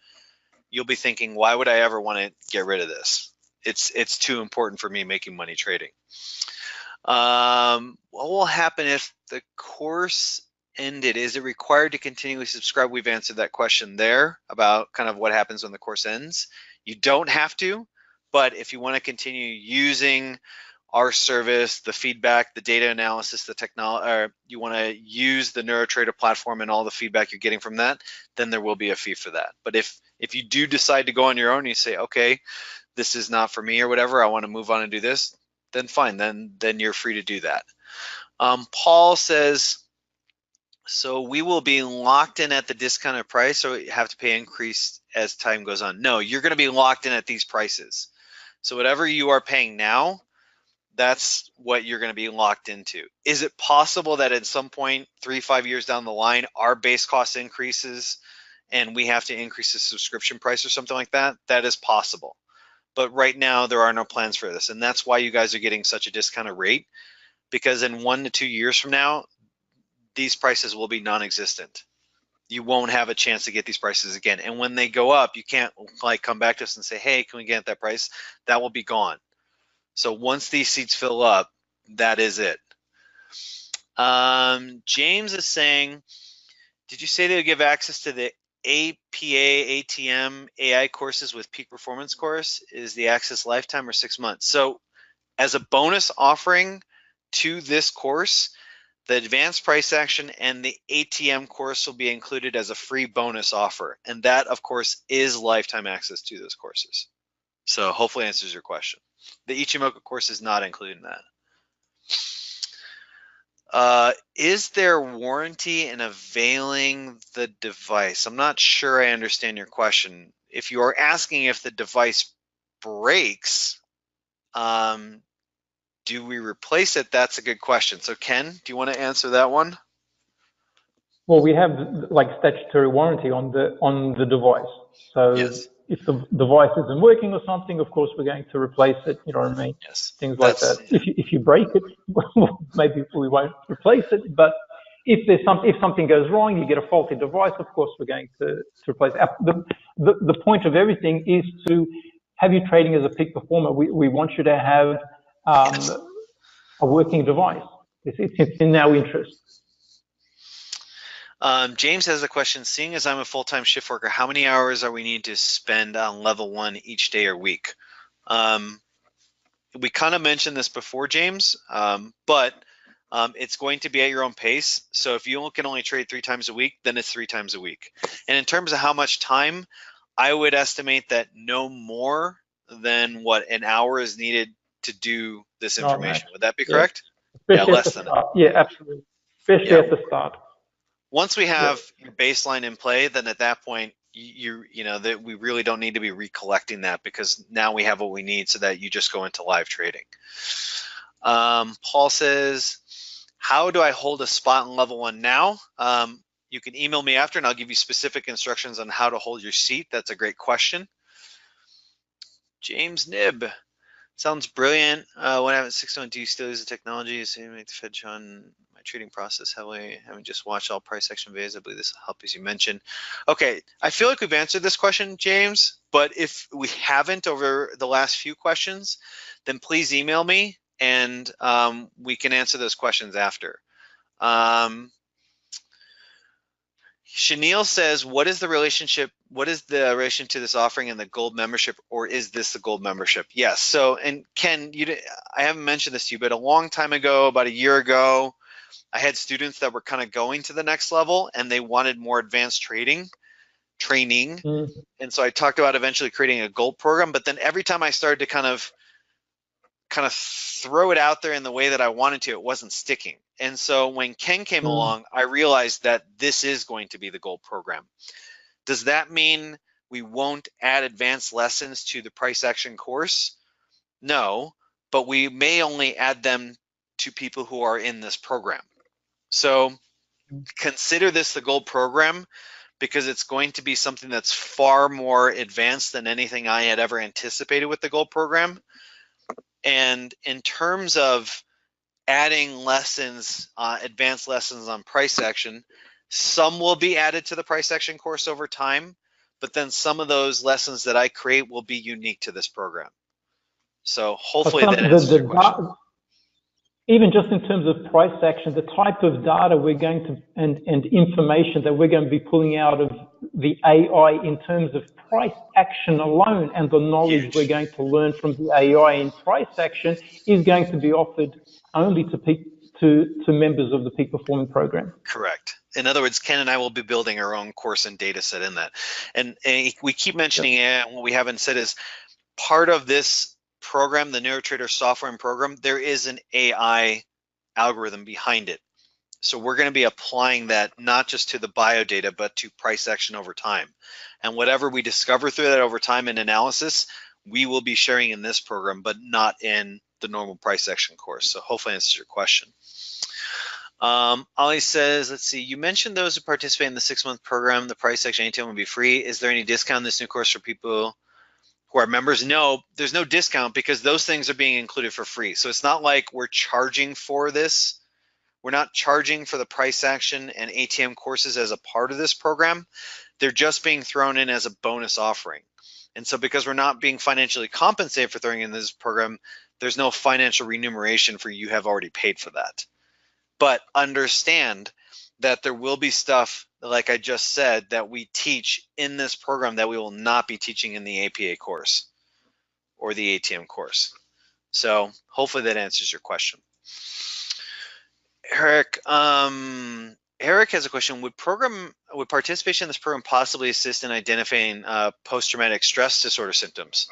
A: you'll be thinking, why would I ever want to get rid of this? It's too important for me making money trading. What will happen if the course ended? Is it required to continually subscribe? We've answered that question there about kind of what happens when the course ends. You don't have to, but if you want to continue using our service, the feedback, the data analysis, the technology, or you want to use the NeuroTrader platform and all the feedback you're getting from that, then there will be a fee for that. But if you do decide to go on your own and you say, okay, this is not for me or whatever, I want to move on and do this, then fine, then you're free to do that. Paul says, so we will be locked in at the discounted price, or have to pay increase as time goes on? No, you're going to be locked in at these prices. So whatever you are paying now, that's what you're going to be locked into. Is it possible that at some point, 3-5 years down the line, our base cost increases and we have to increase the subscription price or something like that? That is possible. But right now, there are no plans for this. And that's why you guys are getting such a discounted rate, because in 1 to 2 years from now, these prices will be non-existent. You won't have a chance to get these prices again. And when they go up, you can't like come back to us and say, hey, can we get that price? That will be gone. So once these seats fill up, that is it. James is saying, did you say they would give access to the APA, ATM, AI courses with peak performance course? Is the access lifetime or 6 months? So as a bonus offering to this course, the advanced price action and the ATM course will be included as a free bonus offer. And that, of course, is lifetime access to those courses. So hopefully answers your question. The Ichimoku course is not included in that. Is there warranty in availing the device? I'm not sure I understand your question. If you are asking if the device breaks, do we replace it? That's a good question. So Ken, do you want to answer that one?
B: Well, we have like statutory warranty on the device. So
A: yes.
B: If the device isn't working or something, of course we're going to replace it. You know what I mean?
A: Yes.
B: Things like that. If you break it, maybe we won't replace it. But if something goes wrong, you get a faulty device, of course we're going to replace it. The point of everything is to have you trading as a peak performer. We want you to have a working device. It's in our interest.
A: James has a question. Seeing as I'm a full-time shift worker, how many hours are we need to spend on level 1 each day or week? We kind of mentioned this before, James, but it's going to be at your own pace. So if you can only trade 3 times a week, then it's 3 times a week. And in terms of how much time, I would estimate that no more than what an hour is needed to do this information. Would that be correct?
B: Especially
A: less than
B: that. Yeah, absolutely. Especially at the start.
A: Once we have your baseline in play, then at that point, you know that we really don't need to be recollecting that, because now we have what we need so that you just go into live trading. Paul says, how do I hold a spot in level 1 now? You can email me after and I'll give you specific instructions on how to hold your seat. That's a great question. James Nib, sounds brilliant. When I have 6-1, do you still use the technology to make the Fed on my trading process heavily? Having just watched all price action videos, I believe this will help, as you mentioned. Okay, I feel like we've answered this question, James, but if we haven't over the last few questions, then please email me and we can answer those questions after. Chanel says, what is the relationship to this offering and the gold membership, or is this the gold membership? Yes. So, and Ken, I haven't mentioned this to you, but a long time ago, about a year ago, I had students that were kind of going to the next level and they wanted more advanced training. And so I talked about eventually creating a gold program, but then every time I started to kind of throw it out there in the way that I wanted to, it wasn't sticking. And so when Ken came along, I realized that this is going to be the gold program. Does that mean we won't add advanced lessons to the price action course? No, but we may only add them to people who are in this program. So consider this the gold program, because it's going to be something that's far more advanced than anything I had ever anticipated with the gold program. And in terms of adding lessons, advanced lessons on price action, some will be added to the price action course over time, but then some of those lessons that I create will be unique to this program. So hopefully that answers your question.
B: Even just in terms of price action, the type of data we're going to, and information that we're going to be pulling out of the AI in terms of price action alone, and the knowledge we're going to learn from the AI in price action is going to be offered only to members of the peak performing program.
A: Correct. In other words, Ken and I will be building our own course and data set in that. And we keep mentioning it, and what we haven't said is part of this program, the NeuroTrader software and program, there is an AI algorithm behind it. So we're going to be applying that not just to the biodata, but to price action over time. And whatever we discover through that over time in analysis, we will be sharing in this program, but not in the normal price action course. So hopefully that answers your question. Ollie says, let's see, you mentioned those who participate in the 6-month program, the price action ATM will be free. Is there any discount in this new course for people who are members? No, there's no discount because those things are being included for free. So it's not like we're charging for this. We're not charging for the price action and ATM courses as a part of this program. They're just being thrown in as a bonus offering. And so because we're not being financially compensated for throwing in this program, there's no financial remuneration for you have already paid for that. But understand that there will be stuff, like I just said, that we teach in this program that we will not be teaching in the APA course or the ATM course. So hopefully that answers your question. Eric has a question. Would participation in this program possibly assist in identifying post-traumatic stress disorder symptoms?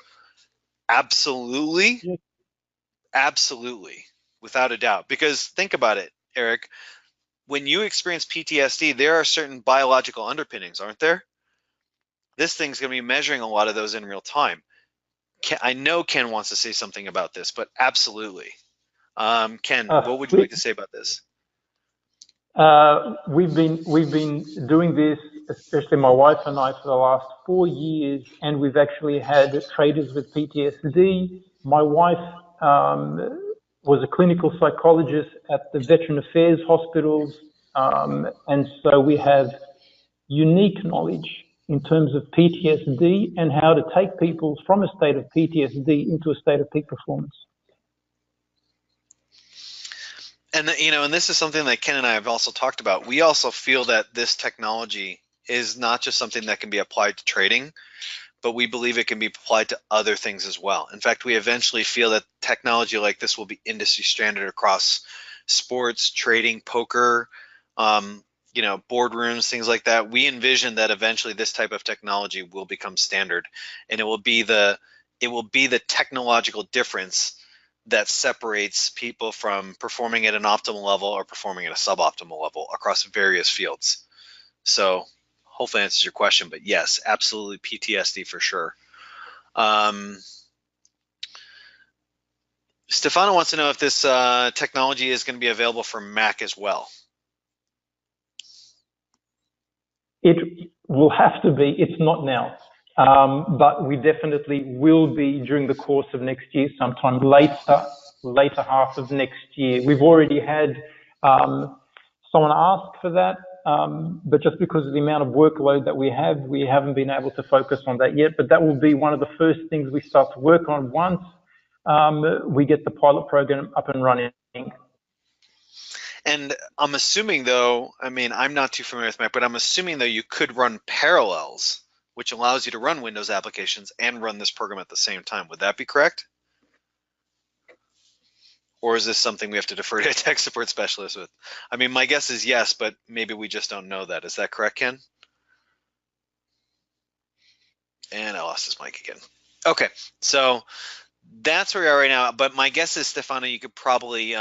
A: Absolutely.
B: Yes.
A: Absolutely, without a doubt. Because think about it, Eric. When you experience PTSD, there are certain biological underpinnings, aren't there? This thing's going to be measuring a lot of those in real time. I know Ken wants to say something about this, but absolutely. Ken, what would you like to say about this?
B: We've been doing this, especially my wife and I, for the last 4 years, and we've actually had traders with PTSD. My wife was a clinical psychologist at the Veteran Affairs hospitals, and so we have unique knowledge in terms of PTSD and how to take people from a state of PTSD into a state of peak performance.
A: And and this is something that Ken and I have also talked about. We also feel that this technology is not just something that can be applied to trading, but we believe it can be applied to other things as well. In fact, we eventually feel that technology like this will be industry standard across sports, trading, poker, boardrooms, things like that. We envision that eventually this type of technology will become standard, and it will be the technological difference that separates people from performing at an optimal level or performing at a suboptimal level across various fields. So hopefully that answers your question, but yes, absolutely PTSD for sure. Stefano wants to know if this technology is going to be available for Mac as well.
B: It will have to be. It's not now. But we definitely will be during the course of next year, sometime later half of next year. We've already had someone ask for that, but just because of the amount of workload that we haven't been able to focus on that yet. But that will be one of the first things we start to work on once we get the pilot program up and running.
A: And I'm assuming, though, I'm not too familiar with Mac, but I'm assuming, though, you could run parallels, which allows you to run Windows applications and run this program at the same time. Would that be correct? Or is this something we have to defer to a tech support specialist with? My guess is yes, but maybe we just don't know that. Is that correct, Ken? And I lost his mic again. Okay, so that's where we are right now. But my guess is, Stefano, you could probably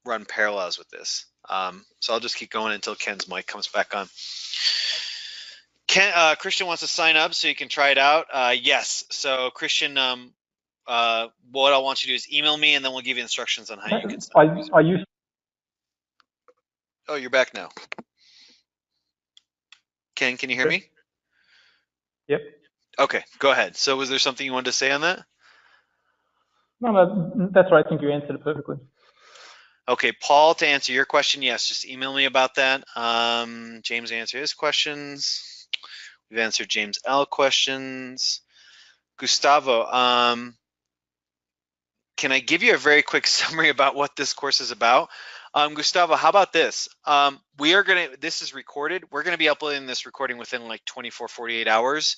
A: run parallels with this. So I'll just keep going until Ken's mic comes back on. Christian wants to sign up so you can try it out. Yes. So Christian, what I want you to do is email me, and then we'll give you instructions on how you can sign up. Oh, you're back now. Ken, can you hear me?
B: Yep.
A: Okay, go ahead. So was there something you wanted to say on that?
B: No, that's right. I think you answered it perfectly.
A: Okay, Paul, to answer your question, yes, just email me about that. James answered his questions. We've answered James L. questions. Gustavo, can I give you a very quick summary about what this course is about? Gustavo, how about this? This is recorded. We're going to be uploading this recording within like 24, 48 hours.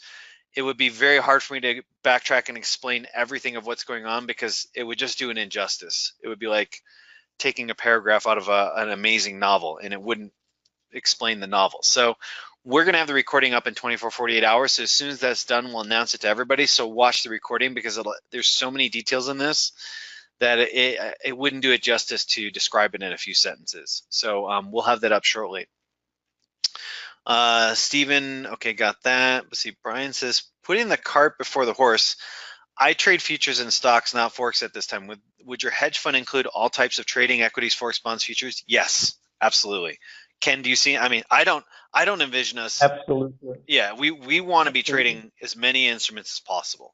A: It would be very hard for me to backtrack and explain everything of what's going on because it would just do an injustice. It would be like taking a paragraph out of an amazing novel, and it wouldn't explain the novel. So we're going to have the recording up in 24, 48 hours. So as soon as that's done, we'll announce it to everybody. So watch the recording because there's so many details in this that it wouldn't do it justice to describe it in a few sentences. So we'll have that up shortly. Stephen, okay, got that. Let's see, Brian says, putting the cart before the horse. I trade futures and stocks, not forex at this time. Would your hedge fund include all types of trading, equities, forex, bonds, futures? Yes, absolutely. Ken, do you see? I mean, I don't envision us.
B: Absolutely.
A: Yeah, we want to be trading as many instruments as possible.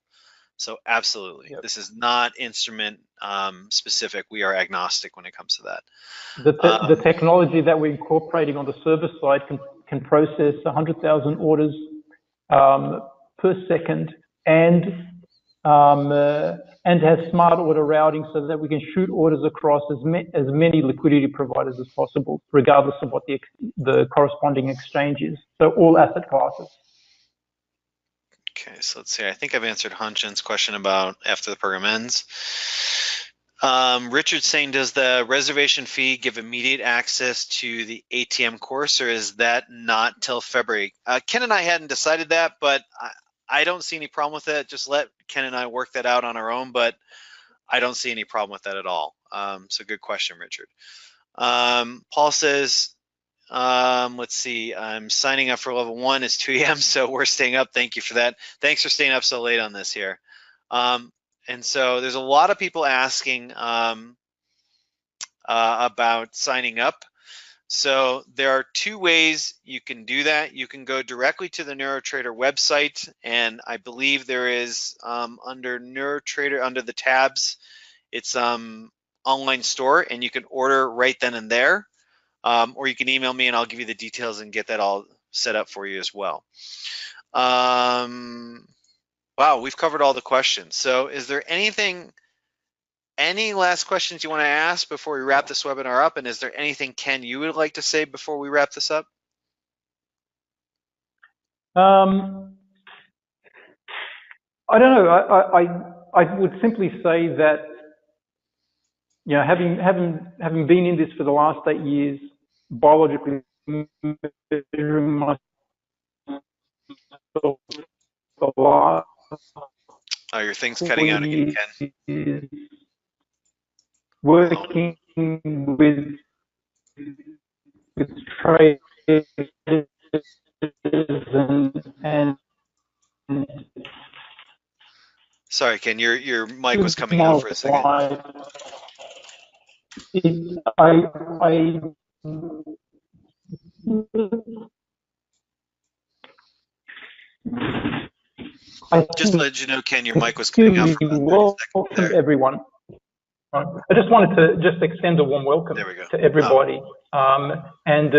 A: So absolutely,
B: Yep.
A: This is not instrument specific. We are agnostic when it comes to that.
B: The technology that we're incorporating on the server side can process 100,000 orders per second, and has smart order routing so that we can shoot orders across as many liquidity providers as possible, regardless of what the corresponding exchange is. So all asset classes.
A: Okay, so let's see. I think I've answered Hanshin's question about after the program ends. Richard's saying, does the reservation fee give immediate access to the ATM course, or is that not till February? Ken and I hadn't decided that, but I don't see any problem with it. Just let Ken and I work that out on our own, but I don't see any problem with that at all. So good question, Richard. Paul says, let's see, I'm signing up for level 1. It's 2 a.m., so we're staying up. Thank you for that. Thanks for staying up so late on this here. And so there's a lot of people asking about signing up. So there are 2 ways you can do that. You can go directly to the NeuroTrader website, and I believe there is under NeuroTrader, under the tabs, it's online store, and you can order right then and there. Or you can email me and I'll give you the details and get that all set up for you as well. Wow, we've covered all the questions. So is there any last questions you want to ask before we wrap this webinar up? And is there anything, Ken, you would like to say before we wrap this up?
B: I don't know. I would simply say that, you know, having been in this for the last 8 years, biologically measuring myself a lot.
A: Oh, your thing's cutting out again, Ken.
B: Working with traders and
A: sorry, Ken, your mic was coming out for a second. Just to let you know, Ken, your mic was coming out for about 30 seconds there.
B: Everyone. I just wanted to just extend a warm welcome to everybody, and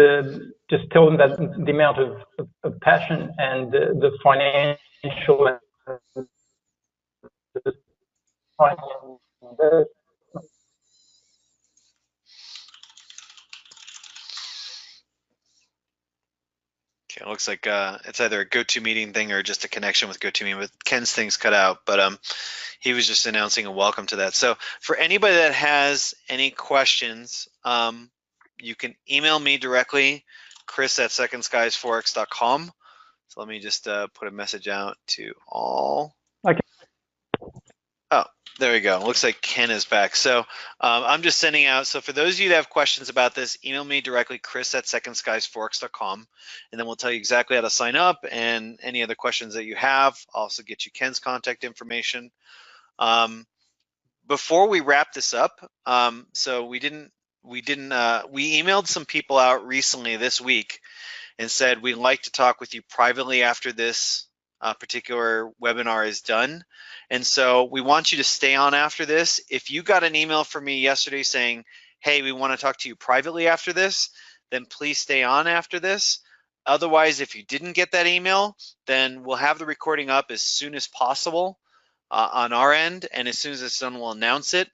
B: just tell them that the amount of passion and the financial
A: Okay, it looks like it's either a GoToMeeting thing or just a connection with GoToMeeting, but Ken's thing's cut out, but he was just announcing a welcome to that. So for anybody that has any questions, you can email me directly, chris@secondskiesforex.com. So let me just put a message out to all.
B: Okay.
A: Oh, there we go. Looks like Ken is back. So I'm just sending out. So for those of you that have questions about this, email me directly, chris@secondskiesforex.com, and then we'll tell you exactly how to sign up and any other questions that you have. I'll also get you Ken's contact information. Before we wrap this up, so we emailed some people out recently this week and said we'd like to talk with you privately after this particular webinar is done. And so we want you to stay on after this. If you got an email from me yesterday saying, hey, we want to talk to you privately after this, then please stay on after this. Otherwise, if you didn't get that email, then we'll have the recording up as soon as possible on our end. And as soon as it's done, we'll announce it.